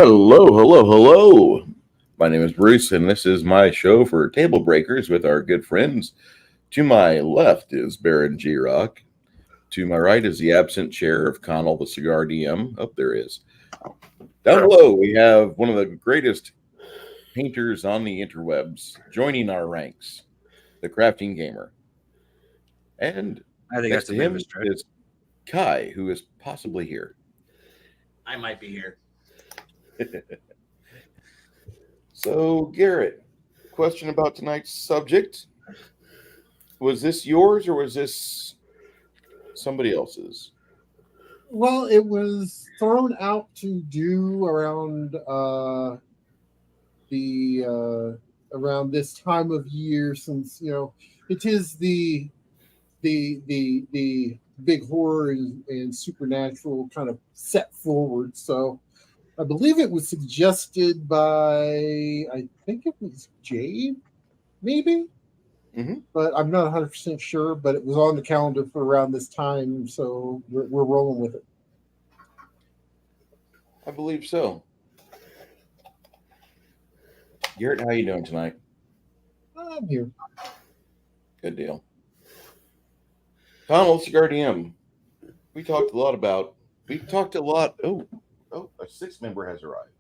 Hello, hello, hello. My name is Bruce, and this is my show for TableBreakers with our good friends. To my left is Baron G Rock. To my right is the absent chair of Connell, the cigar DM. Oh, there is. Down below, we have one of the greatest painters on the interwebs joining our ranks, the Crafting Gamer. And I think next that's a to bit of him a stretch. is Kai, who is possibly here. I might be here. So, Garrett, question about tonight's subject. Was this yours or was this somebody else's? Well, it was thrown out to do around around this time of year, since it is the big horror and supernatural kind of set forward. So I believe it was suggested by, I think it was Jade, maybe. Mm-hmm. But I'm not 100% sure. But it was on the calendar for around this time, so we're rolling with it. I believe so. Garrett, how you doing tonight? I'm here. Good deal. Connell, Cigar DM. We talked a lot. Oh, a sixth member has arrived.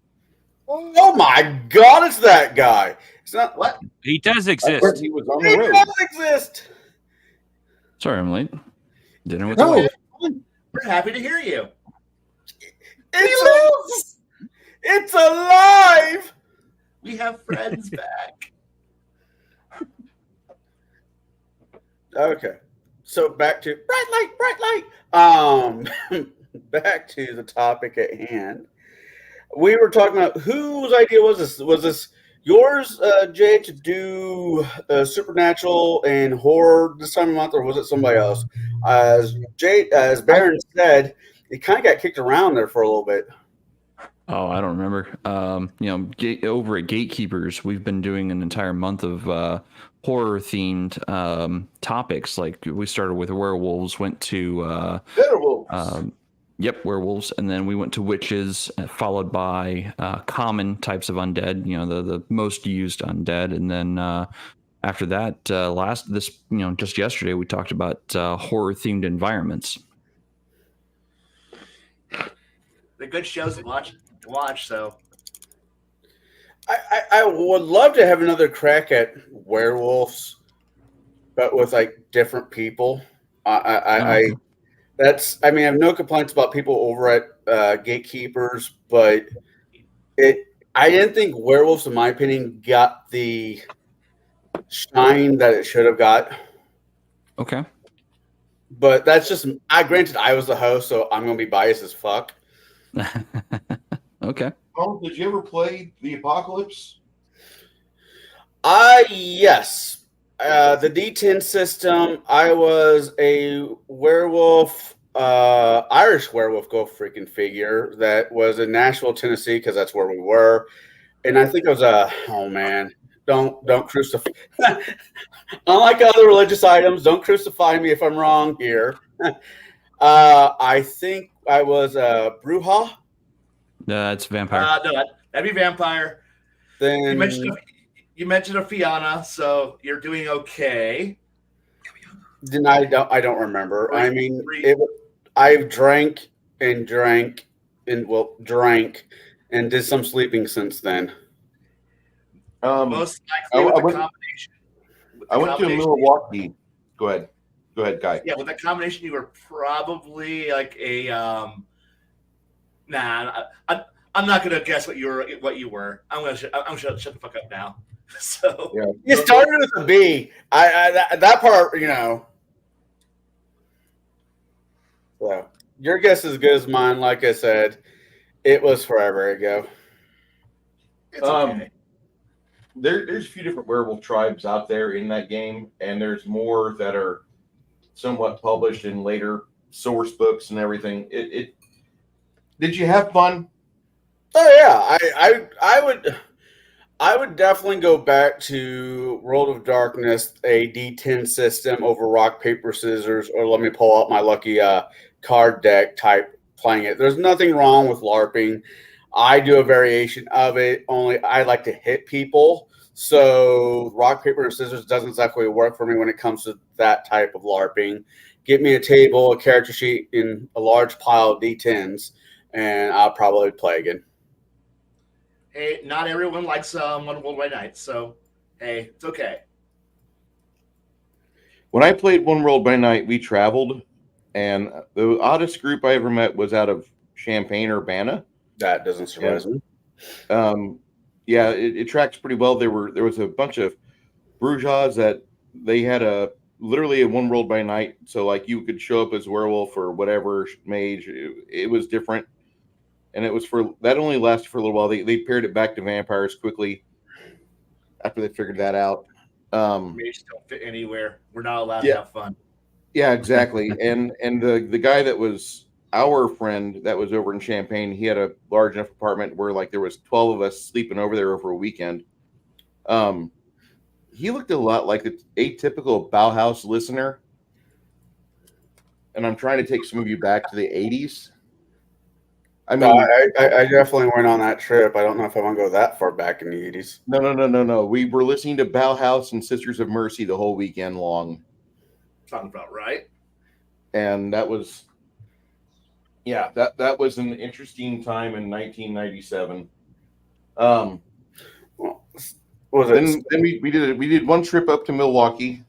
Oh my God, it's that guy. It's not What? He does I exist. heard he was on He the road. does exist. Sorry, I'm late. Dinner with No. the wife. We're happy to hear you. It's alive. We have friends back. Okay, so back to bright light. Back to the topic at hand. We were talking about whose idea was this? Was this yours, Jay, to do supernatural and horror this time of month, or was it somebody else? As Baron said, it kind of got kicked around there for a little bit. Oh, I don't remember. Over at Gatekeepers, we've been doing an entire month of horror-themed topics. Like we started with werewolves, went to Werewolves. werewolves, and then we went to witches, followed by common types of undead. The most used undead, and then after that, just yesterday, we talked about horror-themed environments. The good shows to watch. So I would love to have another crack at werewolves, but with like different people. I have no complaints about people over at Gatekeepers, but I didn't think werewolves, in my opinion, got the shine that it should have got. Okay. But that's just granted I was the host, so I'm gonna be biased as fuck. Okay. Oh, did you ever play the Apocalypse? Yes. The D10 system, I was a werewolf, Irish werewolf, go freaking figure, that was in Nashville, Tennessee, because that's where we were. And I think I was don't crucify. Unlike other religious items, don't crucify me if I'm wrong here. I think I was a Bruja. It's vampire. no, that'd be vampire. Then You mentioned a Fianna, so you're doing okay. Then I don't remember. I mean, Three. I've drank and drank and did some sleeping since then. Most likely with the combination. I went to Milwaukee. Go ahead, Guy. Yeah, with the combination, you were probably like a I'm not gonna guess what you were. I'm gonna shut the fuck up now. So Yeah. You started with a B. That part, So your guess is as good as mine. Like I said, it was forever ago. it's okay. There's a few different werewolf tribes out there in that game, and there's more that are somewhat published in later source books and everything. Did you have fun? Oh yeah, I would definitely go back to World of Darkness, a D10 system over rock paper scissors, or let me pull out my lucky card deck type playing it. There's nothing wrong with LARPing. I do a variation of it. Only I like to hit people. So rock, paper, and scissors doesn't exactly work for me when it comes to that type of LARPing. Get me a table, a character sheet, in a large pile of D10s, and I'll probably play again. Hey, not everyone likes One Worldwide Night, so hey, it's okay. When I played One World by Night, we traveled, and the oddest group I ever met was out of Champaign, Urbana. That doesn't surprise me. Yeah, it tracks pretty well. There was a bunch of bourgeois that they had literally a One World by Night. So like you could show up as werewolf or whatever mage. It was different, and it was that only lasted for a little while. They paired it back to vampires quickly after they figured that out. Mages don't fit anywhere. We're not allowed to have fun. Yeah, exactly. and the guy that was our friend that was over in Champaign, he had a large enough apartment where like there was 12 of us sleeping over there over a weekend. He looked a lot like the atypical Bauhaus listener. And I'm trying to take some of you back to the 80s. I mean, I definitely went on that trip. I don't know if I want to go that far back in the 80s. No. We were listening to Bauhaus and Sisters of Mercy the whole weekend long. Sounds about right. And that was, yeah, that was an interesting time in 1997. What was it? Then we did one trip up to Milwaukee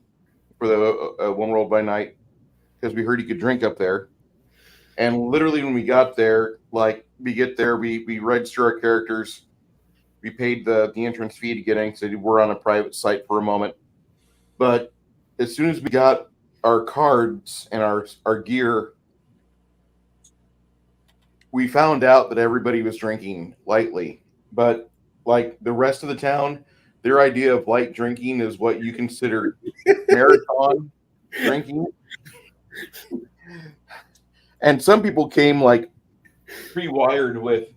for the One World by Night because we heard you could drink up there. And literally when we got there, like we get there, we register our characters. We paid the entrance fee to get in because we're on a private site for a moment. But as soon as we got our cards and our gear, we found out that everybody was drinking lightly. But like the rest of the town, their idea of light drinking is what you consider marathon drinking. And some people came like pre-wired with,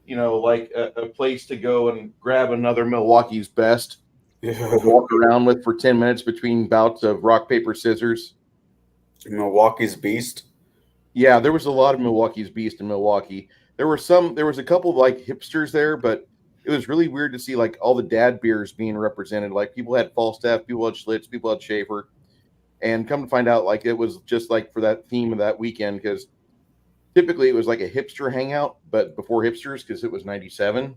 like a place to go and grab another Milwaukee's Best, walk around with for 10 minutes between bouts of rock, paper, scissors. Milwaukee's Beast. Yeah, there was a lot of Milwaukee's Beast in Milwaukee. There was a couple of like hipsters there, but it was really weird to see like all the dad beers being represented. Like people had Falstaff, people had Schlitz, people had Schaefer. And come to find out, like, it was just like for that theme of that weekend, because typically it was like a hipster hangout, but before hipsters, because it was 97.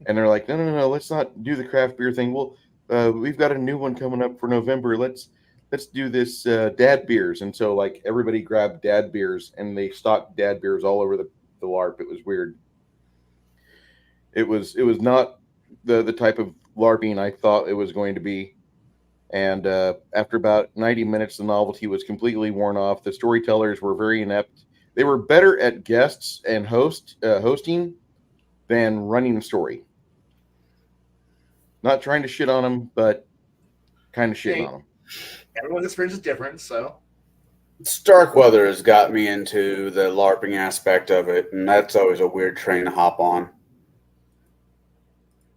And they're like, no, let's not do the craft beer thing. Well, we've got a new one coming up for November. Let's do this dad beers. And so like everybody grabbed dad beers and they stocked dad beers all over the LARP. It was weird. It was not the type of LARPing I thought it was going to be. And after about 90 minutes, the novelty was completely worn off. The storytellers were very inept. They were better at guests and hosting than running the story. Not trying to shit on them, but kind of shitting on them. Everyone's experience is different, so. Starkweather has got me into the LARPing aspect of it, and that's always a weird train to hop on.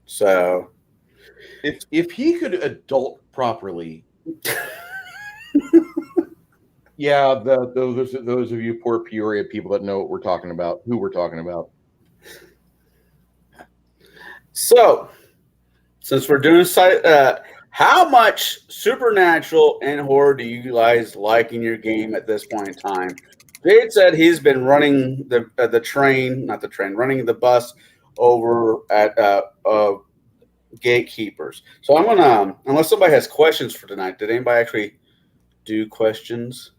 So, if he could adult properly, yeah, those of you poor Peoria people that know what we're talking about, who we're talking about. So, since we're doing how much supernatural and horror do you guys like in your game at this point in time? Jade said he's been running running the bus over at Gatekeepers. So I'm gonna, unless somebody has questions for tonight, did anybody actually do questions?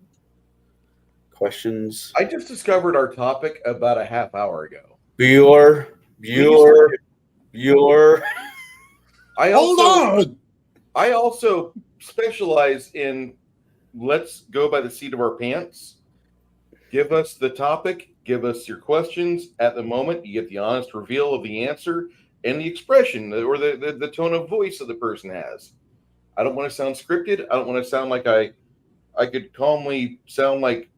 I just discovered our topic about a half hour ago. Bueller. I also specialize in let's go by the seat of our pants. Give us the topic. Give us your questions. At the moment, you get the honest reveal of the answer and the expression or the tone of voice that the person has. I don't want to sound scripted. I don't want to sound like I could calmly sound like,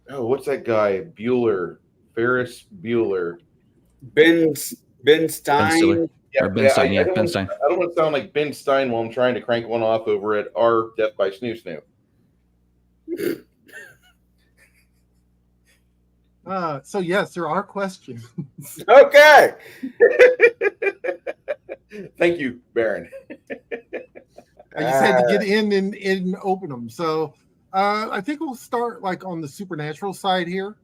oh, what's that guy? Ferris Bueller. Ben Stein. Ben Stein. I don't want to sound like Ben Stein while I'm trying to crank one off over at our Death by Snoo Snoo. So yes, there are questions. Okay. Thank you, Baron. I just had to get in and open them. So I think we'll start like on the supernatural side here.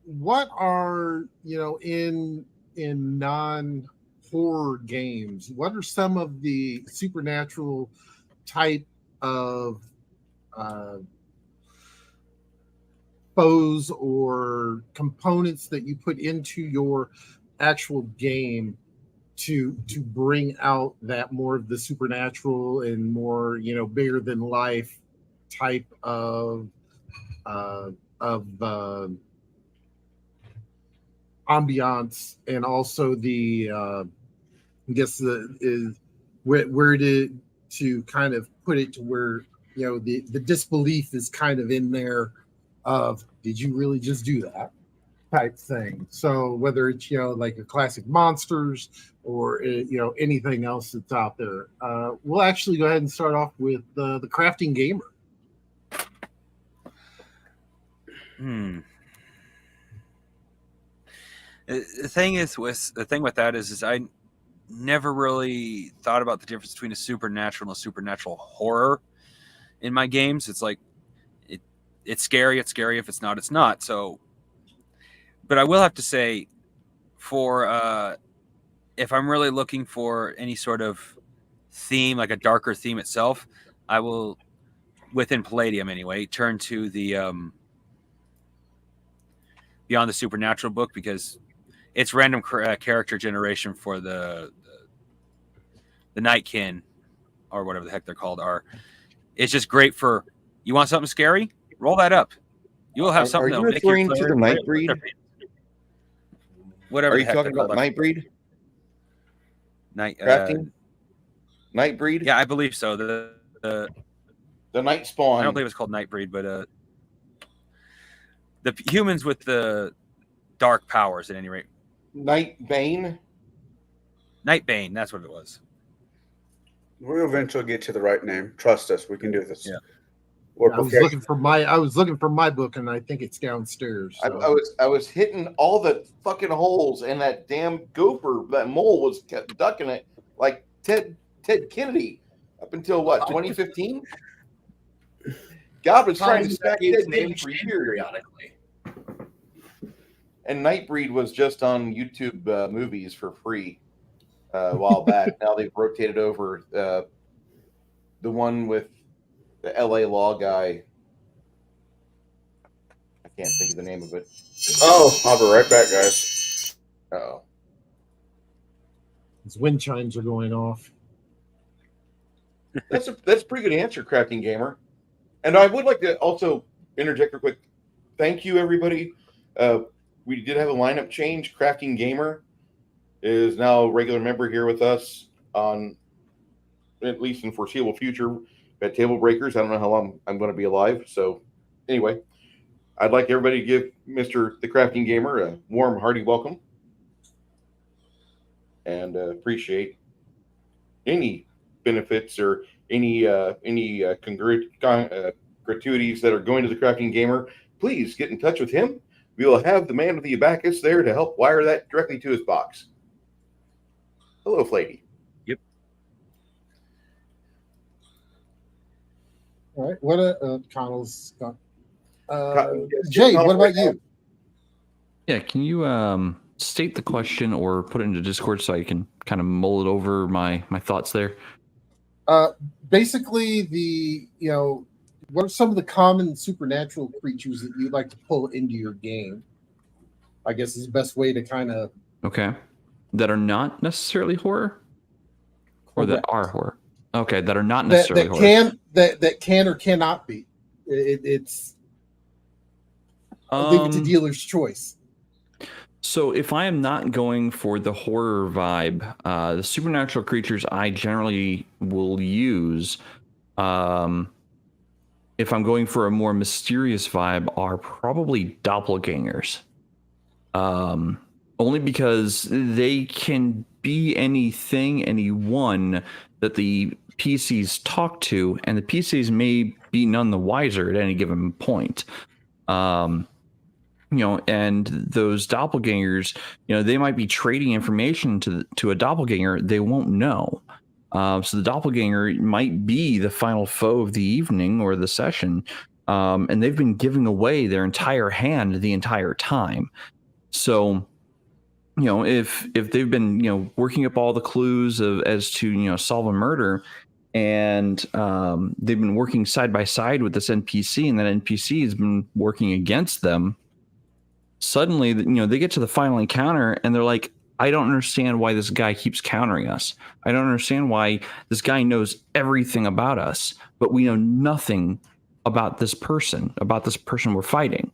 What are in non horror games? What are some of the supernatural type of foes or components that you put into your actual game to bring out that more of the supernatural and more bigger than life type of ambiance, and also the I guess is where to kind of put it to where the disbelief is kind of in there of, did you really just do that type thing. So whether it's like a classic monsters or anything else that's out there, we'll actually go ahead and start off with the crafting gamer. The thing with that is I never really thought about the difference between a supernatural and a supernatural horror in my games. It's like it's scary. It's scary. If it's not, it's not. So, but I will have to say, for if I'm really looking for any sort of theme, like a darker theme itself, I will, within Palladium anyway, turn to the Beyond the Supernatural book, because it's random character generation for the Nightkin, or whatever the heck they're called, are. It's just great for, you want something scary? Roll that up. You will have something. Are you referring to the Nightbreed? Whatever. Are you talking about Nightbreed? Crafting? Nightbreed? Yeah, I believe so. The Night Spawn. I don't believe it's called Nightbreed, but the humans with the dark powers, at any rate. Nightbane? Nightbane, that's what it was. We'll eventually get to the right name. Trust us, we can do this. Yeah. I was looking for my book, and I think it's downstairs. So. I was hitting all the fucking holes, and that damn gopher, that mole, was kept ducking it like Ted Kennedy up until what, 2015? God was trying to stack Ted Kennedy for years. Periodically. And Nightbreed was just on YouTube movies for free a while back. Now they've rotated over the one with the LA Law guy. I can't think of the name of it. Oh, I'll be right back, guys. Oh, his wind chimes are going off. that's a pretty good answer, Crafting Gamer. And I would like to also interject real quick. Thank you, everybody. We did have a lineup change. Crafting Gamer is now a regular member here with us on, at least in foreseeable future, at TableBreakers. I don't know how long I'm going to be alive. So anyway, I'd like everybody to give Mr. the Crafting Gamer a warm, hearty welcome. And appreciate any benefits or any gratuities that are going to the Crafting Gamer. Please get in touch with him. We will have the man with the abacus there to help wire that directly to his box. Hello, Flatey. Yep. All right. What Connell's got. Jay, what about you? Yeah, can you state the question or put it into Discord so I can kind of mull it over my thoughts there? Basically, what are some of the common supernatural creatures that you'd like to pull into your game? I guess is the best way to kind of... Okay. That are not necessarily horror? Or that are horror? Okay, that are not necessarily horror. That can or cannot be. It's... I'll leave it to dealer's choice. So if I am not going for the horror vibe, the supernatural creatures I generally will use... if I'm going for a more mysterious vibe, are probably doppelgangers. Only because they can be anything, anyone that the PCs talk to, and the PCs may be none the wiser at any given point. And those doppelgangers, they might be trading information to a doppelganger they won't know. So the doppelganger might be the final foe of the evening or the session, and they've been giving away their entire hand the entire time. So, if they've been working up all the clues as to solve a murder, and they've been working side by side with this NPC, and that NPC has been working against them. Suddenly, they get to the final encounter and they're like, I don't understand why this guy keeps countering us. I don't understand why this guy knows everything about us, but we know nothing about this person we're fighting.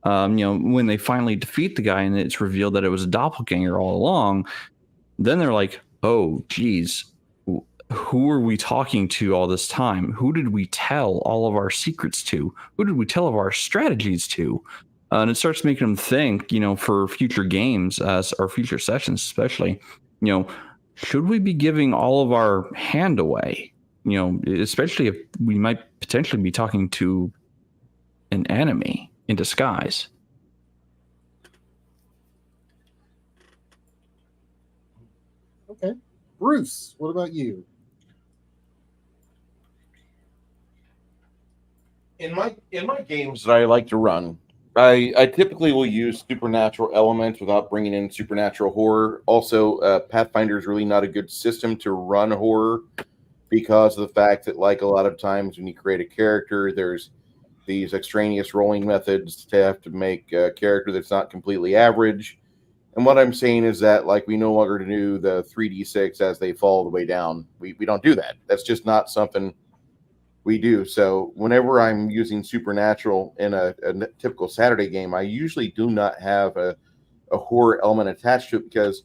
When they finally defeat the guy and it's revealed that it was a doppelganger all along, then they're like, oh, geez, who were we talking to all this time? Who did we tell all of our secrets to? Who did we tell of our strategies to? And it starts making them think, for future games or future sessions, especially, should we be giving all of our hand away? Especially if we might potentially be talking to an enemy in disguise. Okay. Bruce, what about you? In my games that I like to run, I typically will use supernatural elements without bringing in supernatural horror. Also, Pathfinder is really not a good system to run horror because of the fact that, like a lot of times when you create a character, there's these extraneous rolling methods to have to make a character that's not completely average. And what I'm saying is that, like, we no longer do the 3d6 as they fall the way down. We don't do that. That's just not something we do. So whenever I'm using supernatural in a typical Saturday game, I usually do not have a horror element attached to it because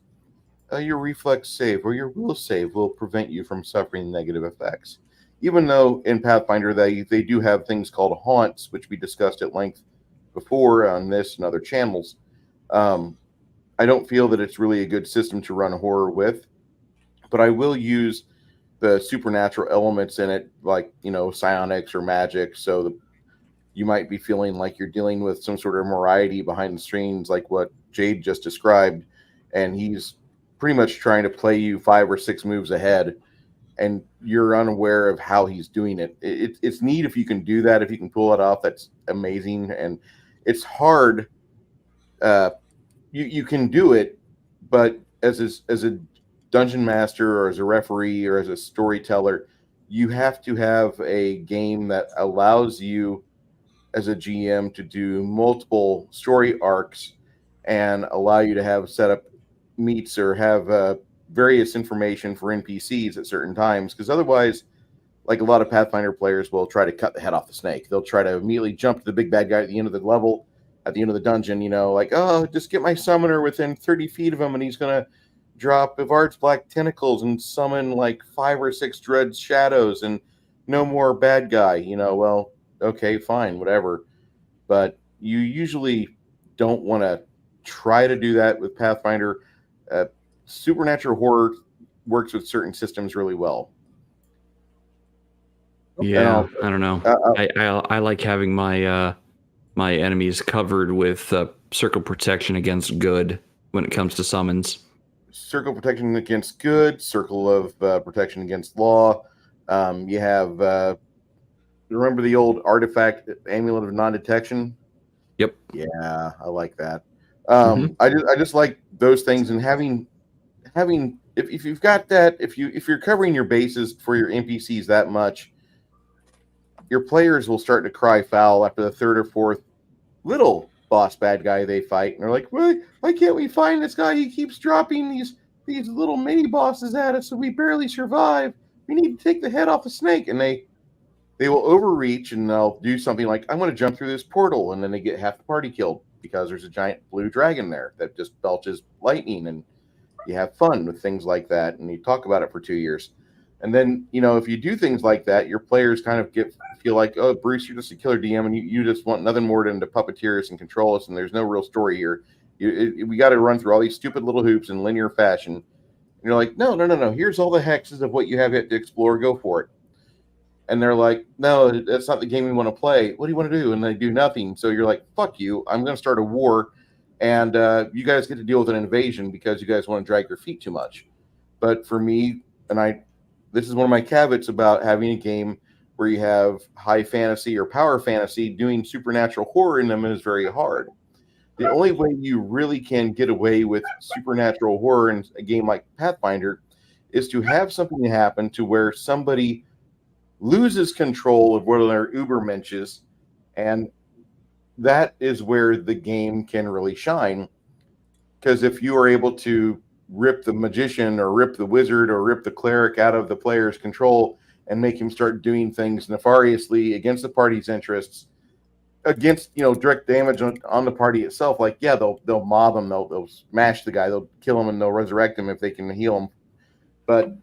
your reflex save or your will save will prevent you from suffering negative effects. Even though in Pathfinder they do have things called haunts, which we discussed at length before on this and other channels. I don't feel that it's really a good system to run horror with, but I will use the supernatural elements in it, like, psionics or magic. So you might be feeling like you're dealing with some sort of morality behind the scenes, like what Jade just described. And he's pretty much trying to play you 5 or 6 moves ahead, and you're unaware of how he's doing it. It's neat if you can do that. If you can pull it off, that's amazing. And it's hard. You can do it, but as a dungeon master or as a referee or as a storyteller, you have to have a game that allows you as a GM to do multiple story arcs and allow you to have set up meets or have various information for NPCs at certain times. Because otherwise, like a lot of Pathfinder players will try to cut the head off the snake. They'll try to immediately jump to the big bad guy at the end of the level, at the end of the dungeon, like, oh, just get my summoner within 30 feet of him and he's going to drop Ivard's black tentacles and summon like 5 or 6 dread shadows and no more bad guy. Well, okay, fine, whatever. But you usually don't want to try to do that with Pathfinder. Supernatural horror works with certain systems really well. Yeah, I don't know. I like having my my enemies covered with circle protection against good when it comes to summons. Circle protection against good, circle of protection against law. You have remember the old artifact amulet of non-detection? Yep. Yeah, I like that. I just like those things, and having if you've got that, if you're covering your bases for your NPCs that much, your players will start to cry foul after the 3rd or 4th little boss bad guy they fight, and they're like, why can't we find this guy? He keeps dropping these little mini bosses at us, so we barely survive. We need to take the head off the snake. And they will overreach, and they'll do something like, I'm going to jump through this portal, and then they get half the party killed because there's a giant blue dragon there that just belches lightning, and you have fun with things like that, and you talk about it for 2 years. And then, if you do things like that, your players kind of feel like, oh, Bruce, you're just a killer DM, and you just want nothing more than to puppeteer us and control us, and there's no real story here. We got to run through all these stupid little hoops in linear fashion. And you're like, no. Here's all the hexes of what you have yet to explore. Go for it. and they're like, no, that's not the game we want to play. What do you want to do? And they do nothing. So you're like, fuck you. I'm going to start a war, and you guys get to deal with an invasion because you guys want to drag your feet too much. But for me, this is one of my caveats about having a game where you have high fantasy or power fantasy. Doing supernatural horror in them is very hard. The only way you really can get away with supernatural horror in a game like Pathfinder is to have something happen to where somebody loses control of one of their ubermenches, and that is where the game can really shine. Because if you are able to rip the magician or rip the wizard or rip the cleric out of the player's control and make him start doing things nefariously against the party's interests, against direct damage on the party itself, like they'll mob him, they'll smash the guy, they'll kill him, and they'll resurrect him if they can heal him. But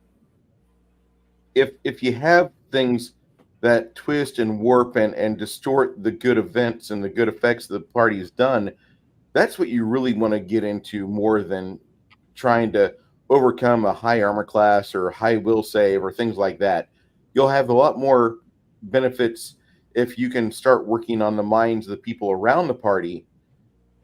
if you have things that twist and warp and distort the good events and the good effects the party has done, that's what you really want to get into more than trying to overcome a high armor class or high will save or things like that. You'll have a lot more benefits if you can start working on the minds of the people around the party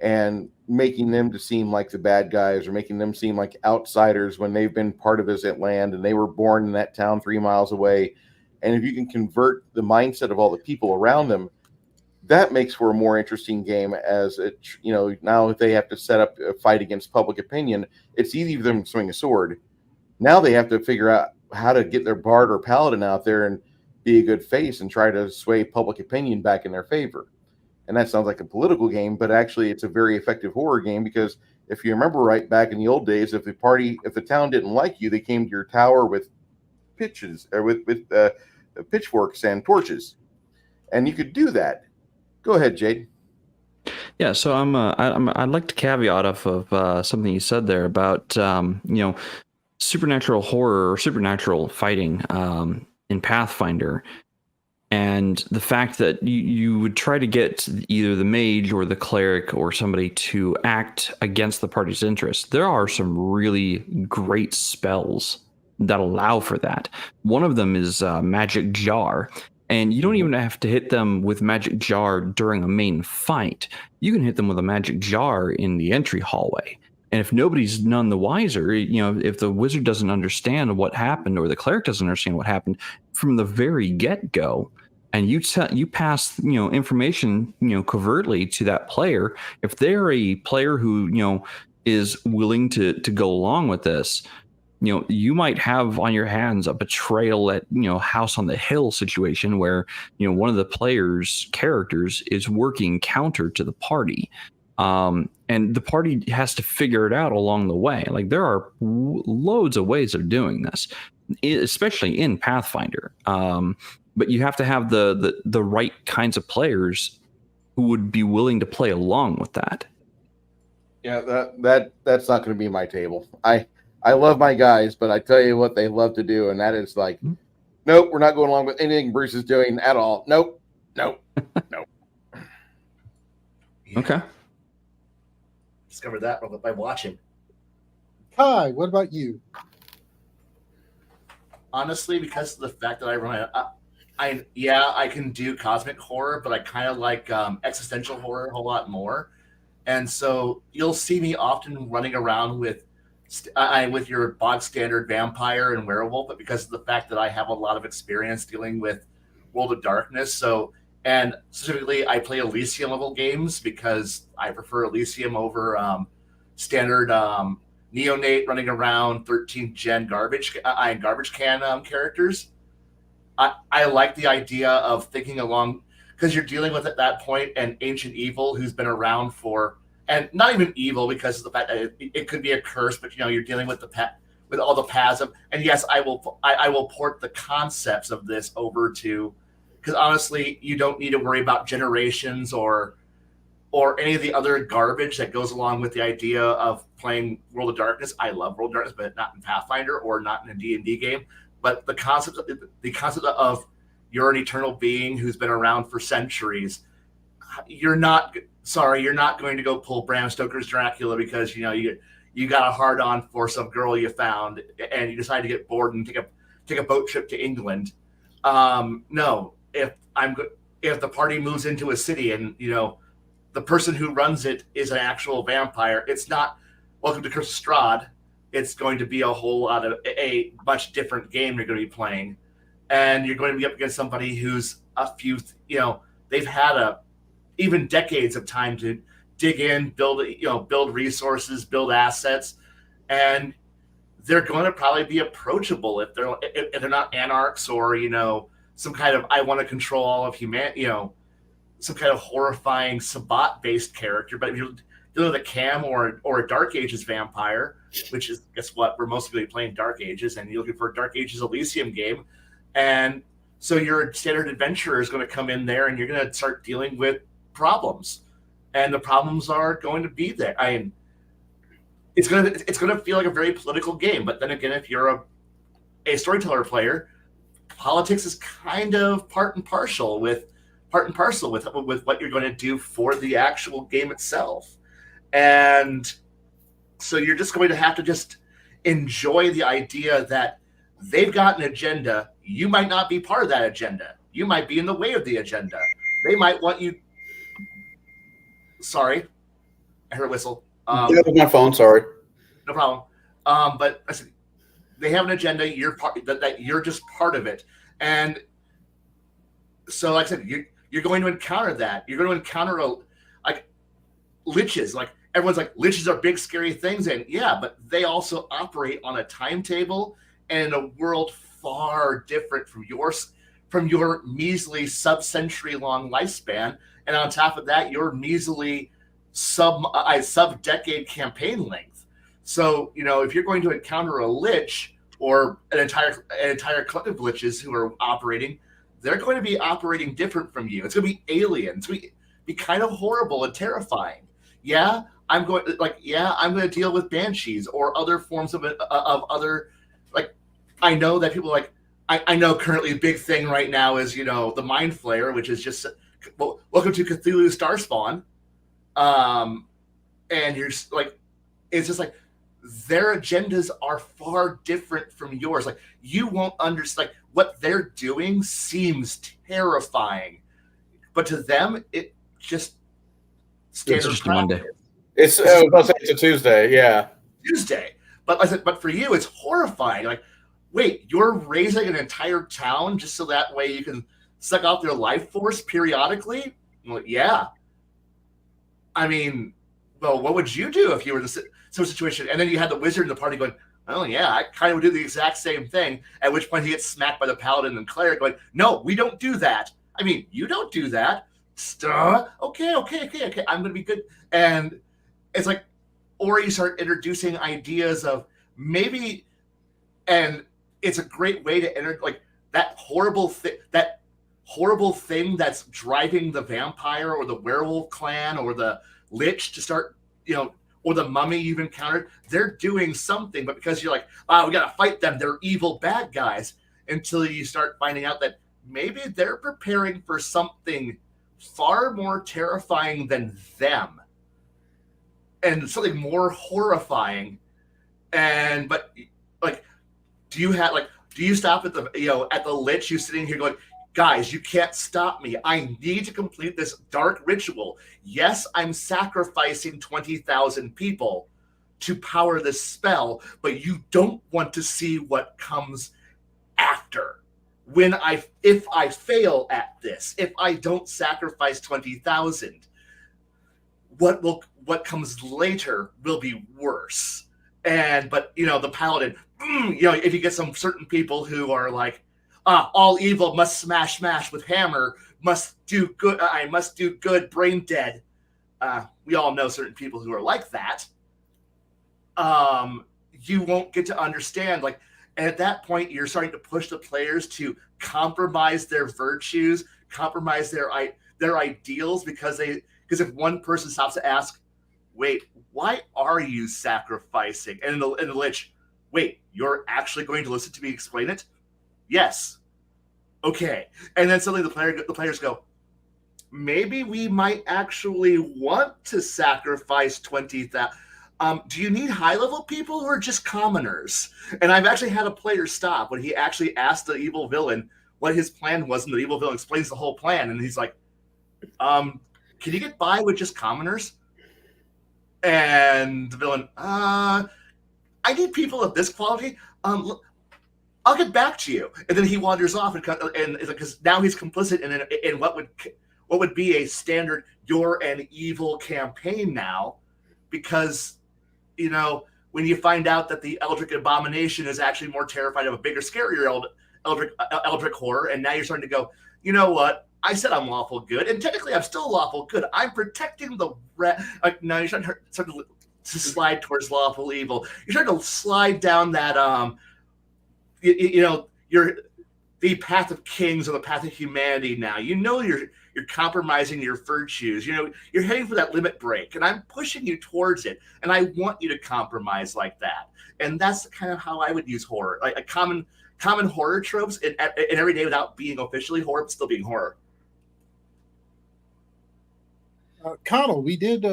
and making them to seem like the bad guys or making them seem like outsiders when they've been part of this land and they were born in that town 3 miles away. And if you can convert the mindset of all the people around them, that makes for a more interesting game. As it, now they have to set up a fight against public opinion. It's easy for them to swing a sword. Now they have to figure out how to get their bard or paladin out there and be a good face and try to sway public opinion back in their favor. And that sounds like a political game, but actually it's a very effective horror game, because if you remember right, back in the old days, if the town didn't like you, they came to your tower with pitches or with pitchforks and torches, and you could do that. Go ahead, Jade. Yeah, so I'd like to caveat off of something you said there about supernatural horror or supernatural fighting in Pathfinder, and the fact that you would try to get either the mage or the cleric or somebody to act against the party's interests. There are some really great spells that allow for that. One of them is Magic Jar. And you don't even have to hit them with Magic Jar during a main fight. You can hit them with a Magic Jar in the entry hallway. And if nobody's none the wiser, if the wizard doesn't understand what happened or the cleric doesn't understand what happened from the very get-go, and you pass information covertly to that player, if they're a player who is willing to go along with this, you might have on your hands a betrayal at House on the Hill situation where one of the players' characters is working counter to the party, and the party has to figure it out along the way. Like, there are loads of ways of doing this, especially in Pathfinder. But you have to have the right kinds of players who would be willing to play along with that. Yeah, that's not going to be my table. I love my guys, but I tell you what they love to do, and that is like, nope, we're not going along with anything Bruce is doing at all. Nope. Okay. Discovered that by watching. Kai, what about you? Honestly, because of the fact that I can do cosmic horror, but I kind of like existential horror a whole lot more. And so you'll see me often running around with your bog standard vampire and werewolf, but because of the fact that I have a lot of experience dealing with World of Darkness, and specifically I play Elysium level games because I prefer Elysium over standard neonate running around 13th gen garbage can characters. I like the idea of thinking along, because you're dealing with at that point an ancient evil who's been around for. And not even evil, because of the fact that it could be a curse, but you're dealing with with all the paths of. And yes, I will port the concepts of this over to, because honestly, you don't need to worry about generations or any of the other garbage that goes along with the idea of playing World of Darkness. I love World of Darkness, but not in Pathfinder or not in a D&D game. But the concept of you're an eternal being who's been around for centuries. You're not going to go pull Bram Stoker's Dracula because you got a hard on for some girl you found and you decide to get bored and take a boat trip to England. No, if the party moves into a city and the person who runs it is an actual vampire, it's not Welcome to Curse of Strahd. It's going to be a whole lot of a much different game you're going to be playing, and you're going to be up against somebody who's they've had even decades of time to dig in, build resources, build assets, and they're going to probably be approachable if they're not anarchs or some kind of I want to control all of humanity, some kind of horrifying Sabbat based character. But if you're dealing with a Cam or a Dark Ages vampire, which is guess what, we're mostly going to be playing Dark Ages, and you're looking for a Dark Ages Elysium game, and so your standard adventurer is going to come in there, and you're going to start dealing with problems, and the problems are going to be there. I mean, it's going to feel like a very political game, but then again, if you're a storyteller player, politics is kind of part and parcel with what you're going to do for the actual game itself. And so you're just going to have to just enjoy the idea that they've got an agenda. You might not be part of that agenda. You might be in the way of the agenda. They might want you. Sorry, I heard a whistle. Yeah, my phone. Sorry. No problem. But I said, they have an agenda. You're part that you're just part of it, and so like I said, you're going to encounter that. You're going to encounter liches. Like everyone's like, liches are big scary things, and yeah, but they also operate on a timetable and in a world far different from your measly sub-century long lifespan, and on top of that, your measly sub-decade campaign length. So if you're going to encounter a lich or an entire collective of liches who are operating, they're going to be operating different from you. It's going to be alien. It's going to be kind of horrible and terrifying. Yeah, I'm going to deal with banshees or other forms of other, like, I know that people like, I know currently a big thing right now is, the Mind Flayer, which is just, welcome to Cthulhu Starspawn. And you're like, it's just like, their agendas are far different from yours. Like, you won't understand, like, what they're doing seems terrifying, but to them, it just standard. It's just a Monday. It's a Tuesday, yeah. Tuesday, but I said, but for you, it's horrifying. Like, wait, you're raising an entire town just so that way you can suck out their life force periodically? Well, yeah. I mean, well, what would you do if you were in this situation? And then you had the wizard in the party going, oh, yeah, I kind of would do the exact same thing, at which point he gets smacked by the paladin and cleric going, no, we don't do that. I mean, you don't do that. Okay, I'm going to be good. And it's like, or you start introducing ideas of maybe, and it's a great way to enter, like, that horrible thing that's driving the vampire or the werewolf clan or the lich to start, or the mummy you've encountered. They're doing something, but because you're like, we got to fight them, they're evil bad guys, until you start finding out that maybe they're preparing for something far more terrifying than them and something more horrifying. And but like, do you stop at the lich? You sitting here going, guys, you can't stop me. I need to complete this dark ritual. Yes, I'm sacrificing 20,000 people to power this spell, but you don't want to see what comes after. If I fail at this, if I don't sacrifice 20,000, what comes later will be worse. But the paladin, if you get some certain people who are like, all evil must smash with hammer, must do good. I must do good, brain dead. We all know certain people who are like that. You won't get to understand, like, and at that point, you're starting to push the players to compromise their virtues, compromise their ideals, because if one person stops to ask, wait, why are you sacrificing? And in the lich, wait, you're actually going to listen to me explain it? Yes. Okay. And then suddenly the players go, maybe we might actually want to sacrifice 20,000. Do you need high-level people or just commoners? And I've actually had a player stop when he actually asked the evil villain, what his plan was, and the evil villain explains the whole plan, and he's like, can you get by with just commoners? And the villain, I need people of this quality. I'll get back to you. And then he wanders off, and because now he's complicit in what would be a standard "you're an evil" campaign now, because when you find out that the Eldritch Abomination is actually more terrified of a bigger, scarier Eldritch horror, and now you're starting to go, you know what? I said I'm lawful good, and technically I'm still lawful good. I'm protecting the now you're starting to slide towards lawful evil. You're starting to slide down that you're the path of kings or the path of humanity now. You're compromising your virtues. You're heading for that limit break, and I'm pushing you towards it, and I want you to compromise like that. And that's kind of how I would use horror, like a common horror tropes in every day without being officially horror, but still being horror. Connell, we did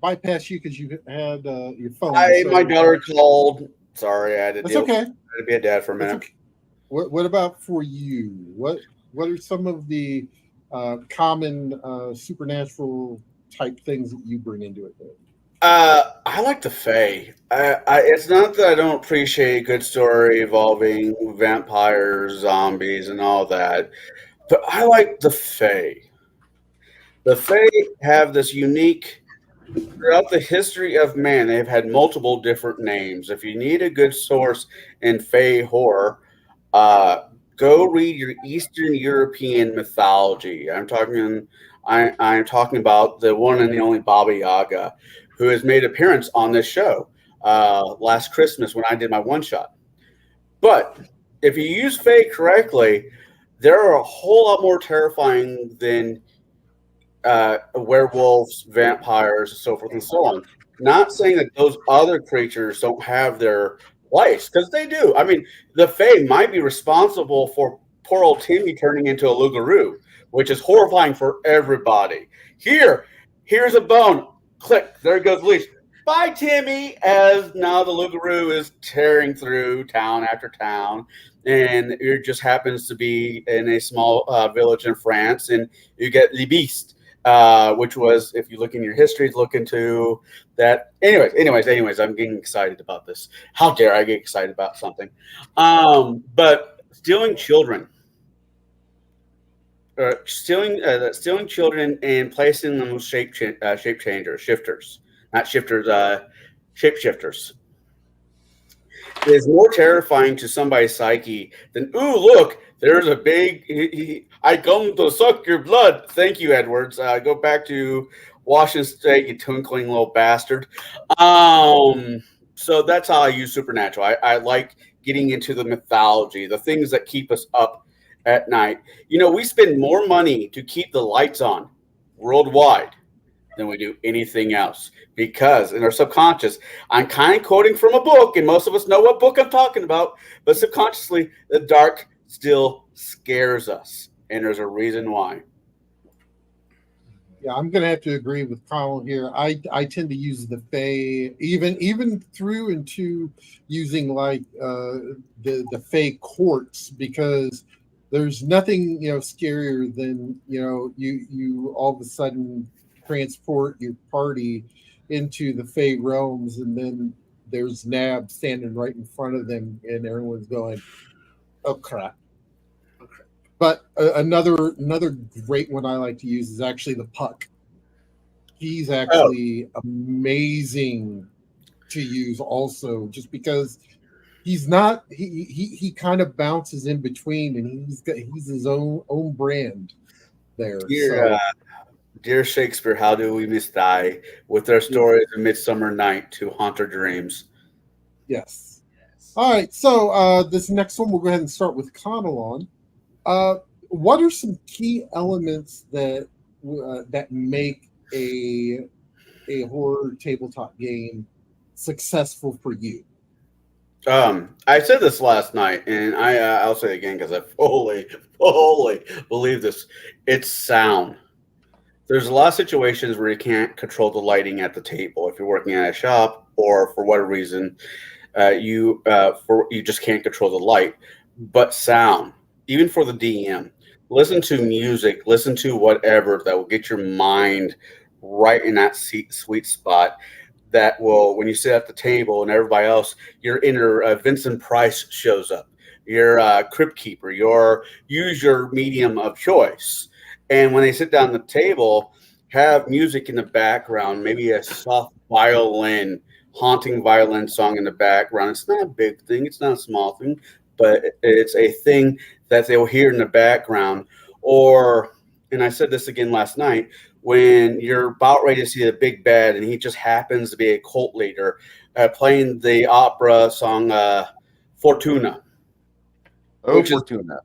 bypass you because you had your phone. My daughter called. Sorry, I had to That's deal. okay. I had to be a dad for a minute. Okay. What about for you? What are some of the common supernatural type things that you bring into it? I like the Fae. It's not that I don't appreciate a good story involving vampires, zombies, and all that, but I like the Fae. The Fae have this unique. Throughout the history of man, they've had multiple different names. If you need a good source in Fae horror, go read your Eastern European mythology. I'm talking about the one and the only Baba Yaga, who has made an appearance on this show last Christmas when I did my one shot. But if you use Fae correctly, they're a whole lot more terrifying than werewolves, vampires, so forth and so on. Not saying that those other creatures don't have their life, because they do. I mean, the Fae might be responsible for poor old Timmy turning into a Lugaroo, which is horrifying for everybody. Here's a bone. Click. There goes the leash. Bye, Timmy. As now the Lugaroo is tearing through town after town, and it just happens to be in a small village in France, and you get Le Beast. Which was, if you look in your histories, look into that. Anyways, I'm getting excited about this. How dare I get excited about something? But stealing children, stealing children and placing them with shapeshifters, shapeshifters, is more terrifying to somebody's psyche than, ooh, look, there's a big, I come to suck your blood. Thank you, Edwards. Go back to Washington State, you twinkling little bastard. So that's how I use Supernatural. I like getting into the mythology, the things that keep us up at night. We spend more money to keep the lights on worldwide than we do anything else, because in our subconscious, I'm kind of quoting from a book, and most of us know what book I'm talking about, but subconsciously, the dark still scares us, and there's a reason why. Yeah, I'm gonna have to agree with Connell here. I tend to use the Fae even through into using like the Fae courts, because there's nothing scarier than you all of a sudden transport your party into the Fae realms, and then there's Nab standing right in front of them, and everyone's going, "Oh crap!" But another great one I like to use is actually the Puck. He's actually amazing to use, also, just because he's not. He kind of bounces in between, and he's his own brand there. Dear Shakespeare, how do we miss thy, with our stories of Midsummer Night to haunt our dreams? Yes. All right. So this next one, we'll go ahead and start with Connell on. What are some key elements that make a horror tabletop game successful for you? I said this last night, and I'll say it again because I fully believe this. It's sound. There's a lot of situations where you can't control the lighting at the table if you're working at a shop, or for whatever reason, you just can't control the light. But sound, even for the DM, listen to music, listen to whatever that will get your mind right in that sweet spot. That will, when you sit at the table and everybody else, your inner Vincent Price shows up, your Crypt Keeper, use your medium of choice. And when they sit down at the table, have music in the background, maybe a soft violin, haunting violin song in the background. It's not a big thing, it's not a small thing, but it's a thing that they'll hear in the background. Or, and I said this again last night, when you're about ready to see the big bad and he just happens to be a cult leader, playing the opera song Fortuna. Oh, Fortuna.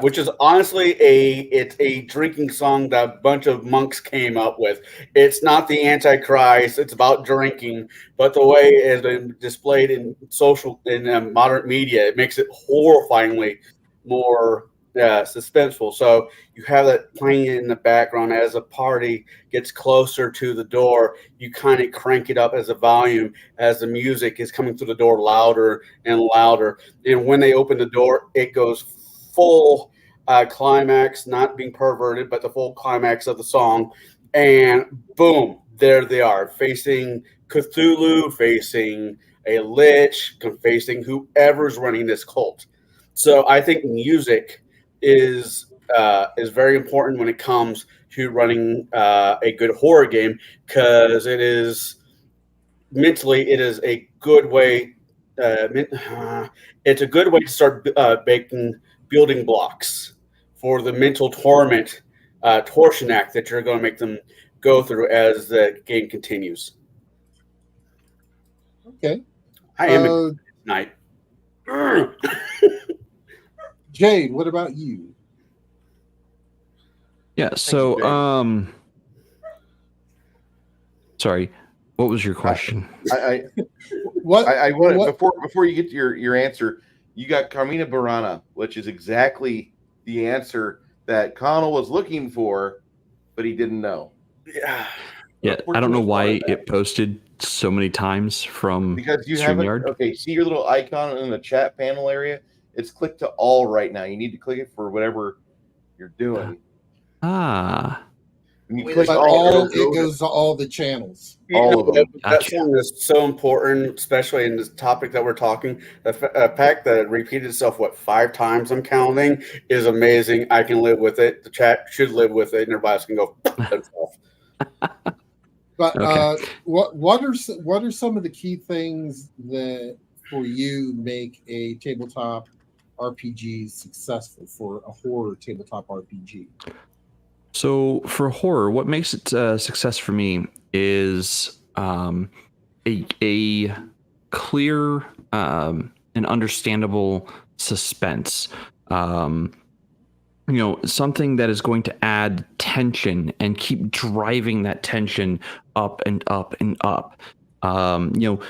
Which is honestly it's a drinking song that a bunch of monks came up with. It's not the Antichrist, it's about drinking, but the way it has been displayed in modern media, it makes it horrifyingly more suspenseful. So you have that playing in the background as a party gets closer to the door. You kind of crank it up as a volume as the music is coming through the door louder and louder. And when they open the door, it goes full climax, not being perverted, but the full climax of the song. And boom, there they are, facing Cthulhu, facing a lich, facing whoever's running this cult. So I think music is very important when it comes to running a good horror game, because it is mentally, it is a good way. It's a good way to start making building blocks for the mental torsion act that you're going to make them go through as the game continues. Okay. I am tonight. Jade, what about you? Yeah. So, sorry, what was your question? I want before you get to your answer. You got Carmina Burana, which is exactly the answer that Connell was looking for, but he didn't know. Yeah, I don't know why it posted so many times from because you StreamYard. haven't. Okay, see your little icon in the chat panel area? It's clicked to all right now. You need to click it for whatever you're doing. When you click it goes to all the channels. All of them. That song is so important, especially in this topic that we're talking. The fact that it repeated itself, 5 times I'm counting, is amazing. I can live with it. The chat should live with it, and everybody else can go themselves. But what are some of the key things that for you make a tabletop RPG successful, for a horror tabletop RPG? So for horror, what makes it a success for me is a clear and understandable suspense. Something that is going to add tension and keep driving that tension up and up and up.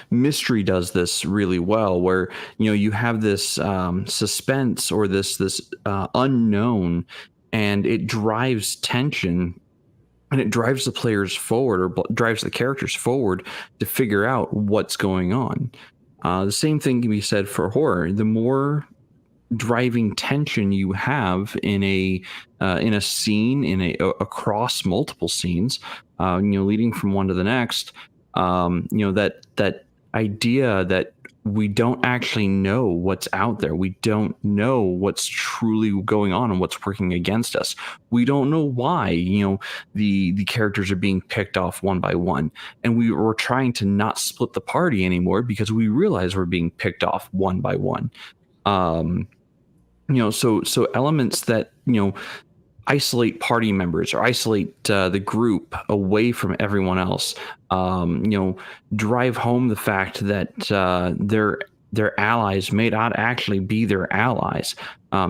Mystery does this really well, where you have this suspense or this unknown, and it drives tension, and it drives the players forward, or drives the characters forward to figure out what's going on. The same thing can be said for horror. The more driving tension you have in a scene, across multiple scenes, leading from one to the next, that idea that we don't actually know what's out there. We don't know what's truly going on and what's working against us. We don't know why, the characters are being picked off one by one. And we're trying to not split the party anymore because we realize we're being picked off one by one. So elements that, isolate party members or isolate the group away from everyone else, drive home the fact that their allies may not actually be their allies,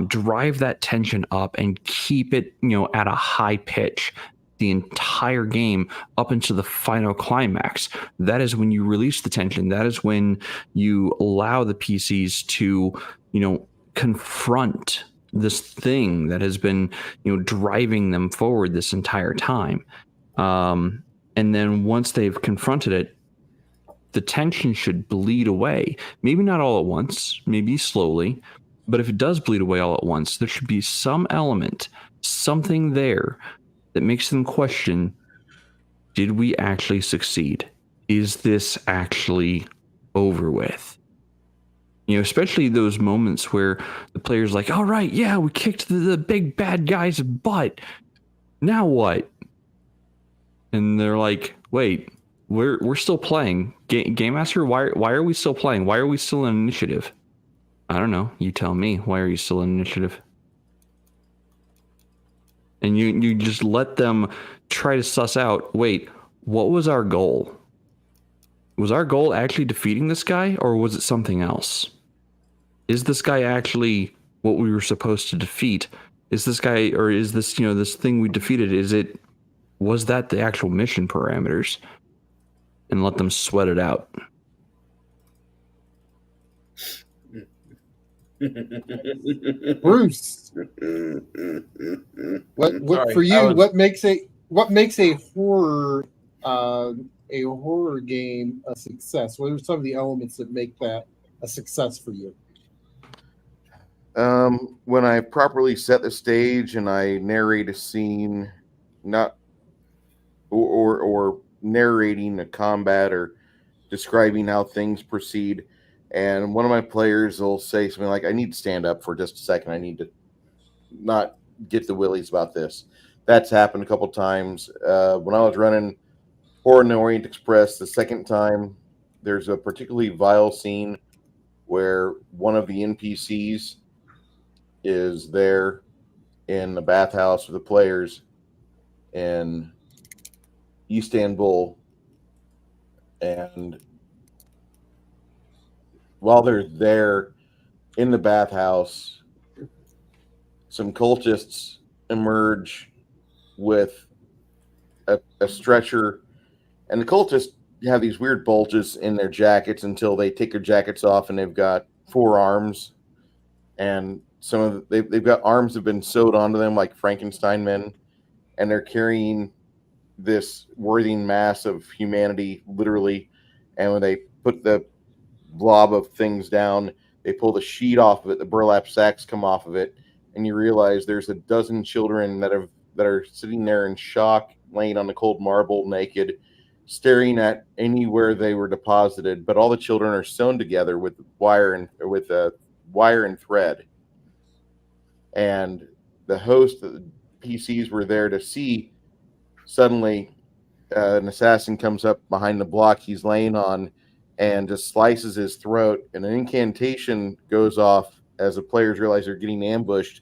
drive that tension up and keep it, at a high pitch the entire game up into the final climax. That is when you release the tension. That is when you allow the PCs to, confront this thing that has been, driving them forward this entire time. And then once they've confronted it, the tension should bleed away. Maybe not all at once, maybe slowly, But if it does bleed away all at once, there should be some element, something there that makes them question, did we actually succeed? Is this actually over with? Especially those moments where the player's like, all right, yeah, we kicked the big bad guy's butt. Now what? And they're like, wait, we're still playing. Game Master, why are we still playing? Why are we still in initiative? I don't know. You tell me. Why are you still in initiative? And you just let them try to suss out, wait, what was our goal? Was our goal actually defeating this guy, or was it something else? Is this guy actually what we were supposed to defeat? Is this guy, or is this, this thing we defeated, was that the actual mission parameters? And let them sweat it out. Bruce, what Sorry, for you? was- What makes a horror game a success? What are some of the elements that make that a success for you? When I properly set the stage and I narrate a scene, not or narrating a combat or describing how things proceed, and one of my players will say something like, I need to stand up for just a second. I need to not get the willies about this. That's happened a couple times. When I was running Horror in the Orient Express the second time, there's a particularly vile scene where one of the NPCs is there in the bathhouse with the players in Istanbul, and while they're there in the bathhouse, some cultists emerge with a stretcher, and the cultists have these weird bulges in their jackets until they take their jackets off and they've got 4 arms, and they've got arms that have been sewed onto them like Frankenstein men, and they're carrying this worthing mass of humanity, literally. And when they put the blob of things down, they pull the sheet off of it, the burlap sacks come off of it, and you realize there's a dozen children that are sitting there in shock, laying on the cold marble naked, staring at anywhere they were deposited. But all the children are sewn together with wire and thread. And the host, the PCs were there to see. Suddenly, an assassin comes up behind the block he's laying on and just slices his throat, and an incantation goes off as the players realize they're getting ambushed,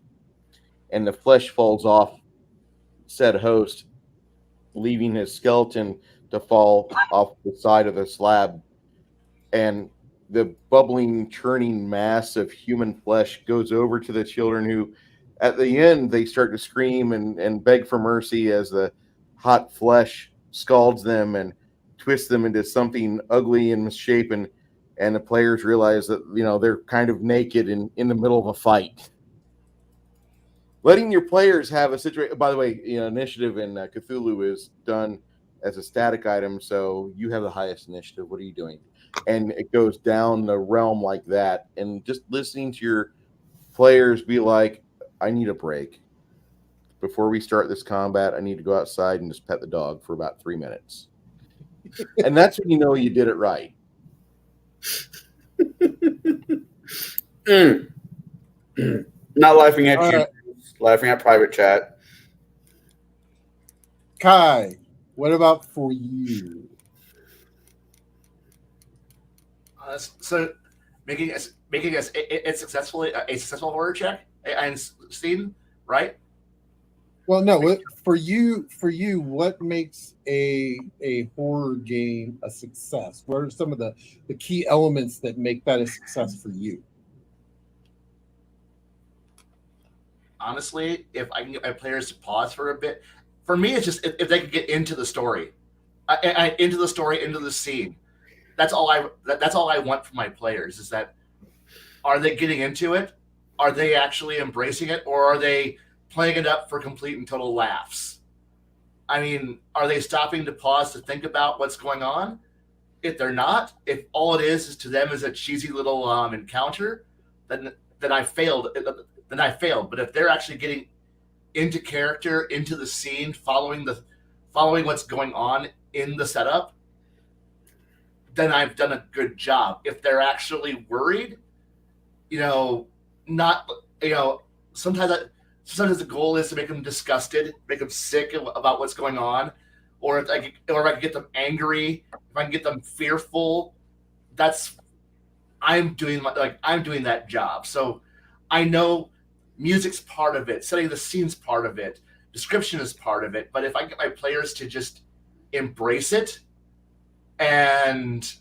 and the flesh falls off said host, leaving his skeleton to fall off the side of the slab. And the bubbling, churning mass of human flesh goes over to the children, who, at the end, they start to scream and beg for mercy as the hot flesh scalds them and twists them into something ugly and misshapen, and the players realize that they're kind of naked in the middle of a fight. Letting your players have a situation. By the way, initiative in Cthulhu is done as a static item, so you have the highest initiative. What are you doing? And it goes down the realm like that, and just listening to your players be like, I need a break. Before we start this combat, I need to go outside and just pet the dog for about 3 minutes. And that's when you know you did it right. Not laughing at you, right. Laughing at private chat. Kai, what about for you? So making it successfully a successful horror check and scene, right? Well, no. For you, what makes a horror game a success? What are some of the key elements that make that a success for you? Honestly, if I can get my players to pause for a bit, for me, it's just if they can get into the story, into the scene. That's all I want from my players, is that, are they getting into it? Are they actually embracing it? Or are they playing it up for complete and total laughs? I mean, are they stopping to pause to think about what's going on? If they're not, if all it is to them is a cheesy little encounter, then then I failed. Then I failed. But if they're actually getting into character, into the scene, following what's going on in the setup, then I've done a good job. If they're actually worried, not sometimes the goal is to make them disgusted, make them sick about what's going on, or if I can get them angry, if I can get them fearful, I'm doing that job. So I know music's part of it, setting the scene's part of it, description is part of it. But if I get my players to just embrace it, and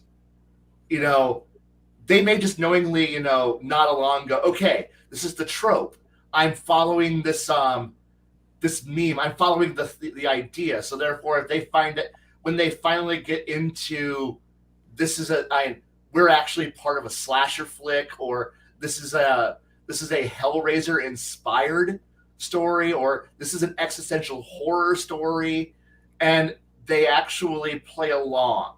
they may just knowingly nod along, go, okay, this is the trope. I'm following this meme. I'm following the idea. So therefore, if they find it, when they finally get into we're actually part of a slasher flick, or this is a Hellraiser inspired story, or this is an existential horror story, and they actually play along,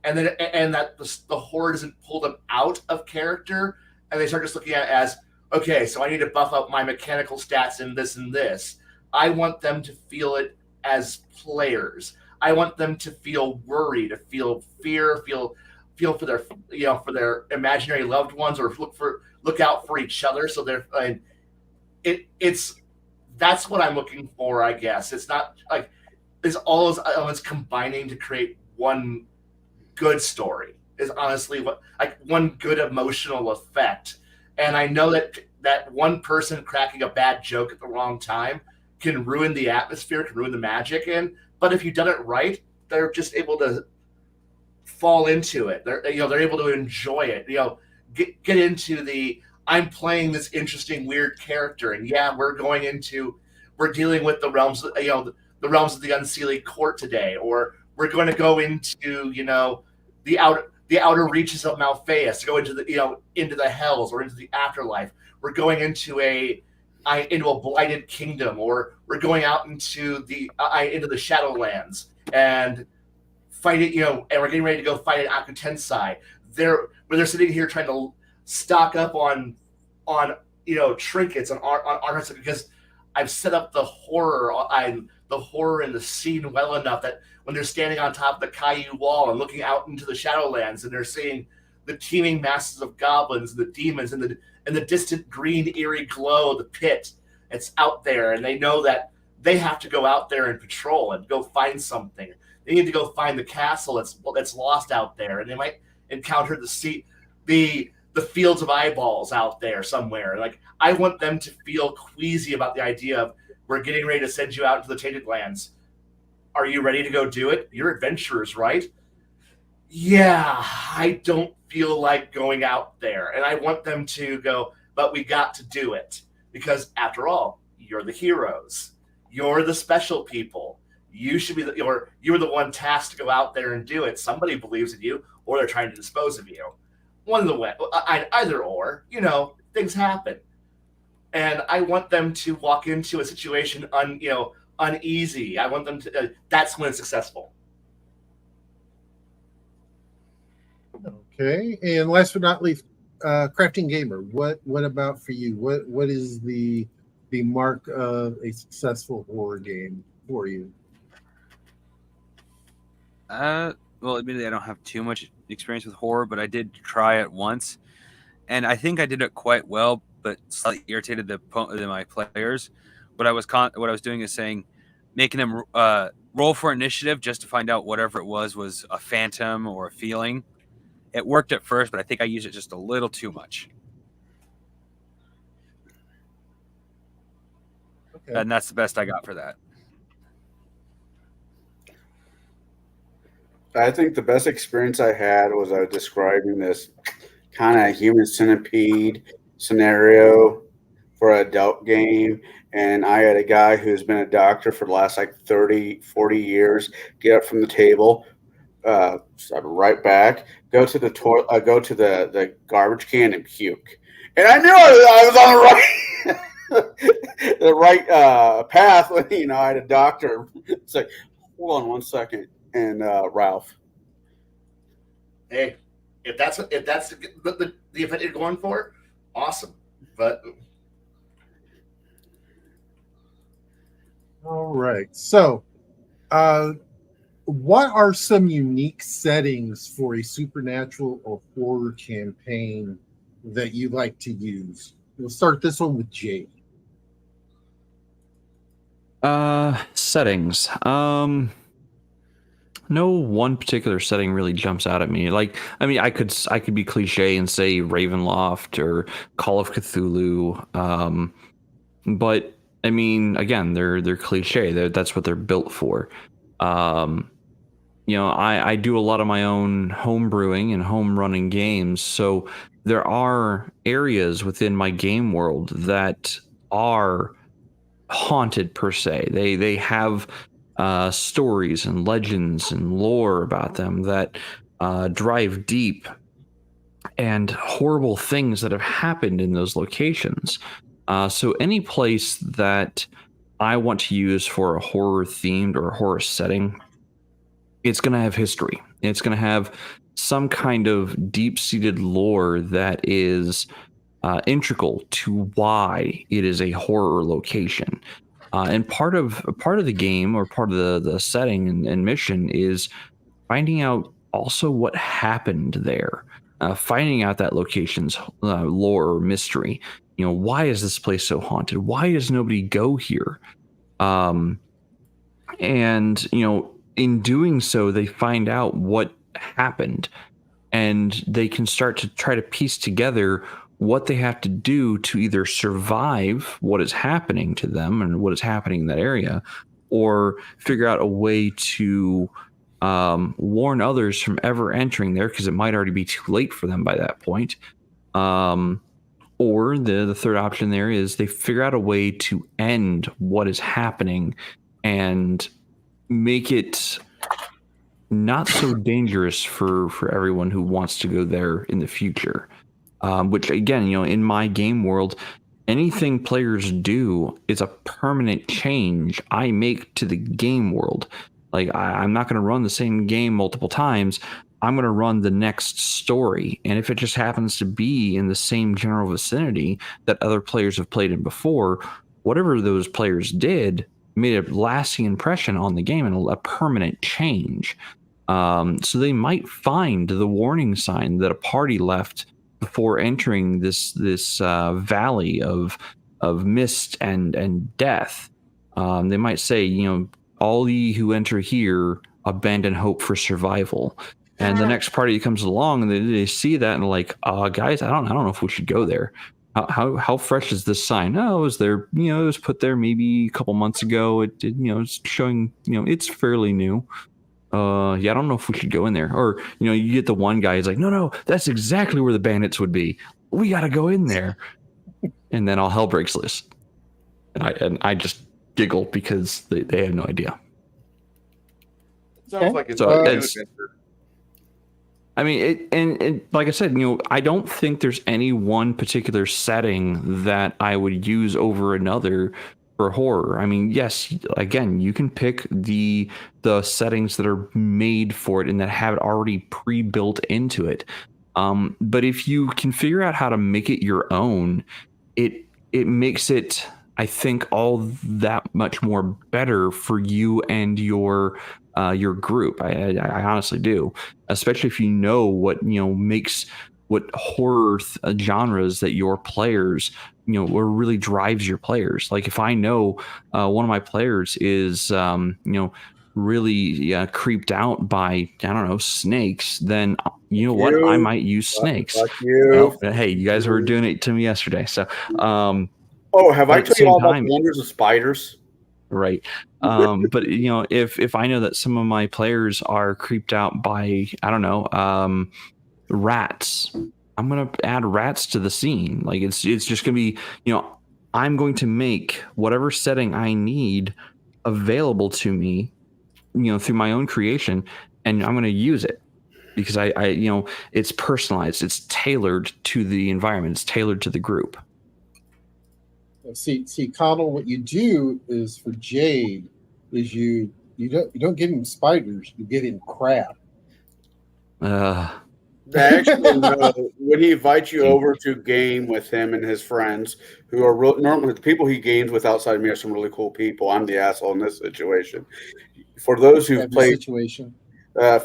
and that the horror doesn't pull them out of character, and they start just looking at it as, okay, so I need to buff up my mechanical stats in this and this. I want them to feel it as players. I want them to feel worry, to feel fear, feel for their for their imaginary loved ones, or look out for each other. So that's what I'm looking for, I guess. It's not like it's all those elements combining to create one good story. Is honestly one good emotional effect. And I know that one person cracking a bad joke at the wrong time can ruin the atmosphere, can ruin the magic. But if you've done it right, they're just able to fall into it. They're able to enjoy it. Get into I'm playing this interesting, weird character, and yeah, we're dealing with the realms, the realms of the Unseelie Court today, or we're going to go into the outer reaches of Malphaeus, to go into the hells or into the afterlife. We're going into a blighted kingdom, or we're going out into the Shadowlands and fight it, and we're getting ready to go fight at Akutensai. Where they're sitting here trying to stock up on trinkets, on armors, because I've set up the horror in the scene well enough that when they're standing on top of the Caillou wall and looking out into the Shadowlands, and they're seeing the teeming masses of goblins and the demons and the distant green eerie glow of the pit, it's out there, and they know that they have to go out there and patrol and go find something. They need to go find the castle that's lost out there, and they might encounter the fields of eyeballs out there somewhere. Like, I want them to feel queasy about the idea of, we're getting ready to send you out into the Tainted Lands. Are you ready to go do it? You're adventurers, right? Yeah, I don't feel like going out there. And I want them to go, but we got to do it. Because after all, you're the heroes. You're the special people. You should be you're the one tasked to go out there and do it. Somebody believes in you, or they're trying to dispose of you. One of the way, either or, things happen. And I want them to walk into a situation uneasy. I want them to. That's when it's successful. Okay, and last but not least, Crafting Gamer. What about for you? What is the mark of a successful horror game for you? Well, admittedly, I don't have too much experience with horror, but I did try it once, and I think I did it quite well, but slightly irritated my players. What I was doing is making them roll for initiative just to find out whatever it was a phantom or a feeling. It worked at first, but I think I used it just a little too much. Okay. And that's the best I got for that. I think the best experience I had was I was describing this kind of human centipede scenario for an adult game. And I had a guy who's been a doctor for the last 30, 40 years get up from the table, step right back, go to the toilet, go to the garbage can and puke. And I knew I was on the right path when I had a doctor. It's like, hold on one second. And Ralph. Hey, if that's the event you're going for, awesome. But All right. So, what are some unique settings for a supernatural or horror campaign that you like to use? We'll start this one with Jay. Settings. No one particular setting really jumps out at me. Like, I mean, I could be cliche and say Ravenloft or Call of Cthulhu. But I mean, again, they're cliche. That's what they're built for. I do a lot of my own home brewing and home running games, so there are areas within my game world that are haunted per se. They have stories and legends and lore about them that drive deep, and horrible things that have happened in those locations. So any place that I want to use for a horror themed or a horror setting, it's going to have history. It's going to have some kind of deep seated lore that is integral to why it is a horror location. And part of the game, or part of the setting and mission, is finding out also what happened there, finding out that location's lore or mystery. Why is this place so haunted? Why does nobody go here? And in doing so, they find out what happened, and they can start to try to piece together what they have to do to either survive what is happening to them and what is happening in that area, or figure out a way to warn others from ever entering there, because it might already be too late for them by that point. Or the third option there is they figure out a way to end what is happening and make it not so dangerous for everyone who wants to go there in the future. Which, again, in my game world, anything players do is a permanent change I make to the game world. Like, I'm not going to run the same game multiple times. I'm going to run the next story. And if it just happens to be in the same general vicinity that other players have played in before, whatever those players did made a lasting impression on the game and a permanent change. So they might find the warning sign that a party left before entering this valley of mist and death. They might say, all ye who enter here abandon hope for survival. And the next party comes along and they see that and like, guys, I don't know if we should go there. How fresh is this sign? Oh, it was there, it was put there maybe a couple months ago. It's showing, it's fairly new. I don't know if we should go in there. Or, you get the one guy who's like, no, that's exactly where the bandits would be. We got to go in there. And then all hell breaks loose. And I just giggle because they have no idea. Sounds like it's So a new it's- adventure. I mean, and like I said, I don't think there's any one particular setting that I would use over another for horror. I mean, yes, again, you can pick the settings that are made for it and that have it already pre-built into it. But if you can figure out how to make it your own, it makes it, I think, all that much more better for you and your group. I honestly do, especially if you know what makes what horror genres that your players what really drives your players. Like if I know one of my players is really creeped out by snakes, then what, I might use snakes. Fuck you. Well, hey, you guys were doing it to me yesterday, so Have I at the told you same all about time- the wonders of spiders? right. But if I know that some of my players are creeped out by rats, I'm gonna add rats to the scene. Like it's just gonna be I'm going to make whatever setting I need available to me through my own creation, and I'm gonna use it because I it's personalized, it's tailored to the environment, it's tailored to the group. See, Connell, what you do is for Jade is you don't get him spiders, you get him crab. Actually, no. When he invites you over to game with him and his friends, who are normally the people he games with outside of me are some really cool people. I'm the asshole in this situation. For those who've Every played situation.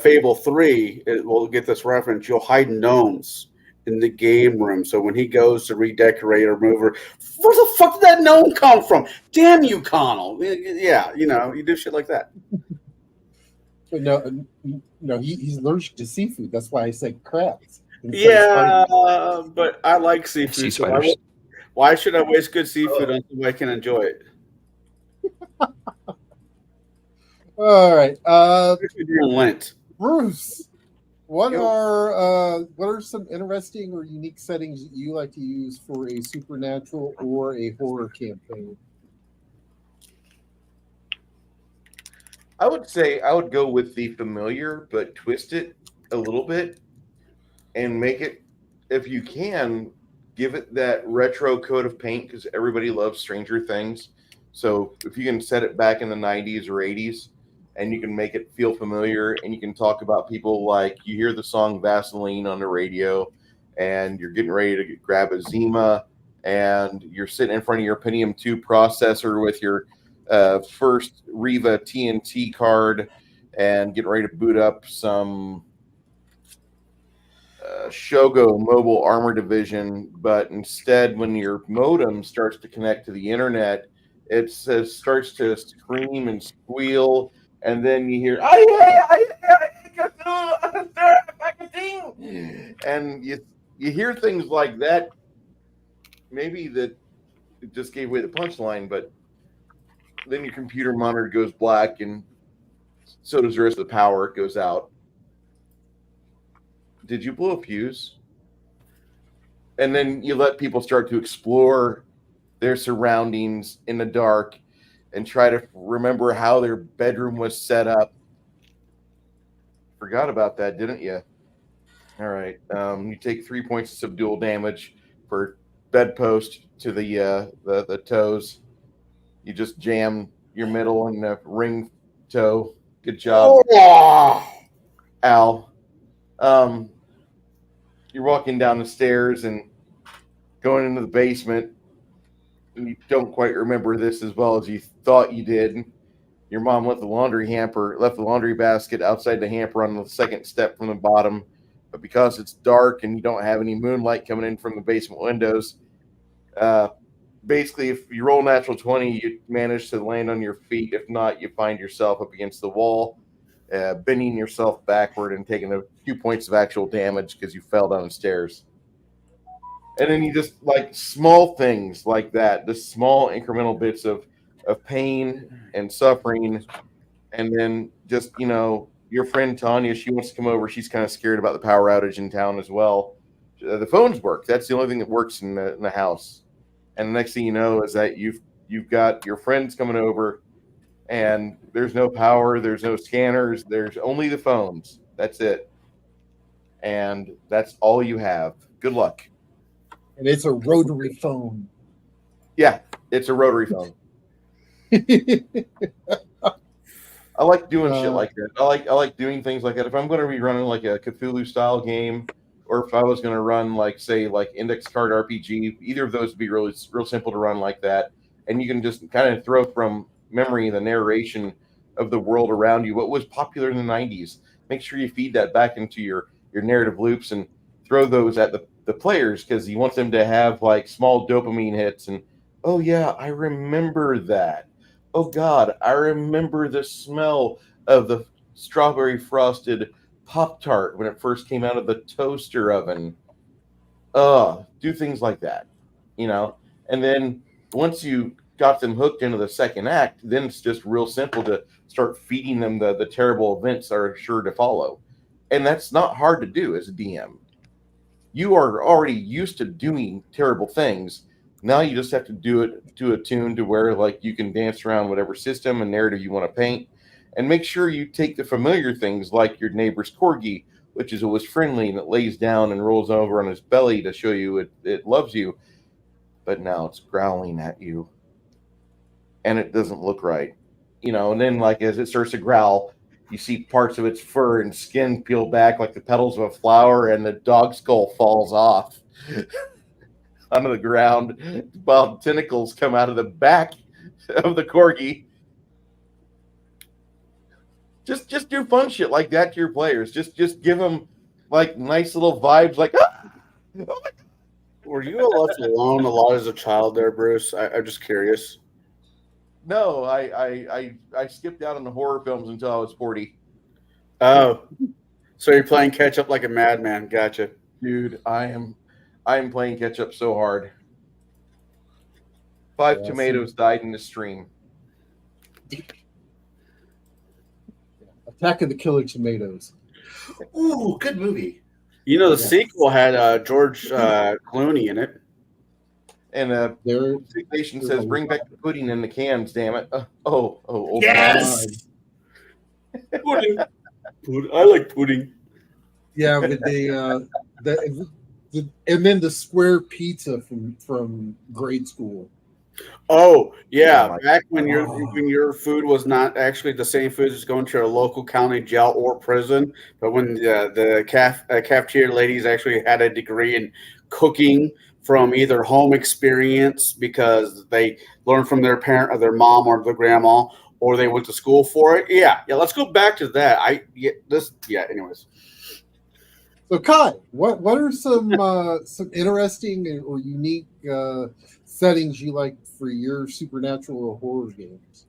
Fable 3, we'll get this reference. You'll hide gnomes in the game room. So when he goes to redecorate or move, where the fuck did that gnome come from? Damn you, Connell. Yeah, you do shit like that. But no, he's allergic to seafood. That's why I said crabs. Yeah, but I like seafood. Sea So spiders. why should I waste good seafood until I can enjoy it? All right. During Lent. Bruce, what are some interesting or unique settings that you like to use for a supernatural or a horror campaign? I would say I would go with the familiar, but twist it a little bit and make it, if you can, give it that retro coat of paint because everybody loves Stranger Things. So if you can set it back in the 90s or 80s and you can make it feel familiar and you can talk about people like you hear the song Vaseline on the radio and you're getting ready to grab a Zima and you're sitting in front of your Pentium 2 processor with your first Riva TNT card and getting ready to boot up some Shogo Mobile Armor Division, but instead, when your modem starts to connect to the internet, it starts to scream and squeal, and then you hear and you hear things like that. Maybe that it just gave away the punchline, but then your computer monitor goes black, and so does the rest of the power. It goes out. Did you blow a fuse? And then you let people start to explore their surroundings in the dark and try to remember how their bedroom was set up. Forgot about that, didn't you? All right. You take 3 points of subdual damage for bedpost to the toes. You just jam your middle and the ring toe. Good job, Al. You're walking down the stairs and going into the basement, and you don't quite remember this as well as you thought you did. Your mom left the laundry basket outside the hamper on the second step from the bottom, but because it's dark and you don't have any moonlight coming in from the basement windows, basically, if you roll natural 20, you manage to land on your feet. If not, you find yourself up against the wall, bending yourself backward and taking a few points of actual damage because you fell down the stairs. And then you just like small things like that, the small incremental bits of pain and suffering. And then just, your friend Tanya, she wants to come over. She's kind of scared about the power outage in town as well. The phones work. That's the only thing that works in the house. And the next thing you know is that you've got your friends coming over and there's no power, there's no scanners, there's only the phones. That's it. And that's all you have. Good luck. And it's a rotary phone. Yeah, it's a rotary phone. I like doing shit like that. I like doing things like that. If I'm going to be running like a Cthulhu style game, or if I was going to run like index card RPG, either of those would be real simple to run like that. And you can just kind of throw from memory the narration of the world around you, what was popular in the 90s. Make sure you feed that back into your narrative loops and throw those at the players because you want them to have like small dopamine hits and, oh yeah, I remember that. Oh God, I remember the smell of the strawberry frosted Pop-Tart when it first came out of the toaster oven. Do things like that, and then once you got them hooked into the second act, then it's just real simple to start feeding them the terrible events that are sure to follow. And that's not hard to do as a DM. You are already used to doing terrible things. Now you just have to do it to a tune to where like you can dance around whatever system and narrative you want to paint, and make sure you take the familiar things like your neighbor's corgi, which is always friendly and it lays down and rolls over on its belly to show you it loves you, but now it's growling at you and it doesn't look right, and then like as it starts to growl, you see parts of its fur and skin peel back like the petals of a flower, and the dog skull falls off onto the ground while tentacles come out of the back of the corgi. Just do fun shit like that to your players. Just give them like nice little vibes, like oh my God. Were you left alone a lot as a child there, Bruce? I'm just curious. No, I skipped out on the horror films until I was 40. Oh, so you're playing catch up like a madman. Gotcha. Dude, I am playing catch up so hard. 5 tomatoes died in the stream. Attack of the Killer Tomatoes. Ooh, good movie. You know, the sequel had George Clooney in it. And There, Nation says, "Bring back the pudding in the cans, damn it!" Oh, Yes. Pudding. I like pudding. yeah, but and then the square pizza from grade school. Oh yeah, Oh my back when your food was not actually the same food as going to a local county jail or prison, but when the cafeteria ladies actually had a degree in cooking from either home experience because they learned from their parent or their mom or their grandma, or they went to school for it. Yeah. Let's go back to that. Anyways. So Kai, what are some interesting or unique settings you like for your supernatural or horror games?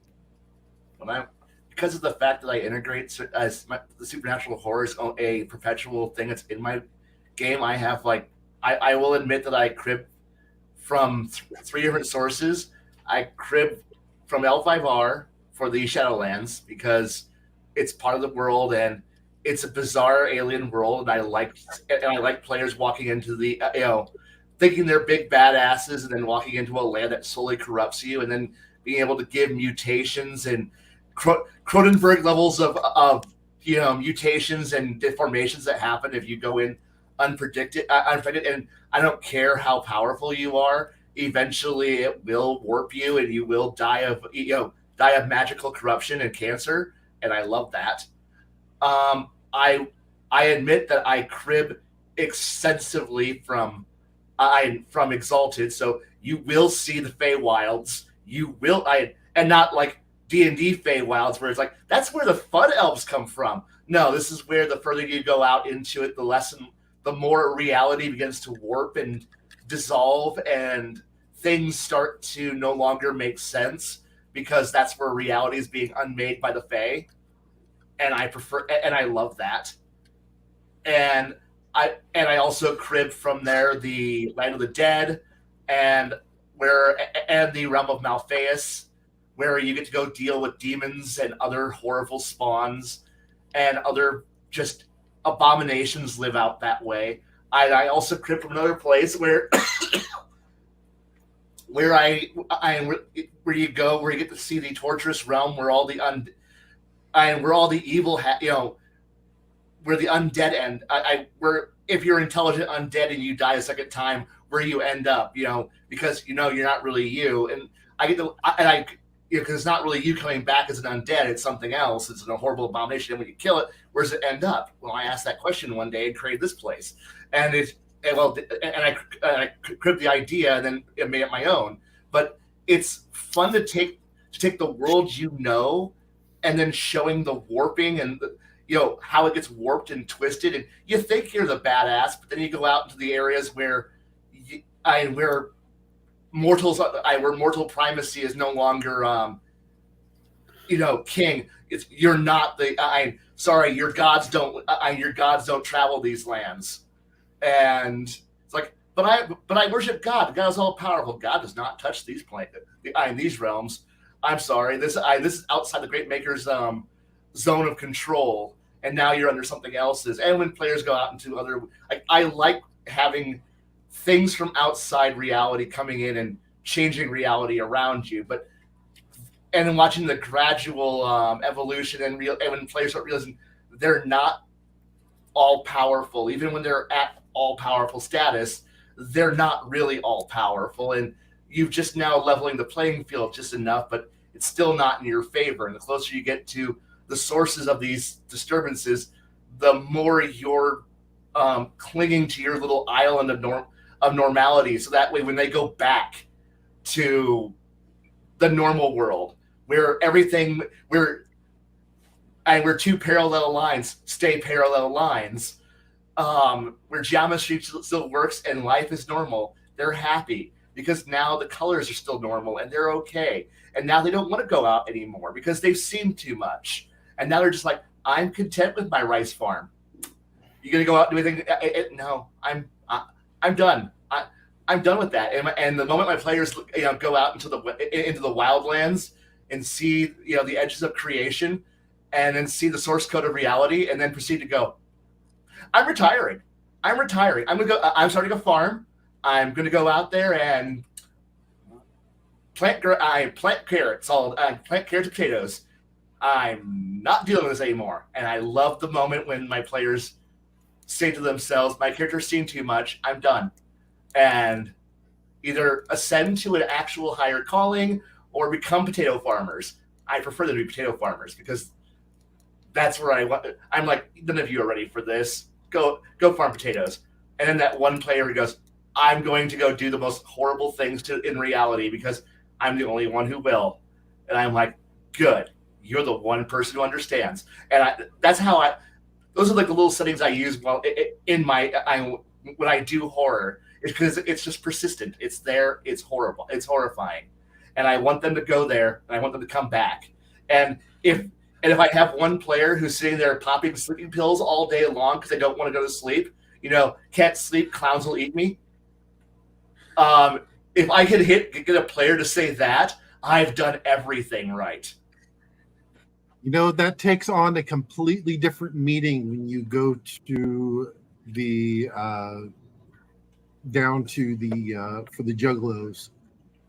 Because of the fact that I integrate the supernatural horror is a perpetual thing that's in my game, I have I will admit that I crib from 3 different sources. I crib from L5R for the Shadowlands because it's part of the world and it's a bizarre alien world, and I like players walking into the thinking they're big badasses and then walking into a land that slowly corrupts you, and then being able to give mutations and Cronenberg levels of mutations and deformations that happen if you go in unpredicted, and I don't care how powerful you are. Eventually, it will warp you, and you will die of magical corruption and cancer. And I love that. I admit that I crib extensively from Exalted, so you will see the Feywilds. You will, and not like D&D Feywilds, where it's like that's where the fun elves come from. No, this is where the further you go out into it, the more reality begins to warp and dissolve, and things start to no longer make sense because that's where reality is being unmade by the Fey. And I love that. And I also crib from there the Land of the Dead and the Realm of Malphaeus, where you get to go deal with demons and other horrible spawns and other just abominations live out that way. I also crib from another place where where you go, where you get to see the torturous realm where all the evil where the undead end. Where if you're intelligent undead and you die a second time, where you end up, because you're not really you, and because it's not really you coming back as an undead, it's something else. It's a horrible abomination, and when you kill it, where does it end up? Well, I asked that question one day and created this place, and I cribbed the idea and then it made it my own. But it's fun to take the world and then showing the warping and how it gets warped and twisted, and you think you're the badass, but then you go out into the areas where mortal primacy is no longer king. You're not the sorry, your gods don't travel these lands, and it's like, but I worship God. God is all powerful. God does not touch these these realms. I'm sorry, this is outside the Great Maker's zone of control, and now you're under something else's. And when players go out into other, I like having things from outside reality coming in and changing reality around you, and then watching the gradual evolution and when players start realizing they're not all powerful, even when they're at all powerful status, they're not really all powerful, and you've just now leveling the playing field just enough, but it's still not in your favor. And the closer you get to the sources of these disturbances, the more you're clinging to your little island of normality. So that way, when they go back to the normal world, where we're two parallel lines, stay parallel lines, where geometry still works and life is normal, they're happy because now the colors are still normal and they're okay. And now they don't want to go out anymore because they've seen too much. And now they're just like, I'm content with my rice farm. You gonna go out and do anything? No, I'm done. I'm done with that. And the moment my players go out into the wildlands and see the edges of creation, and then see the source code of reality, and then proceed to go, I'm retiring. I'm starting a farm. I'm gonna go out there and plant carrots. Plant carrots and potatoes. I'm not dealing with this anymore. And I love the moment when my players say to themselves, my character's seen too much, I'm done. And either ascend to an actual higher calling or become potato farmers. I prefer them to be potato farmers because that's where I want. I'm like, none of you are ready for this. Go farm potatoes. And then that one player who goes, I'm going to go do the most horrible things in reality because I'm the only one who will. And I'm like, good. You're the one person who understands. And those are like the little settings I use when I do horror. It's because it's just persistent. It's there. It's horrible. It's horrifying. And I want them to go there and I want them to come back. And if I have one player who's sitting there popping sleeping pills all day long because they don't want to go to sleep, can't sleep, clowns will eat me. If I could get a player to say that, I've done everything right. That takes on a completely different meaning when you go to the down to the for the juggalos.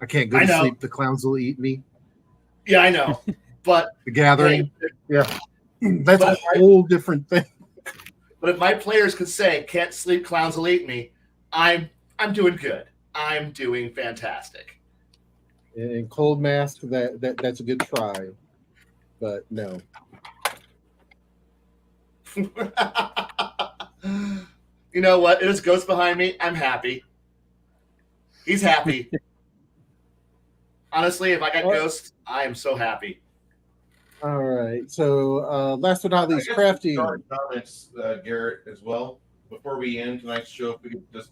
I can't go to sleep. The clowns will eat me. Yeah, I know. But the gathering, that's a whole different thing. But if my players could say, "Can't sleep, clowns will eat me," I'm doing good. I'm doing fantastic. And Cold Mask, that's a good try, but no. You know what? There's Ghost behind me. I'm happy. He's happy. Honestly, if I got Ghost, I am so happy. All right. So last but not least, crafting. Comments, Garrett, as well. Before we end tonight's show, if we could just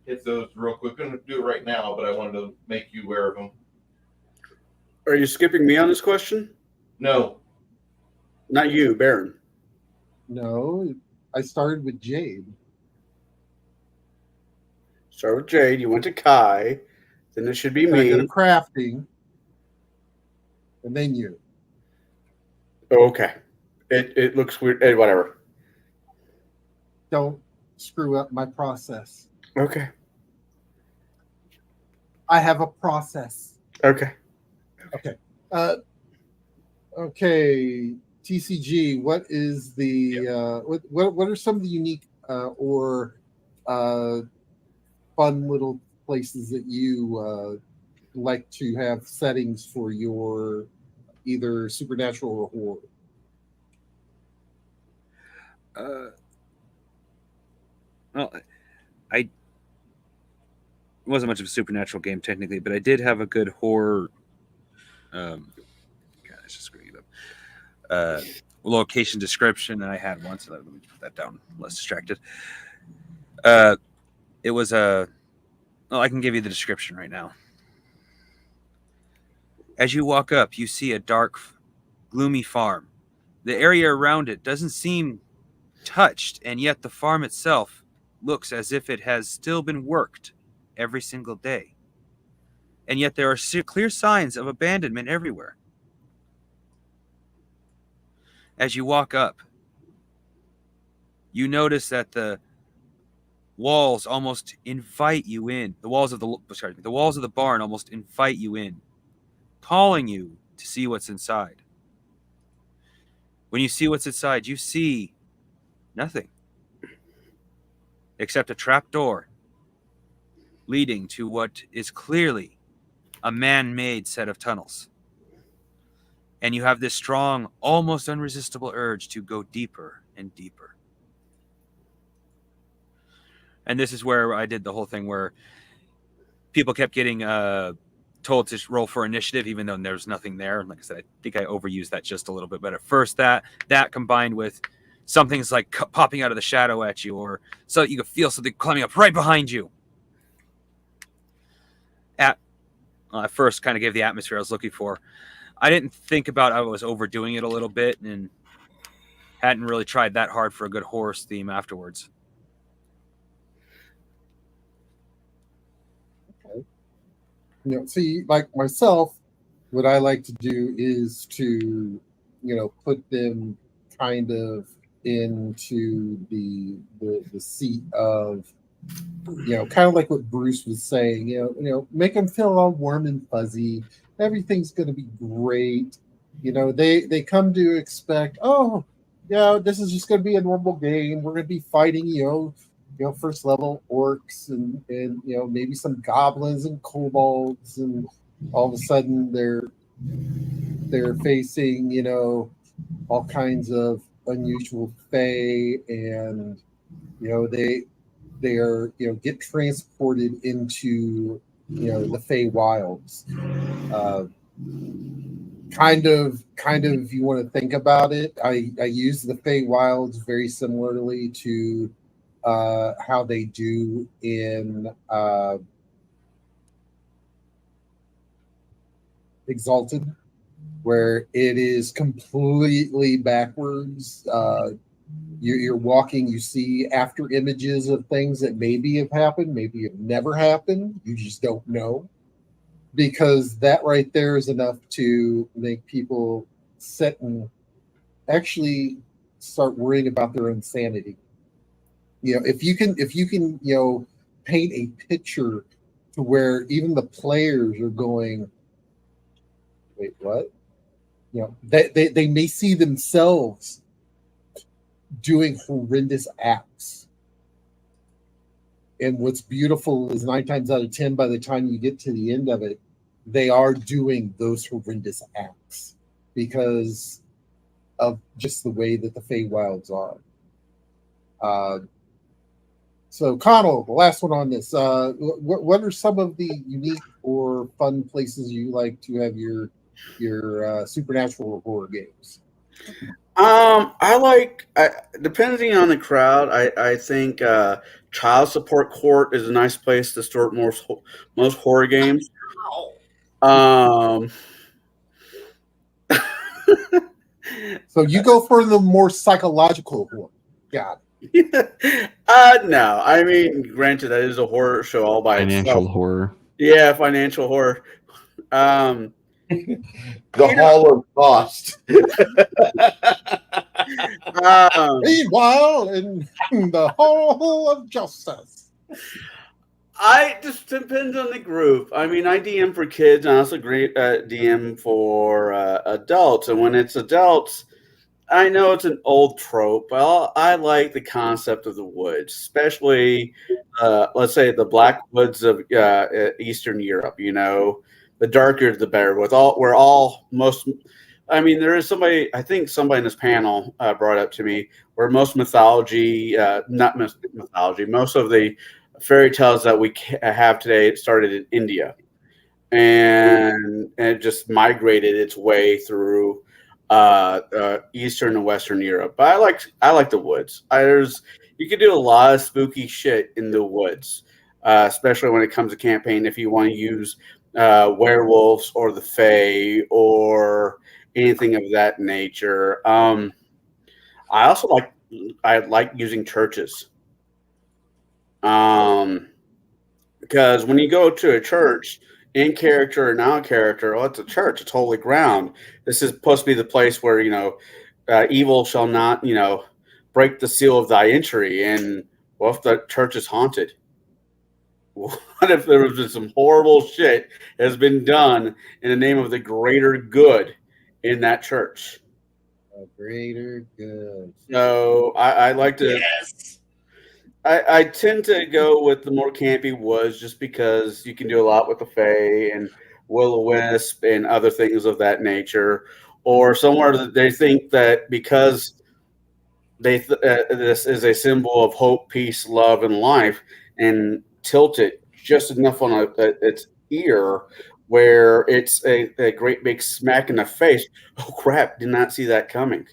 hit those real quick. I'm going to do it right now, but I wanted to make you aware of them. Are you skipping me on this question? No. Not you, Baron. No, I started with Jade. Start with Jade. You went to Kai. Then it should be me. I go to crafting. And then you. Okay. It looks weird. Whatever. Don't screw up my process. Okay. I have a process. Okay. Okay. TCG, what is the what are some of the unique or fun little places that you like to have settings for your either supernatural or horror? Well, I wasn't much of a supernatural game technically, but I did have a good horror. God, I just screwing it up. Location description, and I had one, so let me put that down. I'm less distracted. It was a. Well, I can give you the description right now. As you walk up, you see a dark, gloomy farm. The area around it doesn't seem touched, and yet the farm itself looks as if it has still been worked every single day. And yet there are clear signs of abandonment everywhere. As you walk up, you notice that the walls almost invite you in. The walls of the barn almost invite you in, calling you to see what's inside. When you see what's inside, you see nothing except a trap door leading to what is clearly a man-made set of tunnels. and you have this strong, almost unresistible urge to go deeper and deeper. And this is where I did the whole thing where people kept getting told to roll for initiative, even though there's nothing there. And like I said, I think I overused that just a little bit. But at first, that combined with something's like popping out of the shadow at you, or so you can feel something climbing up right behind you. At first, kind of gave the atmosphere I was looking for. I didn't think about I was overdoing it a little bit, and hadn't really tried that hard for a good horse theme afterwards. See, like myself, what I like to do is to, put them kind of into the seat of, kind of like what Bruce was saying, make them feel all warm and fuzzy. Everything's going to be great. They come to expect, oh, this is just going to be a normal game. We're going to be fighting, first level orcs and maybe some goblins and kobolds, and all of a sudden they're facing all kinds of unusual fae, and they are get transported into the Fey wilds. Kind of if you want to think about it, I use the Fey wilds very similarly to how they do in Exalted, where it is completely backwards. You're walking, you see after images of things that maybe have happened, maybe have never happened. You just don't know, because that right there is enough to make people sit and actually start worrying about their own sanity. If you can paint a picture to where even the players are going, wait, what? They may see themselves doing horrendous acts. And what's beautiful is 9 times out of 10, by the time you get to the end of it, they are doing those horrendous acts because of just the way that the Feywilds are. So, Connell, the last one on this. What are some of the unique or fun places you like to have your supernatural horror games? I like, depending on the crowd, I think Child Support Court is a nice place to start most horror games. So you go for the more psychological horror. Got it. No, I mean, granted, that is a horror show all by itself. Financial horror. Yeah, financial horror. The Hall of Cost. Meanwhile, in the Hall of Justice. I just depends on the group. I mean, I DM for kids, and I also DM for adults. And when it's adults, I know it's an old trope, but I like the concept of the woods, especially, let's say, the black woods of Eastern Europe. The darker the better. There is somebody, I think somebody in this panel brought up to me, where most mythology, most of the fairy tales that we have today started in India, and it just migrated its way through Eastern and Western Europe. But I like the woods. You can do a lot of spooky shit in the woods, especially when it comes to campaign. If you want to use werewolves or the fae or anything of that nature. I also like using churches. Because when you go to a church, in character or non-character, it's a church. It's holy ground. This is supposed to be the place where, evil shall not, break the seal of thy entry. And what if the church is haunted? What if there was just some horrible shit has been done in the name of the greater good in that church? A greater good. So I like to... Yes. I tend to go with the more campy woods just because you can do a lot with the fae and will-o-wisp and other things of that nature. or somewhere that they think that because this is a symbol of hope, peace, love, and life, and tilt it just enough on its ear where it's a great big smack in the face. Oh crap! Did not see that coming.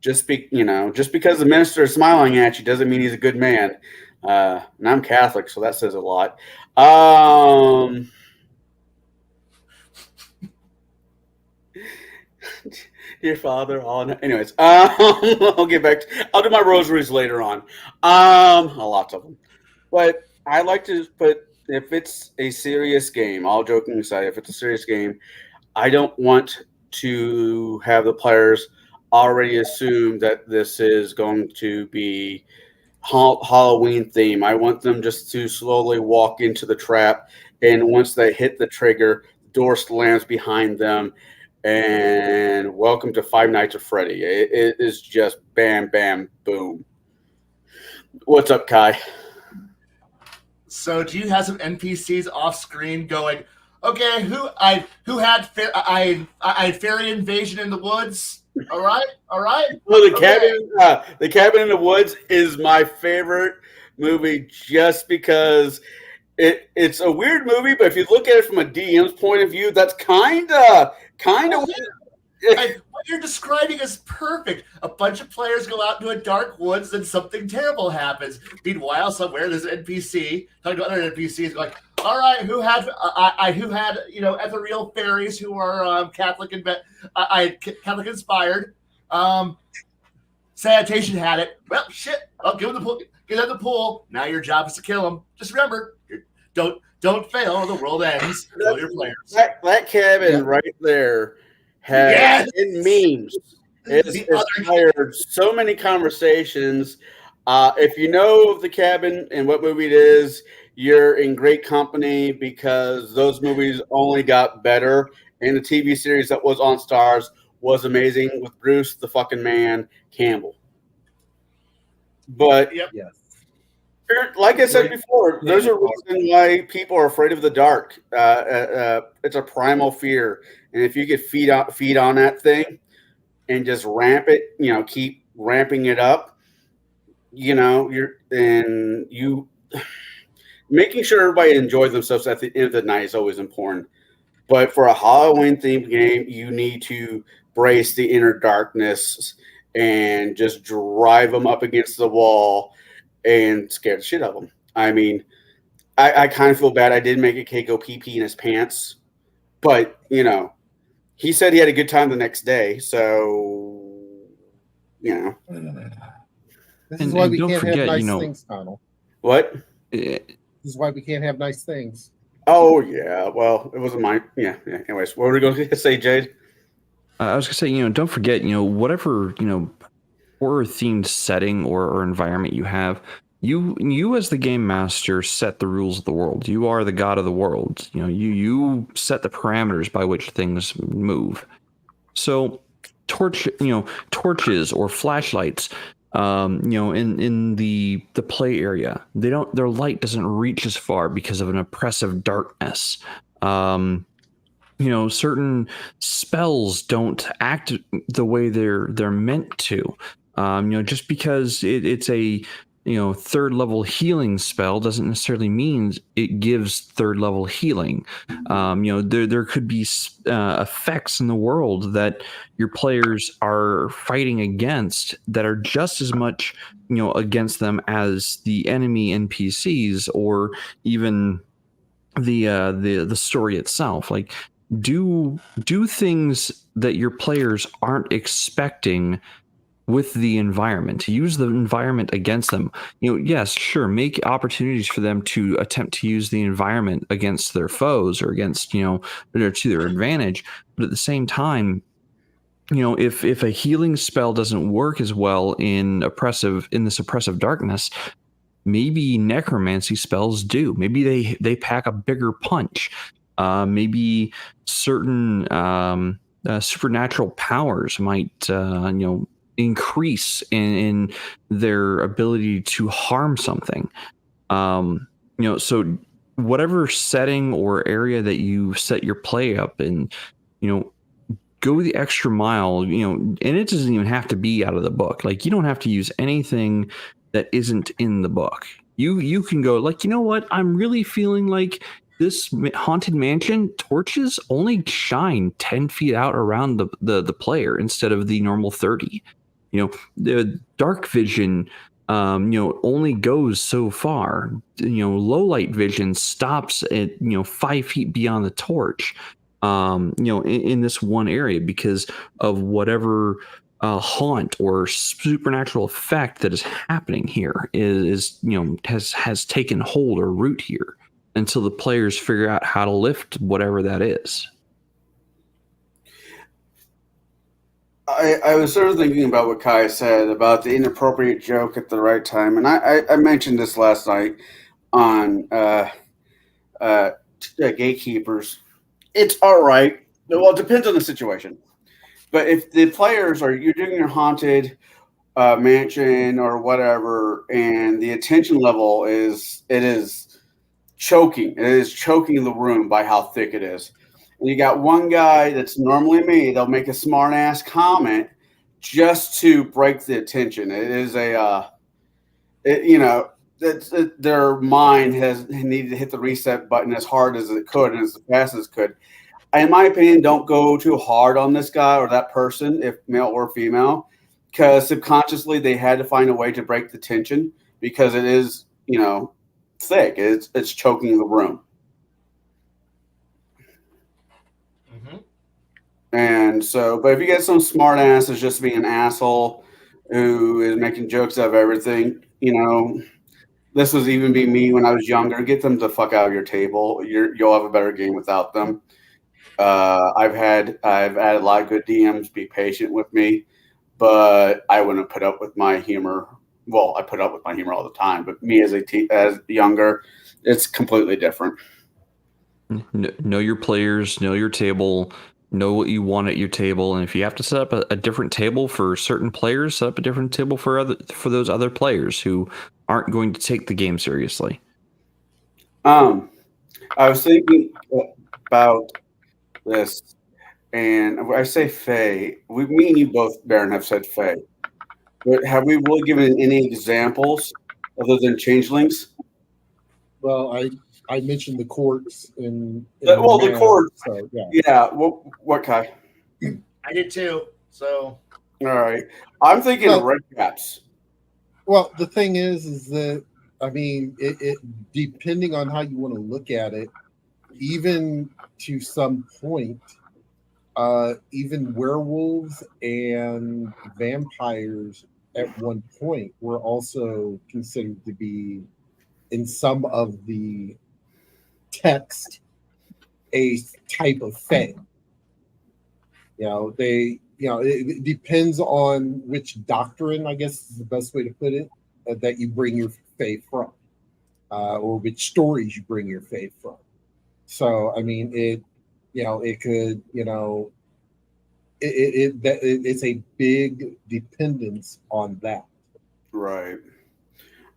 Just because the minister is smiling at you doesn't mean he's a good man. And I'm Catholic, so that says a lot. Dear Father, anyways, I'll get back. I'll do my rosaries later on. Lots of them, but I like to put, if it's a serious game, all joking aside, if it's a serious game, I don't want to have the players already assume that this is going to be Halloween theme. I want them just to slowly walk into the trap, and once they hit the trigger, the door slams behind them, and welcome to Five Nights at Freddy. It is just bam, bam, boom. What's up, Kai? So, do you have some NPCs off screen going, okay, who had fairy invasion in the woods? All right. Well, the cabin in the woods is my favorite movie, just because it's a weird movie, but if you look at it from a DM's point of view, that's kind of weird. What you're describing is perfect. A bunch of players go out into a dark woods, and something terrible happens. Meanwhile, somewhere there's an NPC talking to other NPCs, like, all right, who had ethereal fairies who are Catholic Catholic inspired. Sanitation had it. Well, shit. I'll give them the pool. Get out of the pool. Now your job is to kill them. Just remember, don't fail, or the world ends. Kill your players. That cabin right there has in memes. It's inspired so many conversations. If you know of the cabin and what movie it is, you're in great company, because those movies only got better. And the TV series that was on Starz was amazing with Bruce the fucking man Campbell. But like I said before, there's a reason why people are afraid of the dark. It's a primal fear, and if you could feed on that thing and just ramp it, keep ramping it up, making sure everybody enjoys themselves at the end of the night is always important. But for a Halloween themed game, you need to brace the inner darkness and just drive them up against the wall and scare the shit out of them. I mean, I kind of feel bad. I did make a kid go pee in his pants, but he said he had a good time the next day. So, This is why we can't have nice things, Connell. What? This is why we can't have nice things. Oh yeah. Well, it wasn't mine. Yeah. Anyways, what were we going to say, Jade? I was going to say, don't forget, whatever, horror themed setting or environment you have, you as the game master set the rules of the world. You are the god of the world. You set the parameters by which things move. So torches or flashlights, in the play area, their light doesn't reach as far because of an oppressive darkness. Certain spells don't act the way they're meant to. Just because it's a third level healing spell doesn't necessarily mean it gives third level healing. There could be effects in the world that your players are fighting against that are just as much against them as the enemy NPCs, or even the story itself. Like, do things that your players aren't expecting with the environment. Use the environment against them. Yes, sure, make opportunities for them to attempt to use the environment against their foes, or against, to their advantage. But at the same time, if a healing spell doesn't work as well in this oppressive darkness, maybe necromancy spells do. Maybe they pack a bigger punch. Maybe certain supernatural powers might increase in their ability to harm something. So whatever setting or area that you set your play up in, go the extra mile, and it doesn't even have to be out of the book. Like, you don't have to use anything that isn't in the book. You can go like, you know what? I'm really feeling like this haunted mansion torches only shine 10 feet out around the player instead of the normal 30. The dark vision, only goes so far. Low light vision stops at 5 feet beyond the torch. In this one area because of whatever haunt or supernatural effect that is happening here has taken hold or root here until the players figure out how to lift whatever that is. I was sort of thinking about what Kai said about the inappropriate joke at the right time, and I mentioned this last night on Gatekeepers. It's all right. Well, it depends on the situation. But if the players you're doing your haunted mansion or whatever, and the attention level is choking. It is choking the room by how thick it is. And you got one guy that's normally me. They'll make a smart ass comment just to break the attention. It is their mind has needed to hit the reset button as hard as it could and as fast as it could. In my opinion, don't go too hard on this guy or that person, if male or female, because subconsciously they had to find a way to break the tension because it is, thick. It's choking the room. Mm-hmm. And so, but if you get some smart ass that's just being an asshole who is making jokes out of everything, this was even be me when I was younger. Get them the fuck out of your table. You'll have a better game without them. I've had a lot of good DMs be patient with me, but I wouldn't put up with my humor. Well, I put up with my humor all the time, but me as younger, it's completely different. Know your players, know your table, know what you want at your table, and if you have to set up a different table for certain players, set up a different table for those other players who aren't going to take the game seriously. I was thinking about this, and I say Faye. Me and you both, Baron, have said Faye. But have we really given any examples other than changelings? Well, I mentioned the courts the courts. So, yeah. Yeah. What Kai? I did too. So. All right. I'm thinking of red caps. Well, the thing is that it depending on how you want to look at it, even to some point, even werewolves and vampires at one point were also considered to be, in some of the text, a type of fae. It depends on which doctrine, I guess is the best way to put it, that you bring your fae from, or which stories you bring your fae from. So, it could, it's a big dependence on that. Right.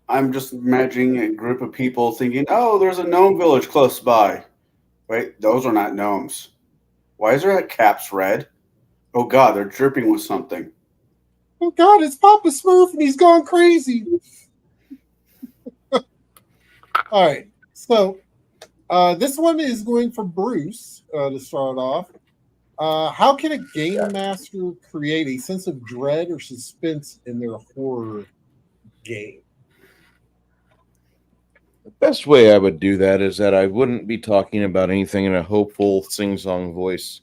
I'm just imagining a group of people thinking, oh, there's a gnome village close by. Wait, those are not gnomes. Why is their caps red? Oh, God, they're dripping with something. Oh, God, it's Papa Smurf and he's gone crazy. All right. So this one is going for Bruce to start off. How can a game master create a sense of dread or suspense in their horror game? The best way I would do that is that I wouldn't be talking about anything in a hopeful sing-song voice.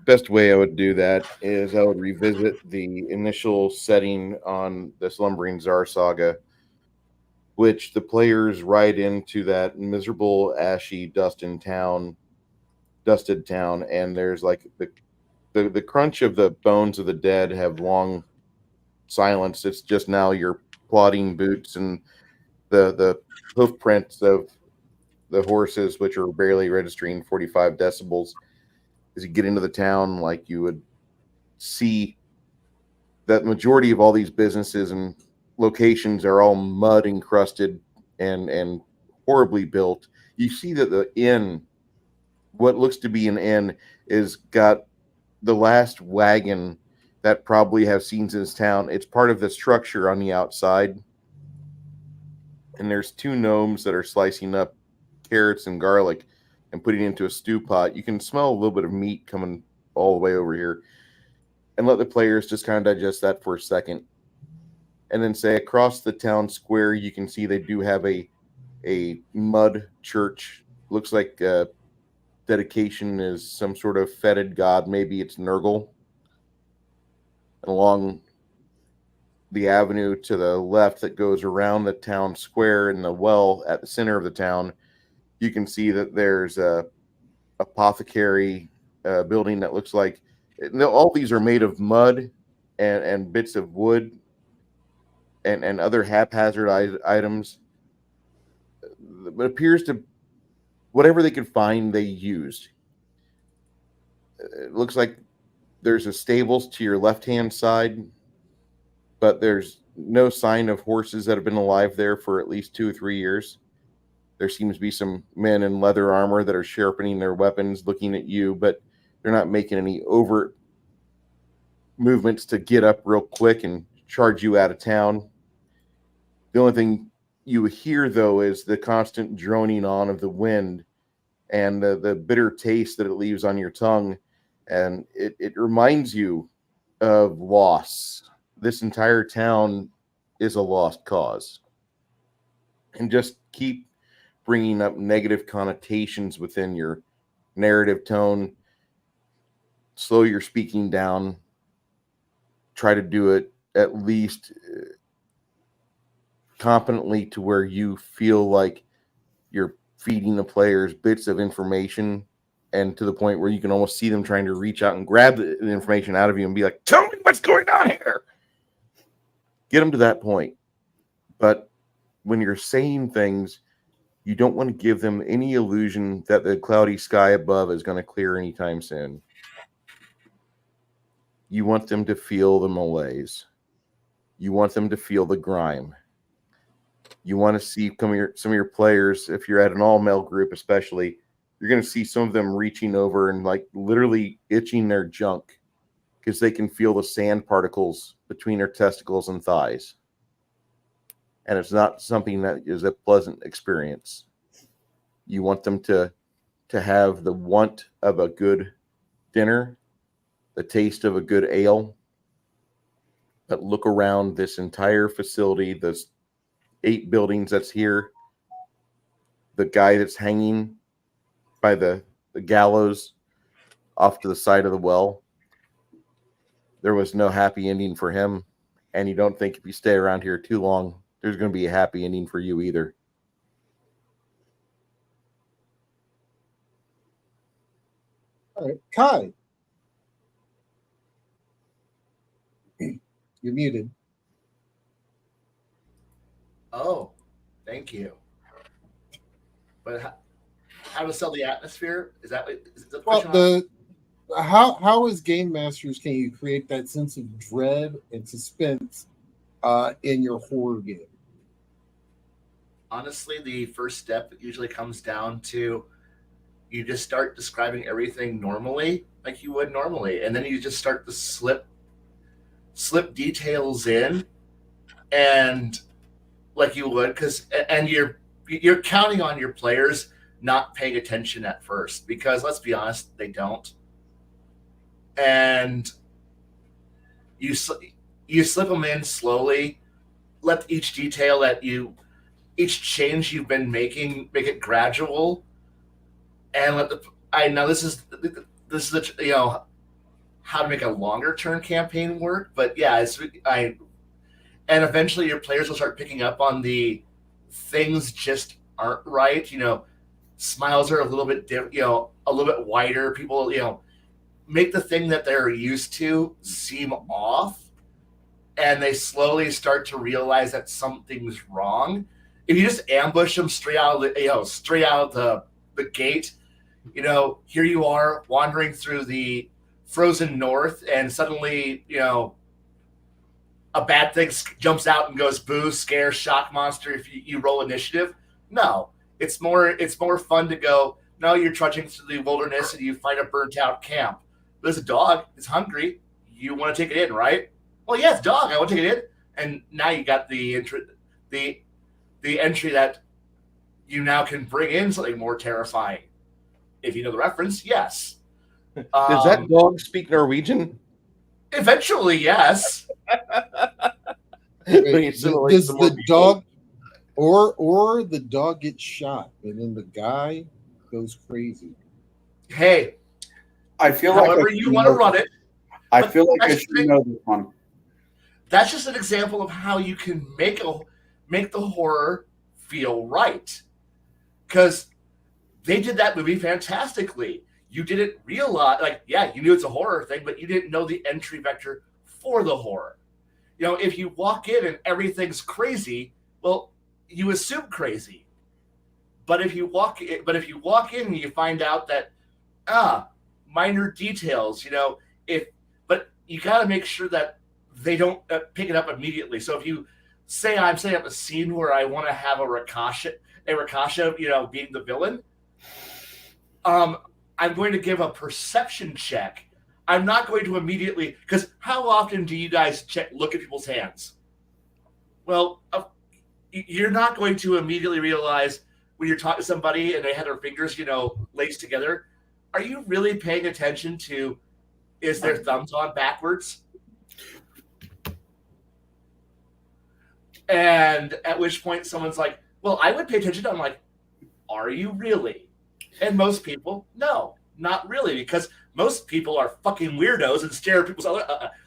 Best way I would do that is I would revisit the initial setting on the Slumbering Tsar saga, which the players ride into that miserable, ashy, dusted town, and there's like the crunch of the bones of the dead have long silenced. It's just now your plodding boots and the hoof prints of the horses, which are barely registering 45 decibels. As you get into the town, like you would see that majority of all these businesses and locations are all mud encrusted and horribly built. You see that the inn what looks to be an inn is got the last wagon that probably have seen this town. It's part of the structure on the outside. And there's two gnomes that are slicing up carrots and garlic and putting it into a stew pot. You can smell a little bit of meat coming all the way over here. And let the players just kind of digest that for a second. And then say across the town square, you can see they do have a mud church. Looks like dedication is some sort of fetid god. Maybe it's Nurgle. And along the avenue to the left that goes around the town square and the well at the center of the town, you can see that there's a apothecary building that looks like all these are made of mud and bits of wood and other haphazard items. It appears to whatever they could find, they used. It looks like there's a stables to your left-hand side, but there's no sign of horses that have been alive there for at least 2 or 3 years. There seems to be some men in leather armor that are sharpening their weapons, looking at you, but they're not making any overt movements to get up real quick and charge you out of town. The only thing you hear, though, is the constant droning on of the wind and the bitter taste that it leaves on your tongue. And it reminds you of loss. This entire town is a lost cause. And just keep bringing up negative connotations within your narrative tone. Slow your speaking down. Try to do it at least competently to where you feel like you're feeding the players bits of information, and to the point where you can almost see them trying to reach out and grab the information out of you and be like, tell me what's going on here. Get them to that point. But when you're saying things, you don't want to give them any illusion that the cloudy sky above is going to clear anytime soon. You want them to feel the malaise. You want them to feel the grime. You want to see some of your players, if you're at an all-male group especially, you're going to see some of them reaching over and like literally itching their junk because they can feel the sand particles between their testicles and thighs. And it's not something that is a pleasant experience. You want them to have the want of a good dinner, the taste of a good ale. But look around this entire facility, this 8 buildings that's here, the guy that's hanging by the gallows off to the side of the well. There was no happy ending for him. And you don't think if you stay around here too long, there's going to be a happy ending for you either. All right, Kai. You're muted. Oh, thank you. But how to sell the atmosphere? Is that the question? Well, how as game masters can you create that sense of dread and suspense in your horror game? Honestly, the first step usually comes down to you just start describing everything normally, like you would normally, and then you just start to slip details in, and like you would, and you're counting on your players not paying attention at first, because let's be honest, they don't. And you slip them in slowly, let each detail each change you've been making, make it gradual, and this is the how to make a longer term campaign work. But yeah, and eventually your players will start picking up on the things just aren't right. Smiles are a little bit different, a little bit wider. People, make the thing that they're used to seem off, and they slowly start to realize that something's wrong. If you just ambush them straight out of the gate, here you are wandering through the frozen north, and suddenly, a bad thing jumps out and goes boo, scare, shock monster if you roll initiative. No, it's more fun to go, No, you're trudging through the wilderness and you find a burnt out camp. There's a dog. It's hungry. You want to take it in, right? Well, yes, dog. I want to take it in. And now you got the entry that you now can bring in something more terrifying. If you know the reference, yes. Does that dog speak Norwegian? Eventually, yes. Does the dog or the dog gets shot and then the guy goes crazy? Hey, I feel however you want to run it. I feel like I should know this one. That's just an example of how you can make the horror feel right. Because they did that movie fantastically. You didn't realize, like, yeah, you knew it's a horror thing, but you didn't know the entry vector for the horror. You know, if you walk in and everything's crazy, well, you assume crazy. But if you walk in and you find out that minor details, you know, but you got to make sure that they don't pick it up immediately. So if you say I'm setting up a scene where I want to have a Rakasha, you know, being the villain, I'm going to give a perception check. I'm not going to immediately, because how often do you guys look at people's hands? Well, you're not going to immediately realize when you're talking to somebody and they have their fingers, you know, laced together. Are you really paying attention to, is their thumbs on backwards? And at which point someone's like, well, I would pay attention. I'm like, are you really? And most people, no, not really, because most people are fucking weirdos and stare at people's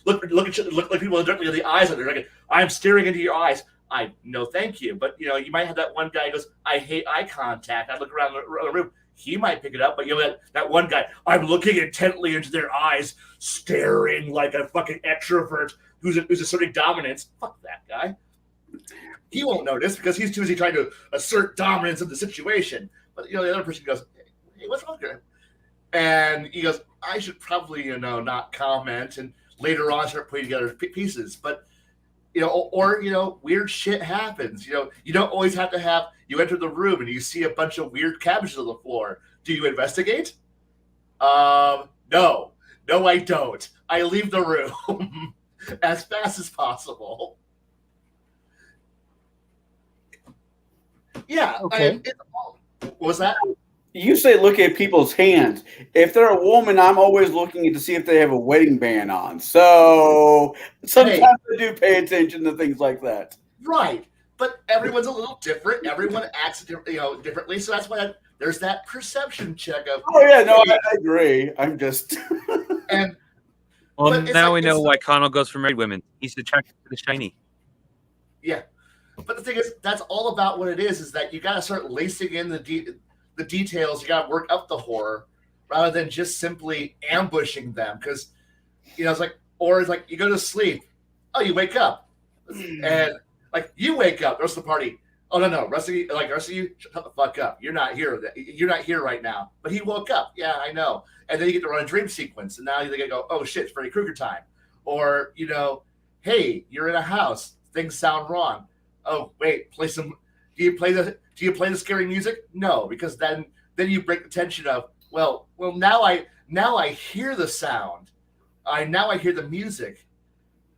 look like people directly in the eyes. And they're like, I'm staring into your eyes. No, thank you. But you know, you might have that one guy who goes, I hate eye contact. I look around the room. He might pick it up, but you know that one guy, I'm looking intently into their eyes, staring like a fucking extrovert who's asserting dominance. Fuck that guy. He won't notice because he's too busy trying to assert dominance of the situation. But you know, the other person goes, hey, what's wrong with you? And he goes, I should probably, you know, not comment, and later on start putting together pieces. But you know, or you know, weird shit happens. You know, you don't always have to have. You enter the room and you see a bunch of weird cabbages on the floor. Do you investigate? No, I don't. I leave the room as fast as possible. Yeah. Okay. What was that? You say look at people's hands. If they're a woman, I'm always looking to see if they have a wedding band on. So sometimes I do pay attention to things like that. Right. But everyone's a little different. Everyone acts differently. So that's why there's that perception check of. Oh yeah, no, I agree. I'm just. And well, now we know why Connell goes for married women. He's attracted to the shiny. Yeah, but the thing is, that's all about what it is that you got to start lacing in the details. You got to work up the horror rather than just simply ambushing them. Because you know, it's like you go to sleep. Oh, you wake up, and like you wake up. The rest of the party. Oh no, rest of you, shut the fuck up. You're not here. You're not here right now. But he woke up. Yeah, I know. And then you get to run a dream sequence, and now they get to go, oh shit, it's Freddy Krueger time. Or you know, hey, you're in a house. Things sound wrong. Oh wait, play some. Do you play the scary music? No, because then you break the tension of well now I hear the sound. Now I hear the music.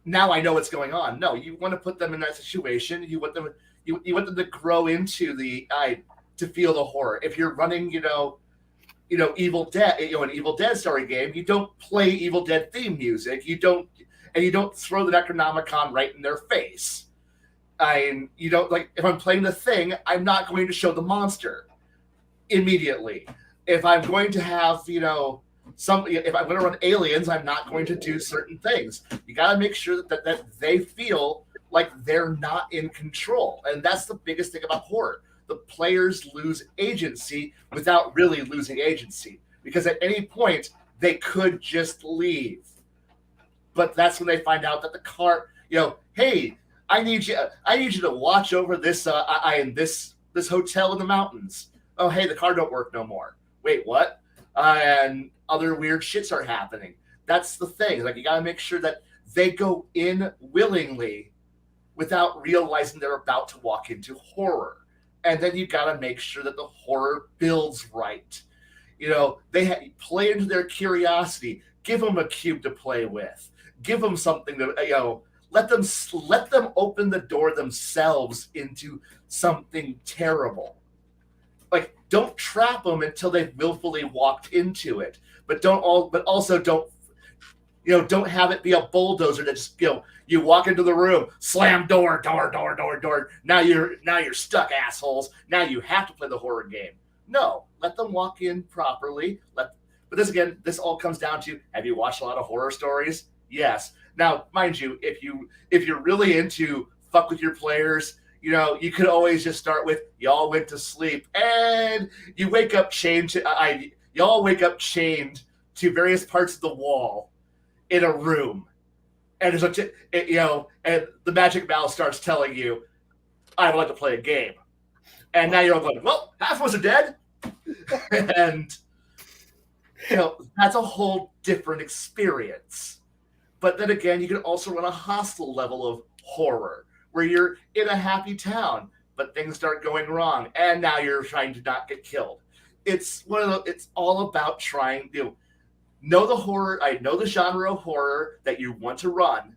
Now I know what's going on. No, you want to put them in that situation. You want them to grow into to feel the horror. If you're running, you know, Evil Dead, an Evil Dead story game, you don't play Evil Dead theme music. You don't throw the Necronomicon right in their face. You don't like if I'm playing The Thing, I'm not going to show the monster immediately. If I'm going to have, if I'm going to run Aliens, I'm not going to do certain things. You got to make sure that they feel like they're not in control. And that's the biggest thing about horror. The players lose agency without really losing agency, because at any point they could just leave. But that's when they find out that the car, hey, I need you to watch over this this hotel in the mountains. Oh, hey, the car don't work no more. Wait, what? And other weird shit start happening. That's the thing. Like, you got to make sure that they go in willingly without realizing they're about to walk into horror. And then you got to make sure that the horror builds right. play into their curiosity. Give them a cube to play with. Give them something to let them open the door themselves into something terrible. Like, don't trap them until they've willfully walked into it. But also don't have it be a bulldozer that just you walk into the room, slam door. Now you're stuck, assholes. Now you have to play the horror game. No, let them walk in properly. But this all comes down to, have you watched a lot of horror stories? Yes. Now, mind you, if you're really into fuck with your players, you could always just start with, y'all went to sleep and you wake up chained y'all wake up chained to various parts of the wall in a room, and and the magic mouse starts telling you, I would like to play a game, and now you're all going, well, half of us are dead, and that's a whole different experience. But then again, you can also run a hostile level of horror where you're in a happy town, but things start going wrong, and now you're trying to not get killed. It's all about trying to know the horror. I know the genre of horror that you want to run.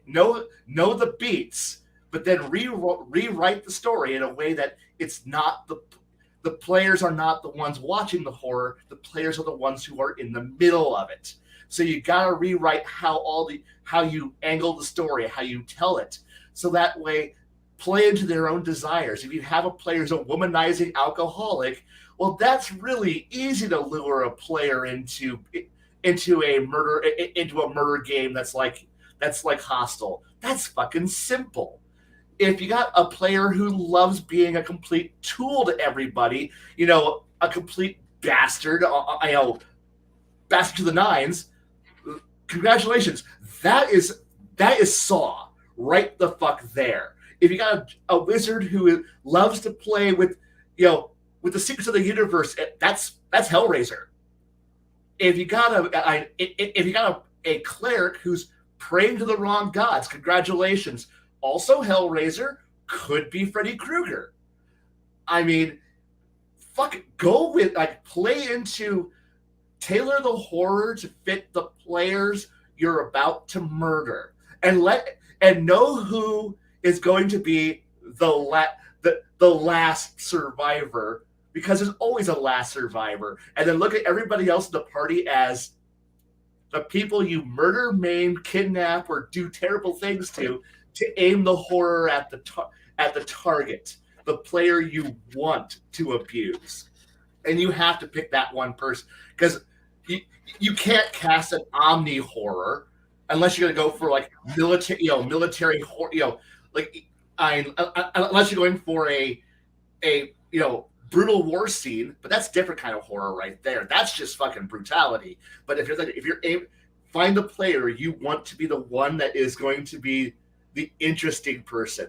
Know the beats, but then rewrite the story in a way that it's not the players are not the ones watching the horror. The players are the ones who are in the middle of it. So you gotta rewrite how you angle the story, how you tell it, so that way play into their own desires. If you have a player who's a womanizing alcoholic, well, that's really easy to lure a player into a murder game that's like Hostile. That's fucking simple. If you got a player who loves being a complete tool to everybody, a complete bastard, bastard to the nines, congratulations. That is Saw right the fuck there. If you got a wizard who loves to play with the secrets of the universe, that's Hellraiser. If you got a cleric who's praying to the wrong gods, congratulations. Also Hellraiser, could be Freddy Krueger. I mean, go with, tailor the horror to fit the players you're about to murder, and know who is going to be the last survivor, because there's always a last survivor. And then look at everybody else in the party as the people you murder, maim, kidnap, or do terrible things to aim the horror at the target, the player you want to abuse. And you have to pick that one person, because you can't cast an omni horror unless you're going to go for military horror, unless you're going for a brutal war scene. But that's different kind of horror right there. That's just fucking brutality. But if you're find the player you want to be the one that is going to be the interesting person,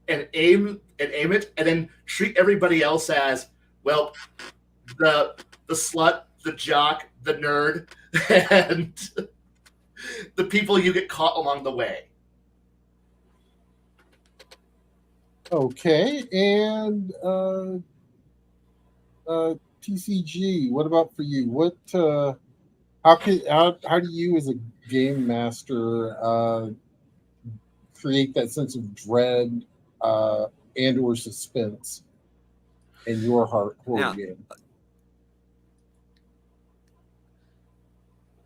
and aim it, and then treat everybody else as, well, the slut, the jock, the nerd, and the people you get caught along the way. Okay, and TCG, what about for you? What how do you as a game master create that sense of dread and or suspense in your horror game?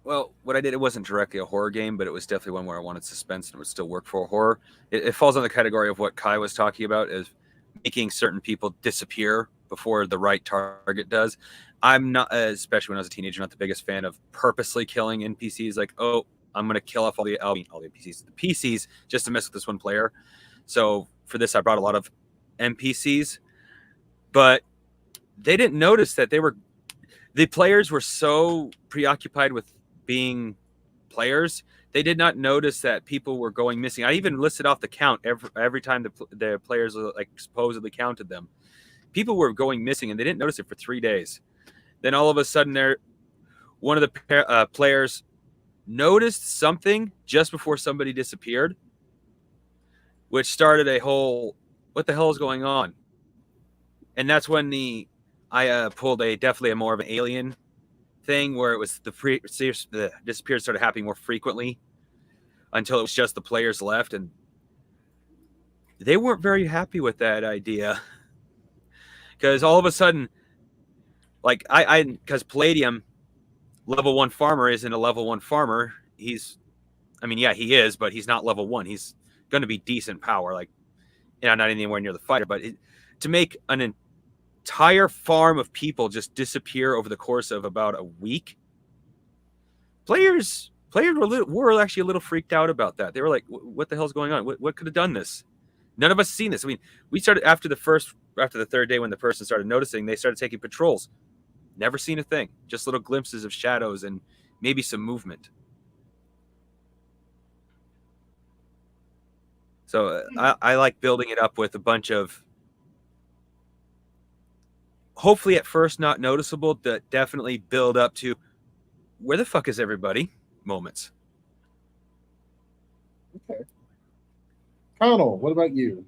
Well, what I did, it wasn't directly a horror game, but it was definitely one where I wanted suspense and it would still work for horror. It falls on the category of what Kai was talking about, is making certain people disappear before the right target does. I'm not, especially when I was a teenager, not the biggest fan of purposely killing NPCs. Like, oh, I'm going to kill off all the PCs just to mess with this one player. So for this, I brought a lot of NPCs, but they didn't notice that the players were so preoccupied with being players, they did not notice that people were going missing. I even listed off the count every time the players supposedly counted them. People were going missing, and they didn't notice it for 3 days. Then all of a sudden, one of the players noticed something just before somebody disappeared, which started a whole, what the hell is going on? And that's when the I pulled definitely a more of an alien thing where it was the disappearance started happening more frequently until it was just the players left, and they weren't very happy with that idea because all of a sudden, like because Palladium level 1 farmer isn't a level 1 farmer. He is, but he's not level 1. He's going to be decent power, like not anywhere near the fighter. But to make an entire farm of people just disappear over the course of about a week, players were actually a little freaked out about that. They were like, "What the hell's going on? What could have done this? None of us seen this." I mean, we started after the third day when the person started noticing. They started taking patrols. Never seen a thing. Just little glimpses of shadows and maybe some movement. So I like building it up with a bunch of, hopefully at first not noticeable, that definitely build up to where the fuck is everybody moments. Okay. Connell, what about you?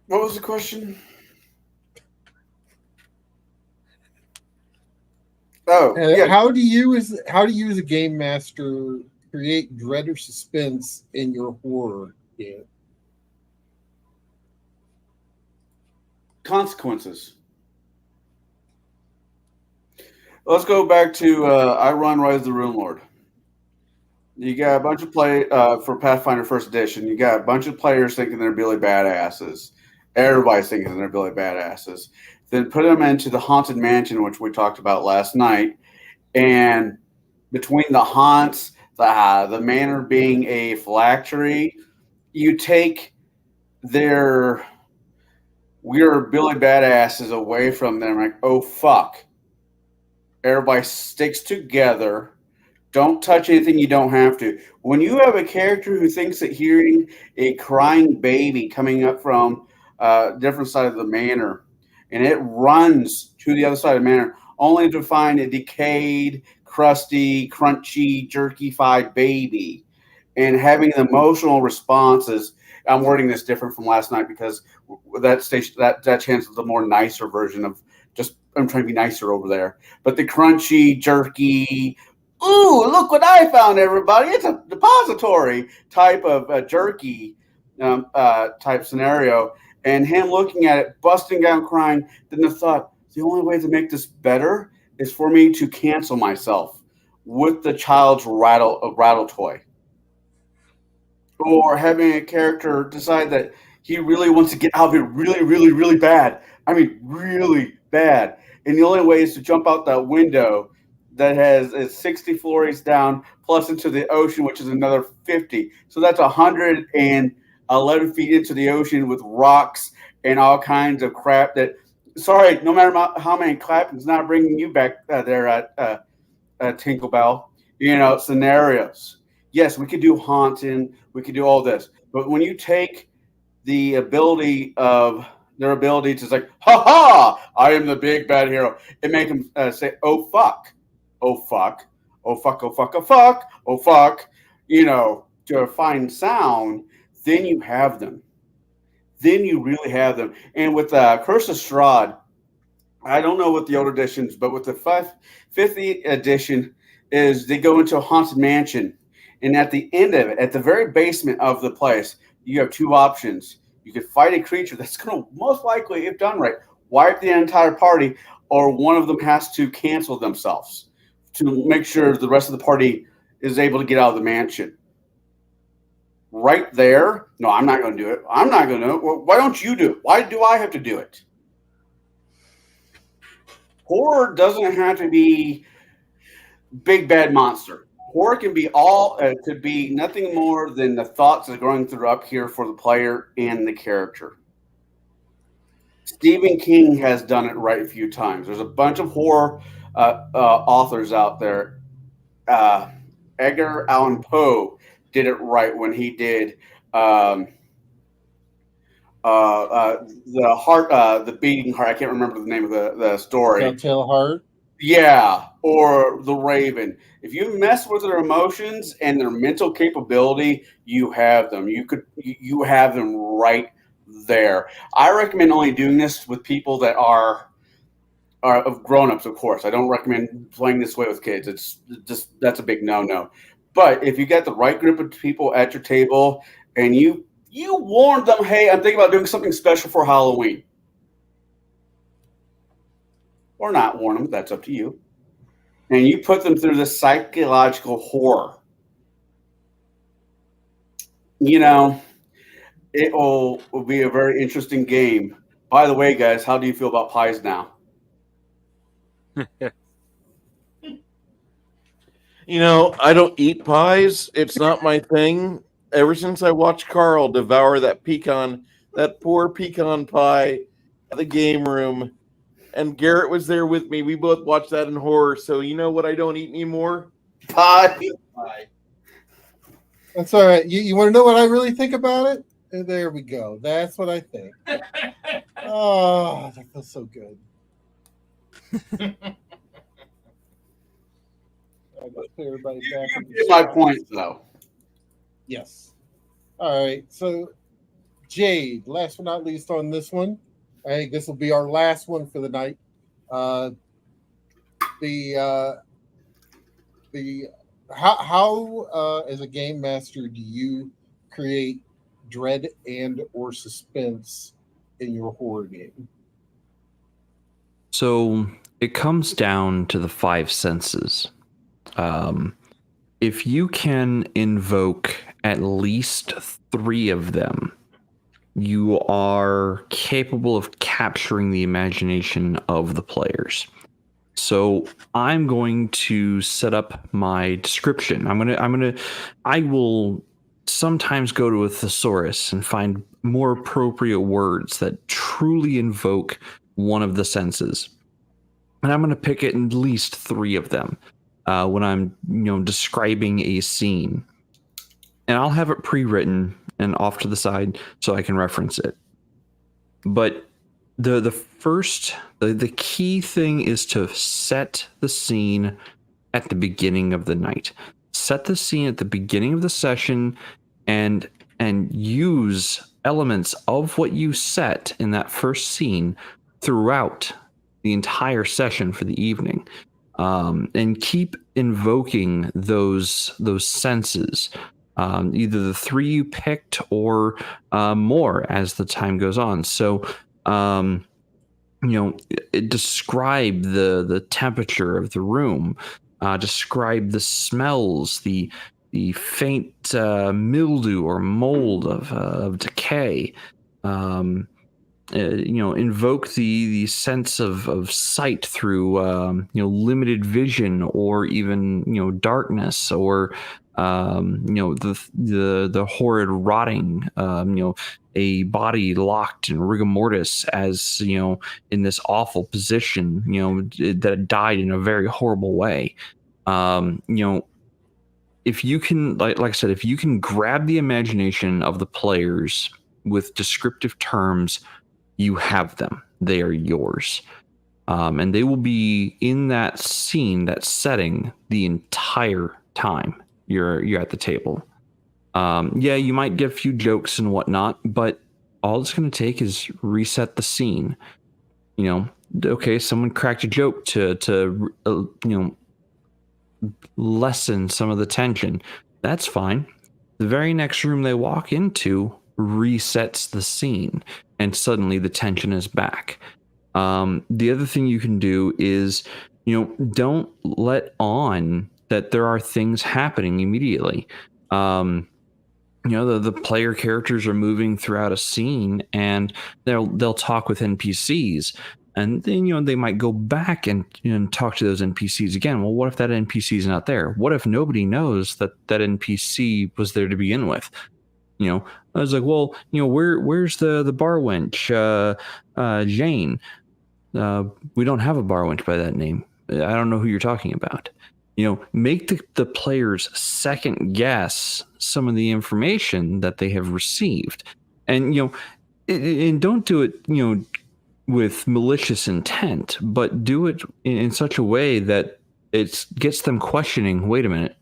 What was the question? Oh, yeah. How do you as a game master create dread or suspense in your horror game? Consequences. Let's go back to I run Rise of the Rune Lord. You got a bunch of for Pathfinder First Edition. You got a bunch of players thinking they're Billy Badasses. Everybody's thinking they're Billy Badasses. Then put them into the Haunted Mansion, which we talked about last night. And between the haunts, the manor being a phylactery, you take their we're Billy Badasses away from them. Like, oh, fuck. Everybody sticks together. Don't touch anything you don't have to. When you have a character who thinks that hearing a crying baby coming up from a different side of the manor, and it runs to the other side of the manor, only to find a decayed, crusty, crunchy, jerky-fied baby, and having emotional responses. I'm wording this different from last night because that chance is a more nicer version of just I'm trying to be nicer over there. But the crunchy, jerky, ooh, look what I found, everybody. It's a depository type of jerky type scenario. And him looking at it, busting down, crying, then the thought, the only way to make this better is for me to cancel myself with the child's rattle toy. Or having a character decide that he really wants to get out of here really, really, really bad. I mean, really bad. And the only way is to jump out that window that has 60 floors down, plus into the ocean, which is another 50. So that's 111 feet into the ocean with rocks and all kinds of crap that, sorry, no matter how many clappings, not bringing you back there at Tinkerbell, scenarios. Yes, we could do haunting, we could do all this. But when you take the ability of their ability to say, ha ha, I am the big bad hero, it make them say, oh fuck, oh fuck, oh fuck, oh fuck, oh fuck, oh fuck, to a fine sound, then you have them. Then you really have them. And with Curse of Strahd, I don't know what the older editions, but with the fifth edition is they go into a haunted mansion. And at the end of it, at the very basement of the place, you have two options. You could fight a creature that's going to most likely, if done right, wipe the entire party, or one of them has to cancel themselves to make sure the rest of the party is able to get out of the mansion. Right there, no, I'm not going to do it. I'm not going to do it. Well, why don't you do it? Why do I have to do it? Horror doesn't have to be big bad monster. Horror can be could be nothing more than the thoughts that are going through up here for the player and the character. Stephen King has done it right a few times. There's a bunch of horror authors out there. Edgar Allan Poe did it right when he did the beating heart. I can't remember the name of the story. Telltale Heart. Yeah, or The Raven. If you mess with their emotions and their mental capability, you have them. You have them right there. I recommend only doing this with people that are of grown-ups, of course. I don't recommend playing this way with kids. It's just that's a big no-no. But if you get the right group of people at your table and you warn them, hey, I'm thinking about doing something special for Halloween. Or not warn them, that's up to you. And you put them through the psychological horror. You know, it will be a very interesting game. By the way, guys, how do you feel about pies now? You know, I don't eat pies. It's not my thing. Ever since I watched Carl devour that poor pecan pie at the game room, and Garrett was there with me, we both watched that in horror. So you know what I don't eat anymore? Pie. That's all right. You want to know what I really think about it? There we go. That's what I think. Oh, that feels so good. I just put everybody back. You get my point, though. Yes. All right. So, Jade, last but not least on this one. I think this will be our last one for the night. How as a game master do you create dread and or suspense in your horror game? So it comes down to the five senses. If you can invoke at least 3 of them, you are capable of capturing the imagination of the players. So I'm going to set up my description. I will sometimes go to a thesaurus and find more appropriate words that truly invoke one of the senses. And I'm going to pick at least 3 of them when I'm, describing a scene. And I'll have it pre-written and off to the side so I can reference it. But the key thing is to set the scene at the beginning of the night. Set the scene at the beginning of the session and use elements of what you set in that first scene throughout the entire session for the evening. And keep invoking those senses. Either the 3 you picked or more as the time goes on. So, describe the temperature of the room, describe the smells, the faint mildew or mold of decay. Invoke the sense of sight through limited vision or even darkness or the horrid rotting, a body locked in rigor mortis as in this awful position, that died in a very horrible way. If you can, like I said, if you can grab the imagination of the players with descriptive terms, you have them. They are yours. And they will be in that scene, that setting, the entire time you're at the table. You might get a few jokes and whatnot, but all it's going to take is reset the scene. Okay, someone cracked a joke to lessen some of the tension. That's fine. The very next room they walk into resets the scene, and suddenly the tension is back. The other thing you can do is, don't let on that there are things happening immediately. The player characters are moving throughout a scene, and they'll talk with NPCs, and then they might go back and talk to those NPCs again. Well, what if that NPC is not there? What if nobody knows that NPC was there to begin with? I was like, well, where's the bar wench, Jane? We don't have a bar wench by that name. I don't know who you're talking about. Make the players second guess some of the information that they have received, and and don't do it with malicious intent, but do it in such a way that it gets them questioning. Wait a minute,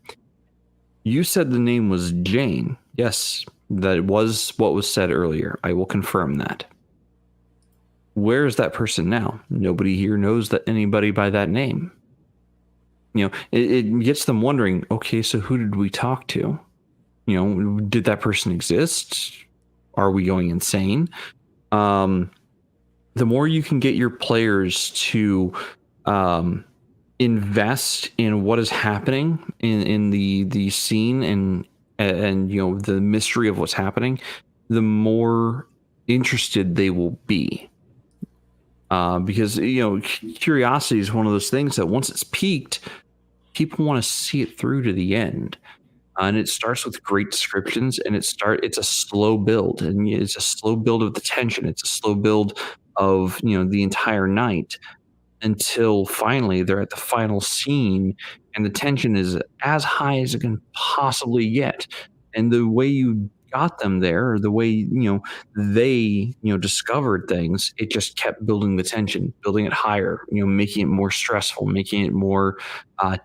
you said the name was Jane. Yes, that was what was said earlier. I will confirm that. Where's that person now? Nobody here knows that anybody by that name. You know, it gets them wondering, okay, so who did we talk to? You know, did that person exist? Are we going insane? The more you can get your players to invest in what is happening in the scene and you know the mystery of what's happening, the more interested they will be. Because you know, curiosity is one of those things that once it's peaked, people want to see it through to the end. And it starts with great descriptions, and it's a slow build, and it's a slow build of the tension. It's a slow build of, you know, the entire night until finally they're at the final scene, and the tension is as high as it can possibly get. And the way you got them there, or the way, you know, they, you know, discovered things, it just kept building the tension, building it higher, you know, making it more stressful, making it more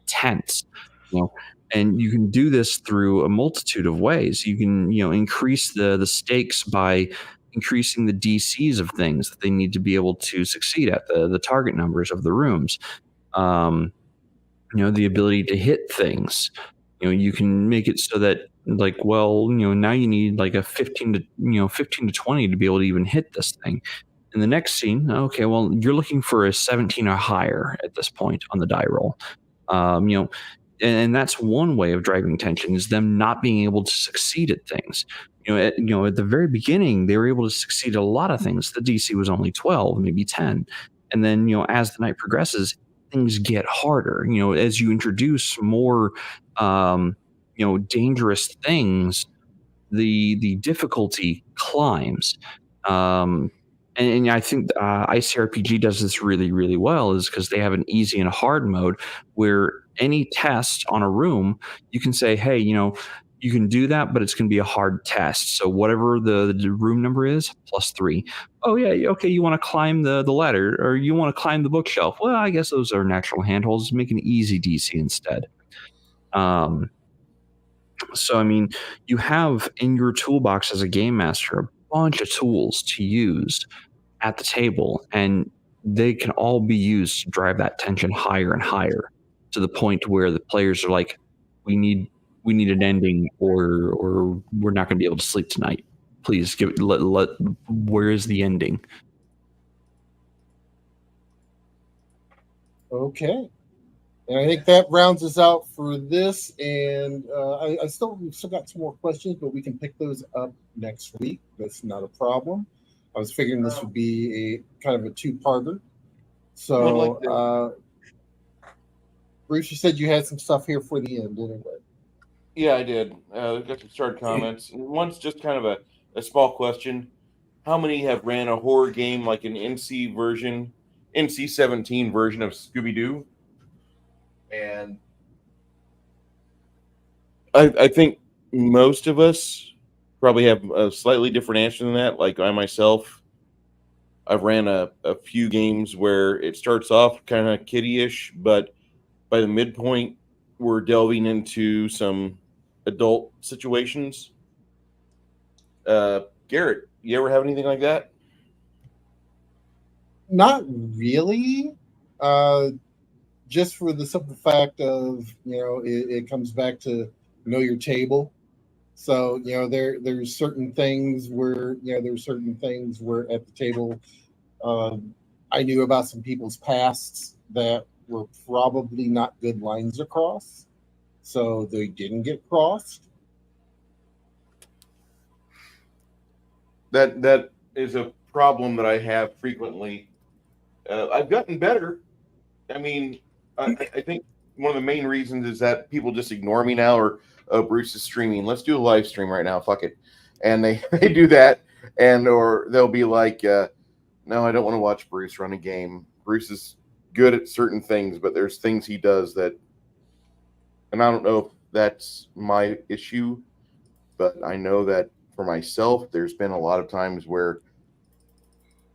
tense, you know. And you can do this through a multitude of ways. You can, you know, increase the stakes by increasing the DCs of things that they need to be able to succeed at, the target numbers of the rooms. You know, the ability to hit things. You know, you can make it so that, like, well, you know, now you need like a 15 to 20 to be able to even hit this thing. In the next scene, okay, well, you're looking for a 17 or higher at this point on the die roll. You know, and that's one way of driving tension, is them not being able to succeed at things. You know, at the very beginning, they were able to succeed at a lot of things. The DC was only 12, maybe 10. And then, you know, as the night progresses, things get harder. You know, as you introduce more, you know, dangerous things, the difficulty climbs. And I think ICRPG does this really, really well, is because they have an easy and a hard mode where any test on a room, you can say, hey, you know, you can do that, but it's going to be a hard test. So whatever the room number is, +3. Oh, yeah, okay, you want to climb the ladder, or you want to climb the bookshelf. Well, I guess those are natural handholds. Make an easy DC instead. So, I mean, you have in your toolbox as a game master a bunch of tools to use at the table, and they can all be used to drive that tension higher and higher, to the point where the players are like, we need an ending, or we're not going to be able to sleep tonight. Please where is the ending? Okay. And I think that rounds us out for this. And we've still got some more questions, but we can pick those up next week. That's not a problem. I was figuring this would be a kind of a two-parter. So, Bruce, you said you had some stuff here for the end, anyway. Yeah, I did. We've got some started comments. One's just kind of a small question. How many have ran a horror game like an NC-17 version of Scooby-Doo? And I think most of us probably have a slightly different answer than that. Like I myself, I've ran a few games where it starts off kind of kiddie-ish, but by the midpoint, we're delving into some adult situations. Garrett, you ever have anything like that? Not really. Just for the simple fact of, you know, it comes back to know your table. So, you know, there's certain things where, you know, there's certain things where at the table, I knew about some people's pasts that were probably not good lines to cross. So they didn't get crossed. That is a problem that I have frequently. I've gotten better. I mean, I think one of the main reasons is that people just ignore me now, or Bruce is streaming. Let's do a live stream right now. Fuck it. And they do that, or they'll be like, no, I don't want to watch Bruce run a game. Bruce is good at certain things, but there's things he does that, and I don't know if that's my issue, but I know that for myself, there's been a lot of times where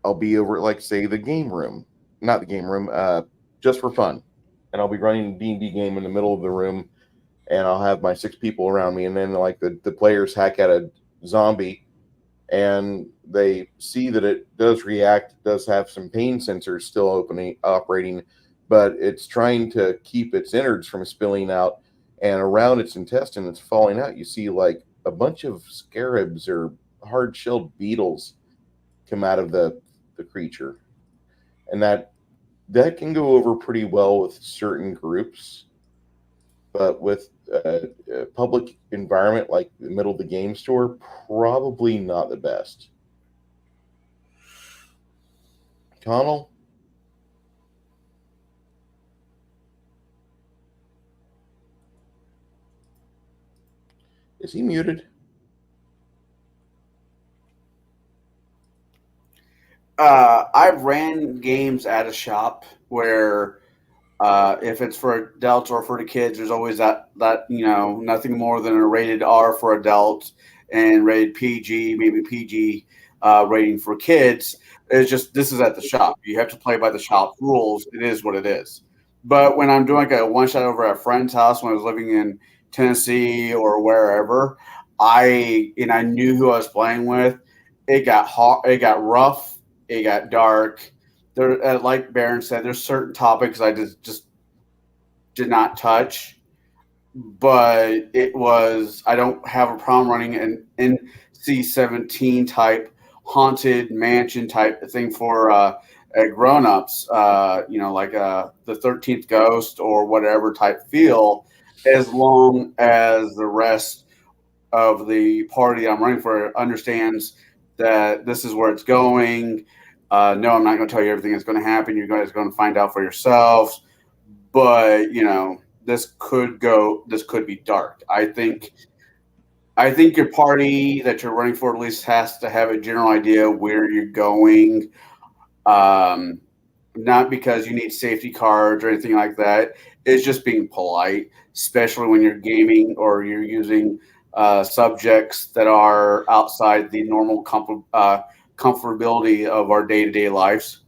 I'll be over at, like, say, the game room, not the game room, just for fun. And I'll be running a D&D game in the middle of the room, and I'll have my 6 people around me, and then like the players hack at a zombie, and they see that it does react, does have some pain sensors still operating, but it's trying to keep its innards from spilling out, and around its intestine it's falling out. You see like a bunch of scarabs or hard-shelled beetles come out of the creature, and that can go over pretty well with certain groups, but with a public environment like the middle of the game store, probably not the best. Connell? Is he muted? I've ran games at a shop where if it's for adults or for the kids, there's always that nothing more than a rated R for adults and rated PG, maybe PG rating for kids. It's just this is at the shop. You have to play by the shop rules. It is what it is. But when I'm doing a one shot over at a friend's house when I was living in Tennessee or wherever, I knew who I was playing with. It got hot. It got rough. It got dark. There, like Baron said, there's certain topics I just did not touch, but I don't have a problem running an NC-17 type haunted mansion type thing for grown-ups, like the 13th Ghost or whatever type feel, as long as the rest of the party I'm running for understands that this is where it's going. No, I'm not going to tell you everything that's going to happen. You guys are going to find out for yourselves. But this could be dark. I think your party that you're running for at least has to have a general idea where you're going. Not because you need safety cards or anything like that. It's just being polite, especially when you're gaming or you're using subjects that are outside the normal comfortability of our day-to-day lives.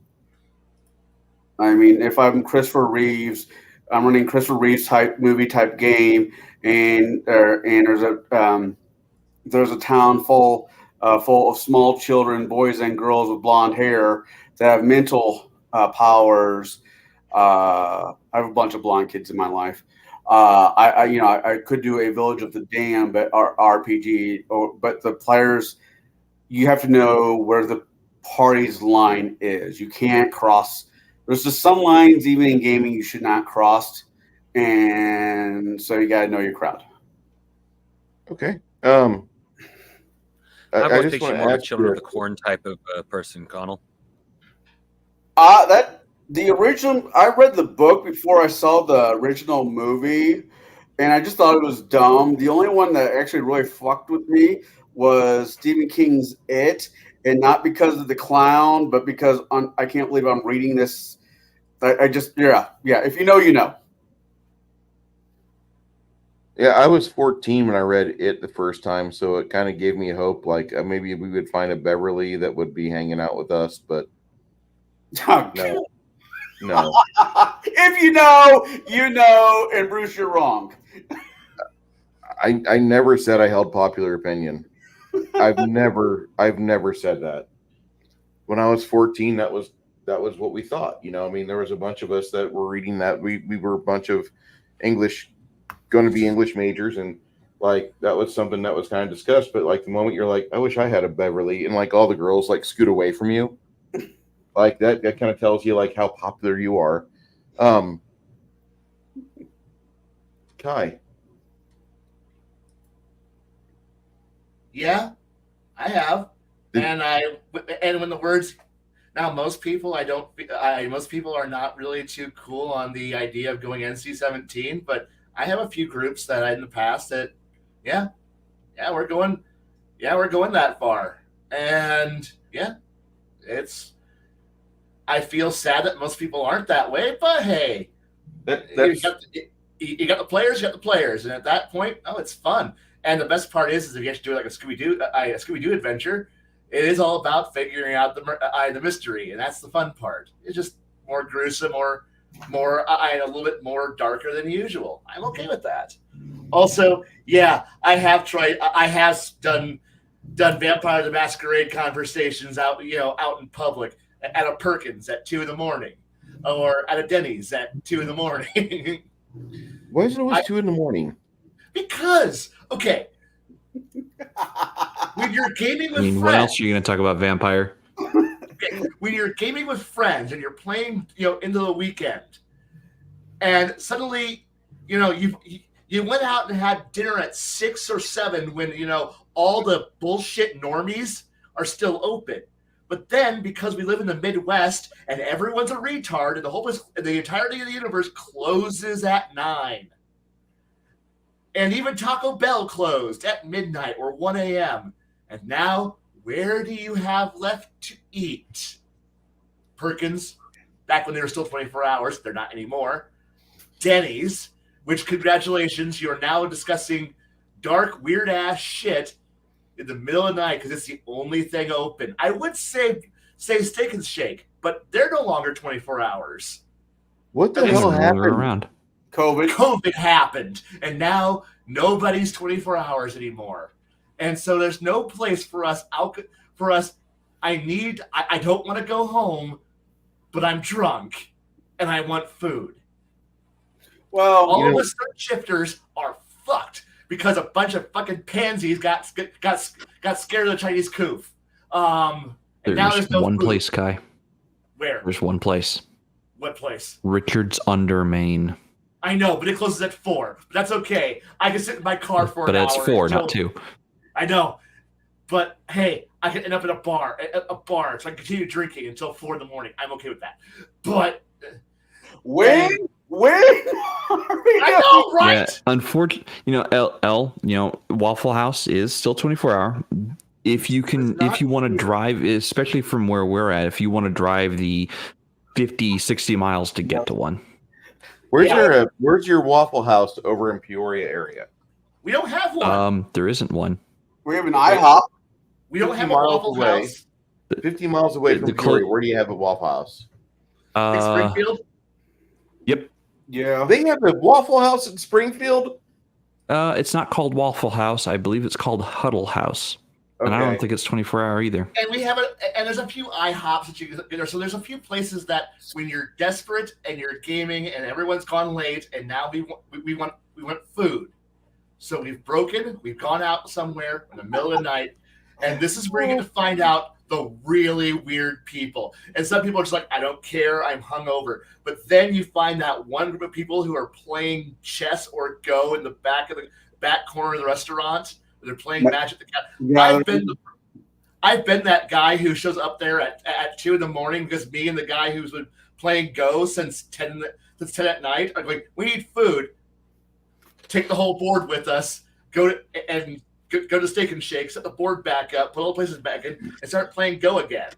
I mean, if I'm Christopher Reeves, I'm running Christopher Reeves type movie type game, and there's a town full of small children, boys and girls with blonde hair that have mental powers. I have a bunch of blonde kids in my life. I could do a Village of the Damned, but RPG, but the players, you have to know where the party's line is. You can't cross. There's just some lines, even in gaming, you should not cross, and so you got to know your crowd. Okay. I I would just think want you're to more of a ask Children of you. the Corn type of person, Connell. The original. I read the book before I saw the original movie, and I just thought it was dumb. The only one that actually really fucked with me was Stephen King's It, and not because of the clown, but because I can't believe I'm reading this. I just yeah. If you know, you know. Yeah, I was 14 when I read it the first time, so it kind of gave me hope. Like maybe we would find a Beverly that would be hanging out with us, but no. If you know, you know, and Bruce, you're wrong. I never said I held popular opinion. I've never said that. When I was 14, that was what we thought. I mean, there was a bunch of us that were reading that. We were a bunch of going to be English majors, and like that was something that was kind of discussed. But like the moment you're like, I wish I had a Beverly, and like all the girls like scoot away from you, like that kind of tells you like how popular you are. Kai. Yeah, I have, and when the words now, most people most people are not really too cool on the idea of going NC-17, but I have a few groups that in the past that, yeah, we're going that far, and yeah, I feel sad that most people aren't that way, but hey, you got the players, and at that point, oh, it's fun. And the best part is if you actually do like a Scooby-Doo adventure, it is all about figuring out the mystery, and that's the fun part. It's just more gruesome, or a little bit more darker than usual. I'm okay with that. Also, yeah, I have done done Vampire the Masquerade conversations out in public at a Perkins at 2 a.m, or at a Denny's at 2 a.m. Why is it always 2 a.m? Because, okay, when you're gaming with friends, what else are you going to talk about, Vampire? okay, when you're gaming with friends and you're playing, into the weekend, and suddenly, you went out and had dinner at 6 or 7 when all the bullshit normies are still open. But then, because we live in the Midwest and everyone's a retard, and the entirety of the universe closes at 9. And even Taco Bell closed at midnight or 1 a.m. And now, where do you have left to eat? Perkins, back when they were still 24 hours, they're not anymore. Denny's, which, congratulations, you are now discussing dark, weird-ass shit in the middle of the night because it's the only thing open. I would say Steak and Shake, but they're no longer 24 hours. What the They're hell no longer happened? around. COVID happened, and now nobody's 24 hours anymore. And so there's no place for us I don't want to go home, but I'm drunk and I want food. Well, All of us third shifters are fucked because a bunch of fucking pansies got scared of the Chinese coup. And now There's no one food. place, Kai. Where? There's one place. What place? Richards under Maine. I know, but it closes at 4. But that's okay. I can sit in my car for But an it's hour. 4, until- not 2. I know. But hey, I can end up in a bar, so I can continue drinking until 4 a.m. I'm okay with that. But when? I know, right? Yeah, unfortunately, Waffle House is still 24 hour. If you want to drive, especially from where we're at, if you want to drive the 50, 60 miles to get to one. Where's your Waffle House over in Peoria area? We don't have one. There isn't one. We have an IHOP. We don't 50 have a miles Waffle away. House. 50 miles away The from Peoria, where do you have a Waffle House? In Springfield? Yep. Yeah. They have a Waffle House in Springfield? It's not called Waffle House. I believe it's called Huddle House. Okay. And I don't think it's 24 hour either. And we have and there's a few IHOPs that you can get there. So there's a few places that when you're desperate and you're gaming and everyone's gone late and now we want food. So we've gone out somewhere in the middle of the night, and this is where you get to find out the really weird people. And some people are just like, I don't care, I'm hungover. But then you find that one group of people who are playing chess or Go in the back corner of the restaurant. They're playing Magic the Gathering. Yeah, I've been that guy who shows up there at 2 a.m. because me and the guy who's been playing Go since 10 at night are going, we need food. Take the whole board with us. Go to Steak and Shake, set the board back up, put all the places back in, and start playing Go again.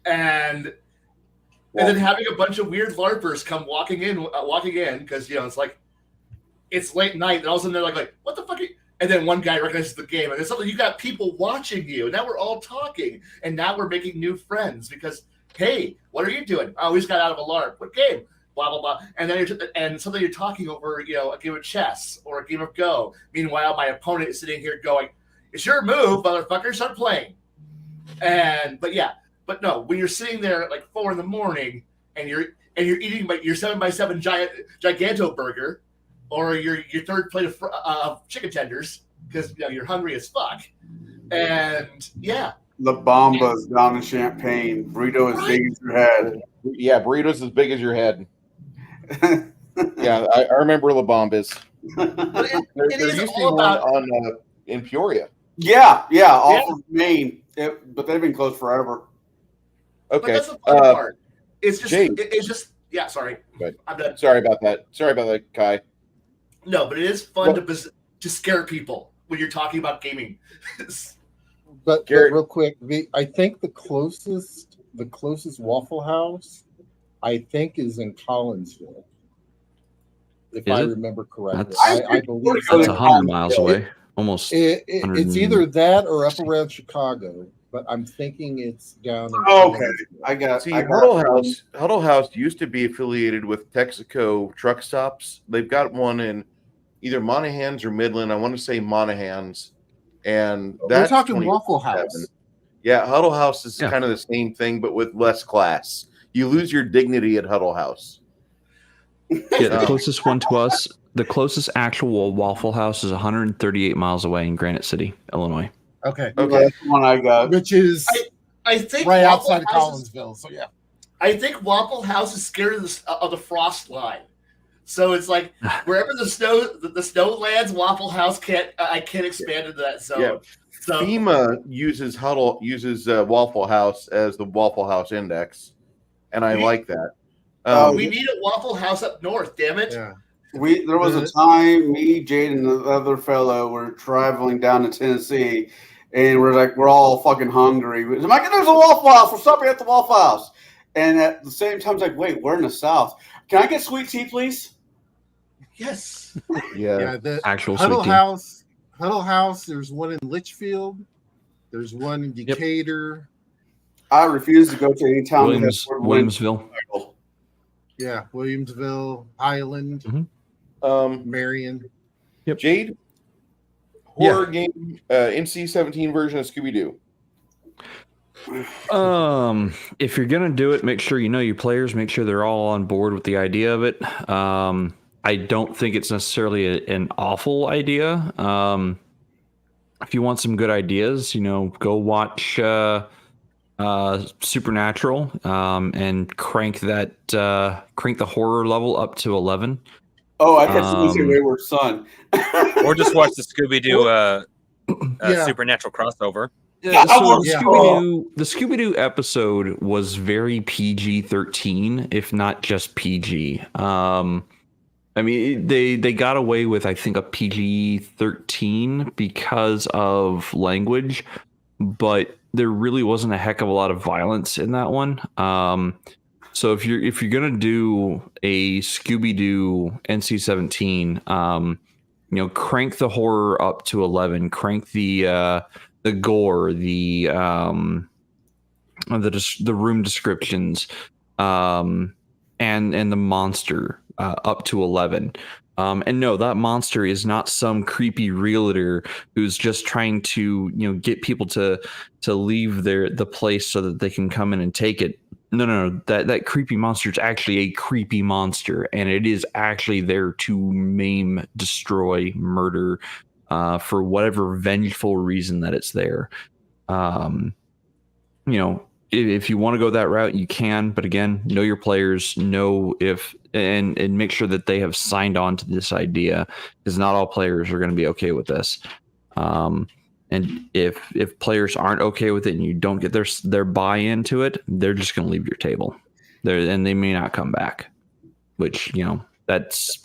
And then having a bunch of weird LARPers come walking in because it's like it's late night, and all of a sudden they're like what the fuck? And then one guy recognizes the game, and then suddenly you got people watching you. And now we're all talking, and now we're making new friends because, hey, what are you doing? Oh, we just got out of a LARP. What game? Blah blah blah. And then suddenly you're talking over, a game of chess or a game of Go. Meanwhile, my opponent is sitting here going, "It's your move, motherfucker. Start playing." But no, when you're sitting there at like 4 a.m. and you're eating your 7x7 giganto burger, or your third plate of chicken tenders because you're hungry as fuck, and La Bamba's down in Champaign. Burrito as big as your head. Yeah, burritos as big as your head. Yeah, I remember La Bamba's. It There is used to be all one about in Peoria. Yeah, off of Maine. But they've been closed forever. But Okay. that's the fun part. It's just Jake. it's just sorry. Good. I'm done. Sorry about that, Kai. No, but it is fun to scare people when you're talking about gaming. But Garrett. real quick, I think the closest Waffle House, I think, is in Collinsville, if Is I it? remember correctly. That's- I believe That's so. 100 miles away. Almost. It's either that or up around Chicago, but I'm thinking it's down. In Okay, Collinsville. Huddle House used to be affiliated with Texaco truck stops. They've got one in either Monahans or Midland. I want to say Monahans. and We're that's talking 20 Waffle House. Yeah, Huddle House is Yeah. kind of the same thing, but with less class. You lose your dignity at Huddle House. Yeah, the Um, closest one to us, the closest actual Waffle House is 138 miles away in Granite City, Illinois. Okay. Yeah, that's the one I got. Which is I think right Waffle outside of House is- Collinsville. So yeah. I think Waffle House is scared of the frost line. So it's like wherever the snow lands, Waffle House can't expand into that zone. Yeah. So FEMA uses Waffle House as the Waffle House index, and I like that. we need a Waffle House up north. Damn it! Yeah. There was a time me, Jade, and the other fellow were traveling down to Tennessee, and we're all fucking hungry. There's a Waffle House. We're stopping at the Waffle House, and at the same time, it's like, wait, we're in the South. Can I get sweet tea, please? Yes. Yeah. The Actual Huddle sweet tea. House. Huddle House. There's one in Litchfield. There's one in Decatur. I refuse to go to any town that has Williamsville. Yeah, Williamsville, Highland, Marion. Jade, horror game, NC-17 version of Scooby-Doo. If you're gonna do it, make sure you know your players. Make sure they're all on board with the idea of it. I don't think it's necessarily an awful idea. If you want some good ideas, go watch Supernatural and crank the horror level up to 11. Oh, I thought you said Wayward Son. Or just watch the Scooby-Doo Yeah. Supernatural crossover. Yeah, so Yeah. the Scooby-Doo episode was very PG-13, if not just PG. I mean, they got away with, I think, a PG-13 because of language, but there really wasn't a heck of a lot of violence in that one. So if you're gonna do a Scooby-Doo NC-17, crank the horror up to 11, crank the gore, the room descriptions, and the monster up to 11. And no, that monster is not some creepy realtor who's just trying to get people to leave the place so that they can come in and take it. No. That creepy monster is actually a creepy monster, and it is actually there to maim, destroy, murder, for whatever vengeful reason that it's there. If you want to go that route, you can, but again, know your players, and make sure that they have signed on to this idea, because not all players are going to be okay with this. And if players aren't okay with it and you don't get their buy-in to it, they're just going to leave your table and they may not come back, which, that's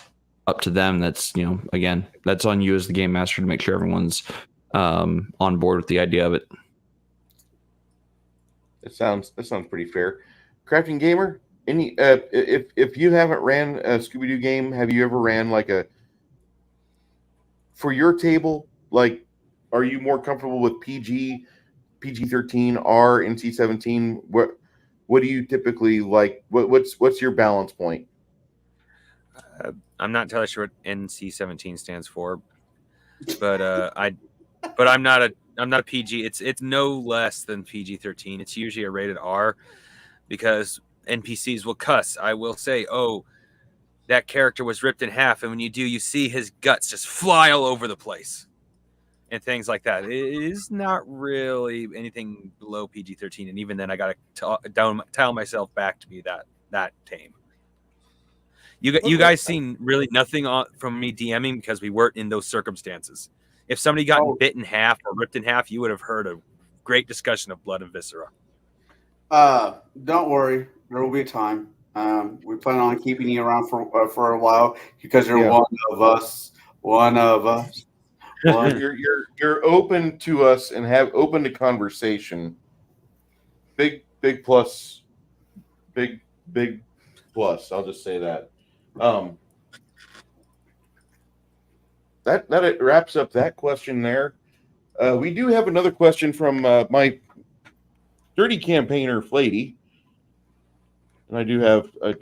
up to them. That's, again, that's on you as the game master to make sure everyone's on board with the idea of it. That sounds pretty fair. Crafting Gamer, any if you haven't ran a Scooby-Doo game, have you ever ran for your table? Are you more comfortable with PG-13, R, NC-17? What do you typically like? What's your balance point? I'm not entirely sure what NC-17 stands for, but I'm not a PG. It's no less than PG-13. It's usually a rated R because NPCs will cuss. I will say, oh, that character was ripped in half, and when you do, you see his guts just fly all over the place and things like that. It is not really anything below PG-13, and even then, I got to tell myself back to be that tame. You guys seen really nothing from me DMing because we weren't in those circumstances. If somebody got bit in half or ripped in half, you would have heard a great discussion of blood and viscera. Don't worry, there will be a time. We plan on keeping you around for a while because you're one of us. One of us. You're open to us and have open to conversation. Big plus. Big plus. I'll just say that. That it wraps up that question there. We do have another question from my dirty campaigner Flady, and I do have what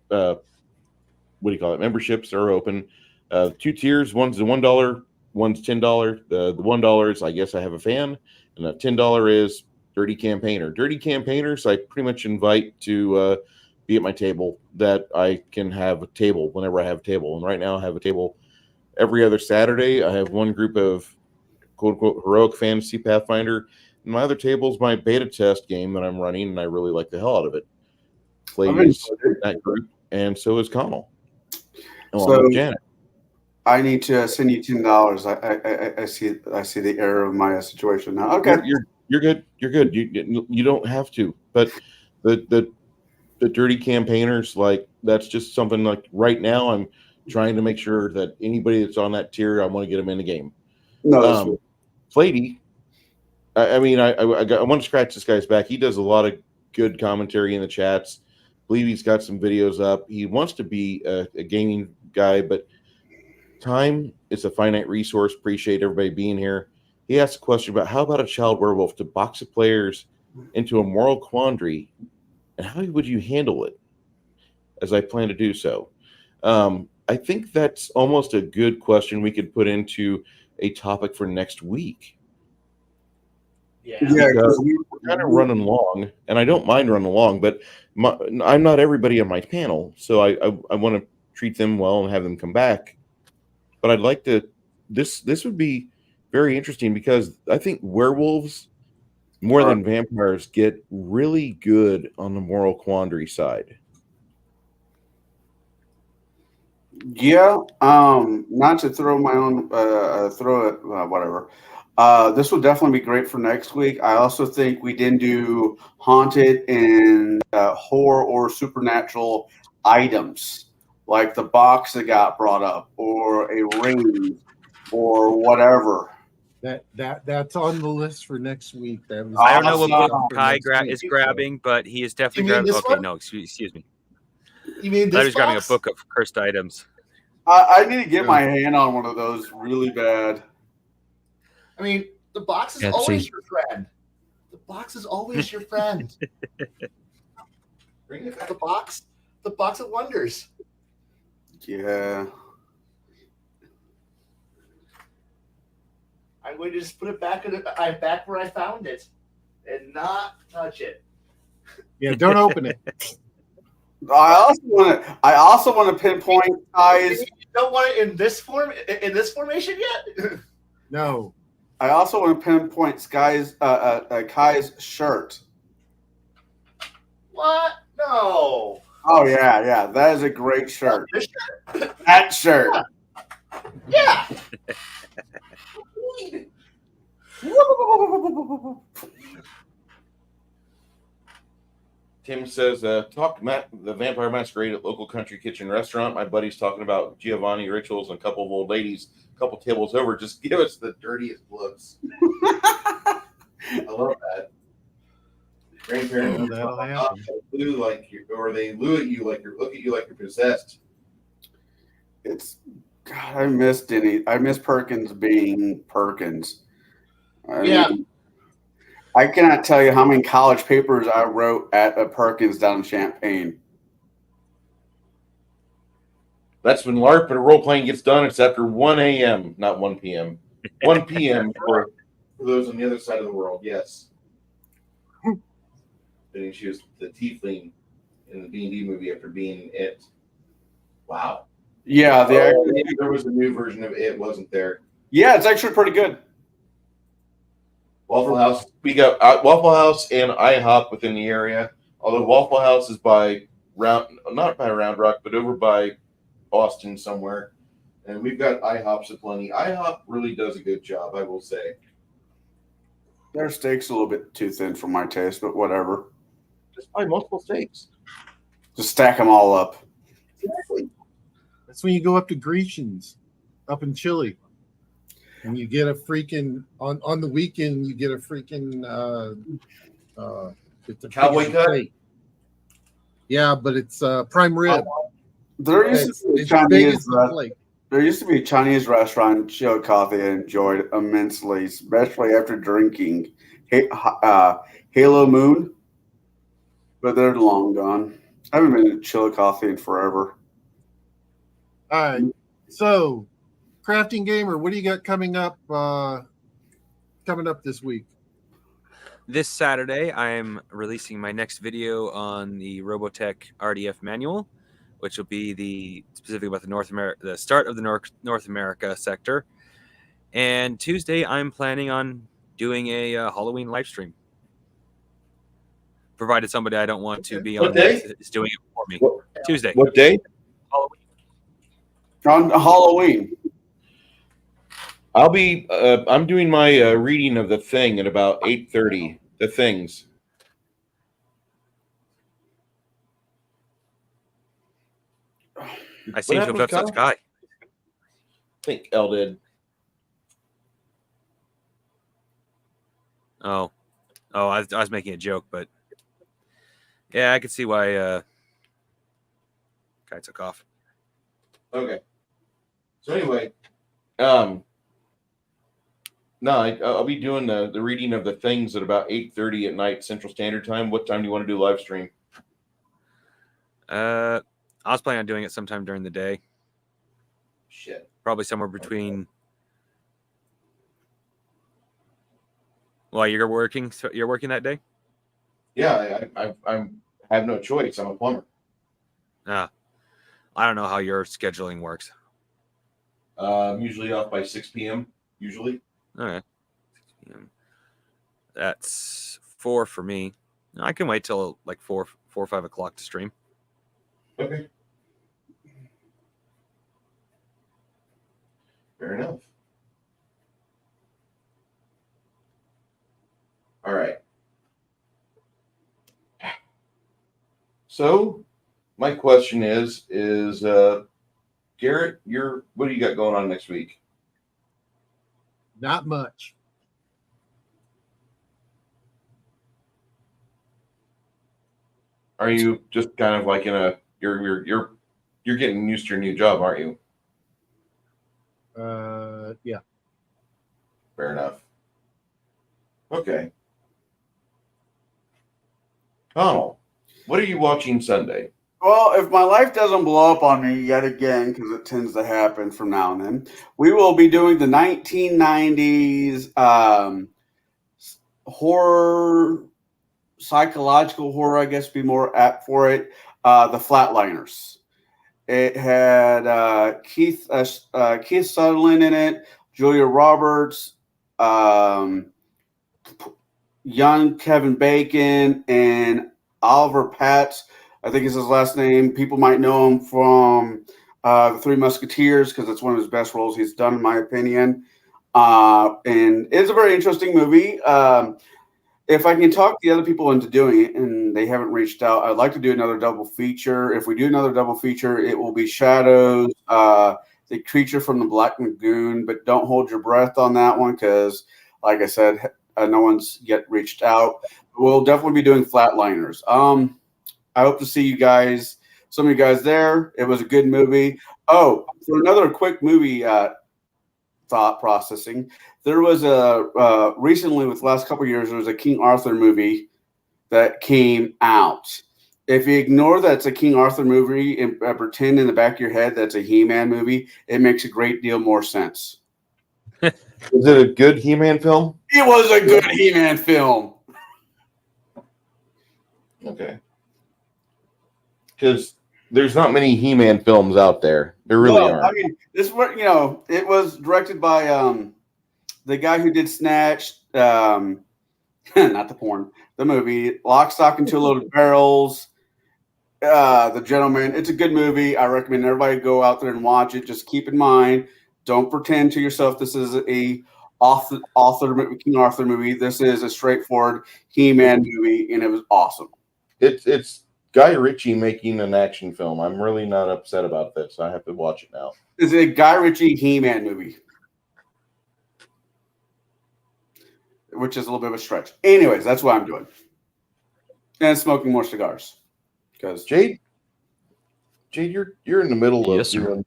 do you call it? Memberships are open. 2 tiers. One's the $1 one's $10. The $1 is I guess I have a fan, and the $10 is Dirty Campaigner. Dirty Campaigners I pretty much invite to be at my table, that I can have a table whenever I have a table. And right now I have a table every other Saturday. I have one group of quote unquote heroic fantasy Pathfinder. And my other table is my beta test game that I'm running, and I really like the hell out of it. Ladies in that group, and so is Connell. Along with Janet. I need to send you $10. I see the error of my situation now. Okay, you're good. You're good. You don't have to, but the Dirty Campaigners, like, that's just something like right now I'm trying to make sure that anybody that's on that tier, I want to get them in the game. No, Flady, I mean, I want to scratch this guy's back. He does a lot of good commentary in the chats. I believe he's got some videos up. He wants to be a gaming guy, but time is a finite resource. Appreciate everybody being here. He asked a question about how about a child werewolf to box the players into a moral quandary, and how would you handle it? As I plan to do so. I think that's almost a good question we could put into a topic for next week. Yeah, because we're kind of running long, and I don't mind running long, but I'm not everybody on my panel, so I want to treat them well and have them come back. But I'd like to. This would be very interesting, because I think werewolves, more than vampires, get really good on the moral quandary side. Yeah, not to throw my own whatever. This will definitely be great for next week. I also think we didn't do haunted and horror or supernatural items, like the box that got brought up, or a ring, or whatever. That's on the list for next week. I don't know what book Kai is week. grabbing, but he is definitely grabbing. Okay, one? no, excuse me. You mean I this was grabbing a box? book of cursed items. I need to get my hand on one of those really bad. I mean, the box is Etsy. always your friend. The box is always your friend. Bring it back. The box of wonders. Yeah. I'm going to just put it back back where I found it, and not touch it. Yeah, don't open it. I also want to pinpoint Kai's. You don't want it in this formation yet? No. I also want to pinpoint Kai's shirt. What? No. Oh yeah, that is a great shirt. This shirt? That shirt. Yeah. Tim says, talk the Vampire Masquerade at local country kitchen restaurant. My buddy's talking about Giovanni rituals and a couple of old ladies, a couple tables over. Just give us the dirtiest looks. I love that. Grandparents That'll happen. they loo at you like you're possessed. It's God. I miss Denny. I miss Perkins being Perkins. I mean, I cannot tell you how many college papers I wrote at a Perkins down in Champaign. That's when LARP and role playing gets done. It's after 1 a.m., not 1 p.m. 1 p.m. for those on the other side of the world. Yes. Then she was the tiefling in the D&D movie after being it. Wow. Yeah, there was a new version of it, wasn't there? Yeah, it's actually pretty good. Waffle House. We got Waffle House and IHOP within the area. Although Waffle House is not by Round Rock, but over by Austin somewhere. And we've got IHOPs aplenty. IHOP really does a good job, I will say. Their steak's a little bit too thin for my taste, but whatever. Just buy multiple steaks. Just stack them all up. Exactly. That's when you go up to Grecian's up in Chile. And you get a freaking on the weekend. You get a freaking it's a Cowboy cut? plate. Yeah, but it's prime rib. There used to be a It's as big as Chinese. the plate. There used to be a Chinese restaurant in Chillicothe I enjoyed immensely, especially after drinking Halo Moon. But they're long gone. I haven't been to Chillicothe in forever. All right, so crafting game, or what do you got coming up? Coming up this week. This Saturday, I am releasing my next video on the Robotech RDF manual, which will be specifically about the start of the North America sector. And Tuesday, I'm planning on doing a Halloween live stream, provided somebody I don't want to be What on day? is doing it for me. What, Tuesday. what day? Halloween. On Halloween. I'll be. I'm doing my reading of The Thing at about 8:30. The Things. I seem to have left that guy. I think Elle did. Oh, I was making a joke, but yeah, I could see why guy took off. Okay. So anyway, no, I'll be doing the reading of The Things at about 8:30 at night Central Standard Time. What time do you want to do live stream? I was planning on doing it sometime during the day. Shit. Probably somewhere between. Well, you're working. So you're working that day. Yeah, I have no choice. I'm a plumber. I don't know how your scheduling works. I'm usually off by 6 p.m. Usually. All right. That's 4 for me. I can wait till like 4 or 5 o'clock to stream. Okay. Fair enough. All right. So, my question is Garrett, what do you got going on next week? Not much. Are you just kind of like in a you're getting used to your new job, aren't you? Yeah. Fair enough. Okay. Connell, what are you watching Sunday? Well, if my life doesn't blow up on me yet again, because it tends to happen from now and then, we will be doing the 1990s horror, psychological horror, I guess, be more apt for it. The Flatliners. It had Keith Sutherland in it, Julia Roberts, young Kevin Bacon, and Oliver Patz. I think is his last name. People might know him from The Three Musketeers because it's one of his best roles he's done, in my opinion. And it's a very interesting movie. If I can talk the other people into doing it, and they haven't reached out, I'd like to do another double feature. If we do another double feature, it will be Shadows, the Creature from the Black Lagoon. But don't hold your breath on that one because, like I said, no one's yet reached out. We'll definitely be doing Flatliners. I hope to see you guys, some of you guys there. It was a good movie. Oh, for another quick movie thought processing, there was recently, with the last couple of years, there was a King Arthur movie that came out. If you ignore that it's a King Arthur movie and pretend in the back of your head that's a He-Man movie, it makes a great deal more sense. Is it a good He-Man film? It was a good He-Man film. Okay. Because there's not many He-Man films out there. There really aren't. I mean, this it was directed by the guy who did Snatch, not the porn, the movie, Lock, Stock, and Two Loaded Barrels, The Gentleman. It's a good movie. I recommend everybody go out there and watch it. Just keep in mind, don't pretend to yourself this is a King Arthur movie. This is a straightforward He-Man movie, and it was awesome. It's Guy Ritchie making an action film. I'm really not upset about this. I have to watch it now. It's a Guy Ritchie He-Man movie, which is a little bit of a stretch. Anyways, that's what I'm doing. And smoking more cigars. Because Jade, you're in the middle of Yes, sir. doing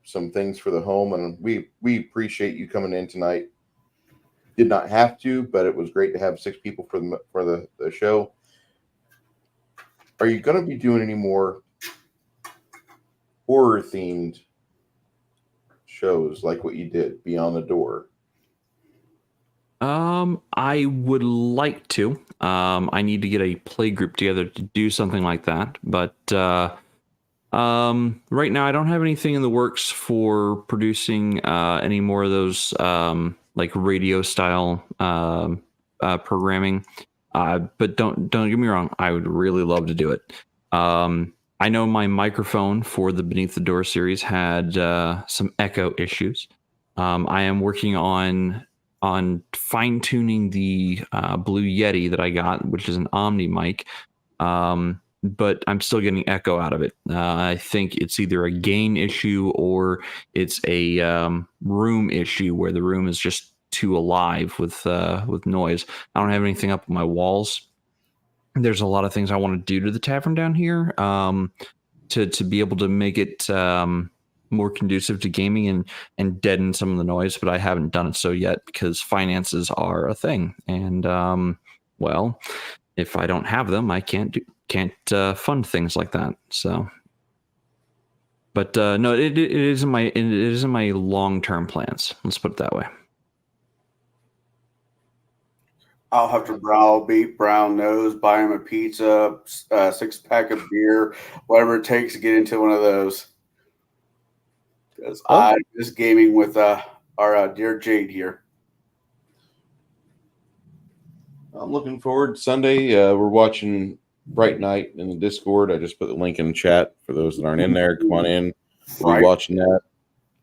some things for the home, and we appreciate you coming in tonight. Did not have to, but it was great to have 6 people for the show. Are you going to be doing any more horror themed shows like what you did Beyond the Door? I would like to. I need to get a play group together to do something like that. But right now I don't have anything in the works for producing any more of those like radio style programming. But don't get me wrong, I would really love to do it. I know my microphone for the Beneath the Door series had some echo issues. I am working on fine tuning the Blue Yeti that I got, which is an Omni mic. But I'm still getting echo out of it. I think it's either a gain issue or it's a room issue where the room is just too alive with noise. I don't have anything up on my walls. There's a lot of things I want to do to the tavern down here to be able to make it more conducive to gaming and deaden some of the noise, but I haven't done it so yet because finances are a thing. And well, if I don't have them, I can't fund things like that. So, but no, it is in my long-term plans. Let's put it that way. I'll have to browbeat Brown Nose, buy him a pizza, 6-pack of beer, whatever it takes to get into one of those. Because I'm just gaming with our dear Jade here. I'm looking forward. Sunday, we're watching Bright Night in the Discord. I just put the link in the chat for those that aren't in there. Come on in. We'll be watching that.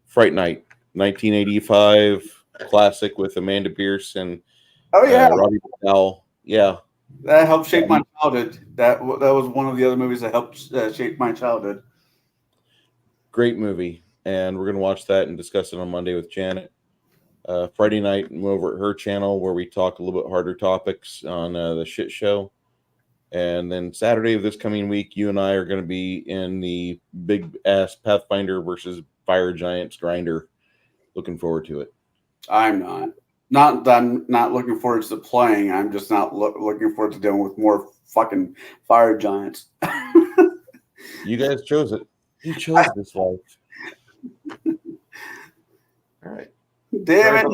Fright Night, 1985 classic with Amanda Pierce and Robbie Bell. Yeah. That helped shape my childhood. That was one of the other movies that helped shape my childhood. Great movie. And we're going to watch that and discuss it on Monday with Janet. Friday night, I'm over at her channel where we talk a little bit harder topics on the shit show. And then Saturday of this coming week, you and I are going to be in the big ass Pathfinder versus Fire Giants grinder. Looking forward to it. I'm not. Not that I'm not looking forward to playing. I'm just not looking forward to dealing with more fucking fire giants. You guys chose it. You chose this life. All right. Damn it.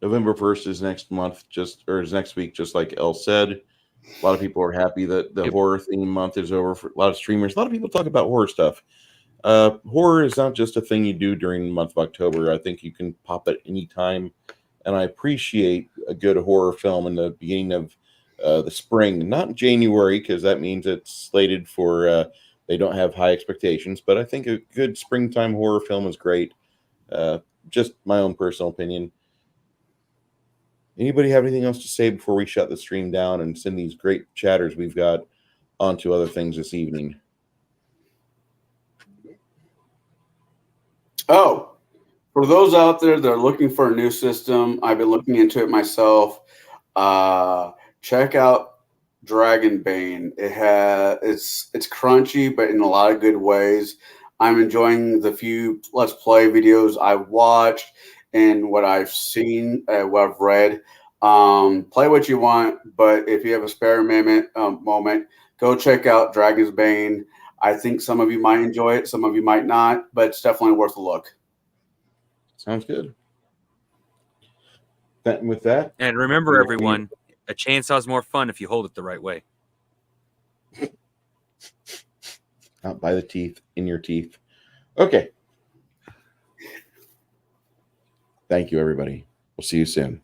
November 1st is next month, is next week, just like Elle said. A lot of people are happy that the horror theme month is over for a lot of streamers. A lot of people talk about horror stuff. Horror is not just a thing you do during the month of October. I think you can pop it anytime. And I appreciate a good horror film in the beginning of the spring, not January, because that means it's slated for they don't have high expectations. But I think a good springtime horror film is great. Just my own personal opinion. Anybody have anything else to say before we shut the stream down and send these great chatters we've got onto other things this evening? Oh, for those out there that are looking for a new system, I've been looking into it myself. Check out Dragonbane. It's crunchy, but in a lot of good ways. I'm enjoying the few Let's Play videos I've watched and what I've seen, what I've read. Play what you want, but if you have a spare moment, go check out Dragon's Bane. I think some of you might enjoy it, some of you might not, but it's definitely worth a look. Sounds good. With that, and remember, everyone, a chainsaw is more fun if you hold it the right way. Not by the teeth, in your teeth. Okay. Thank you, everybody. We'll see you soon.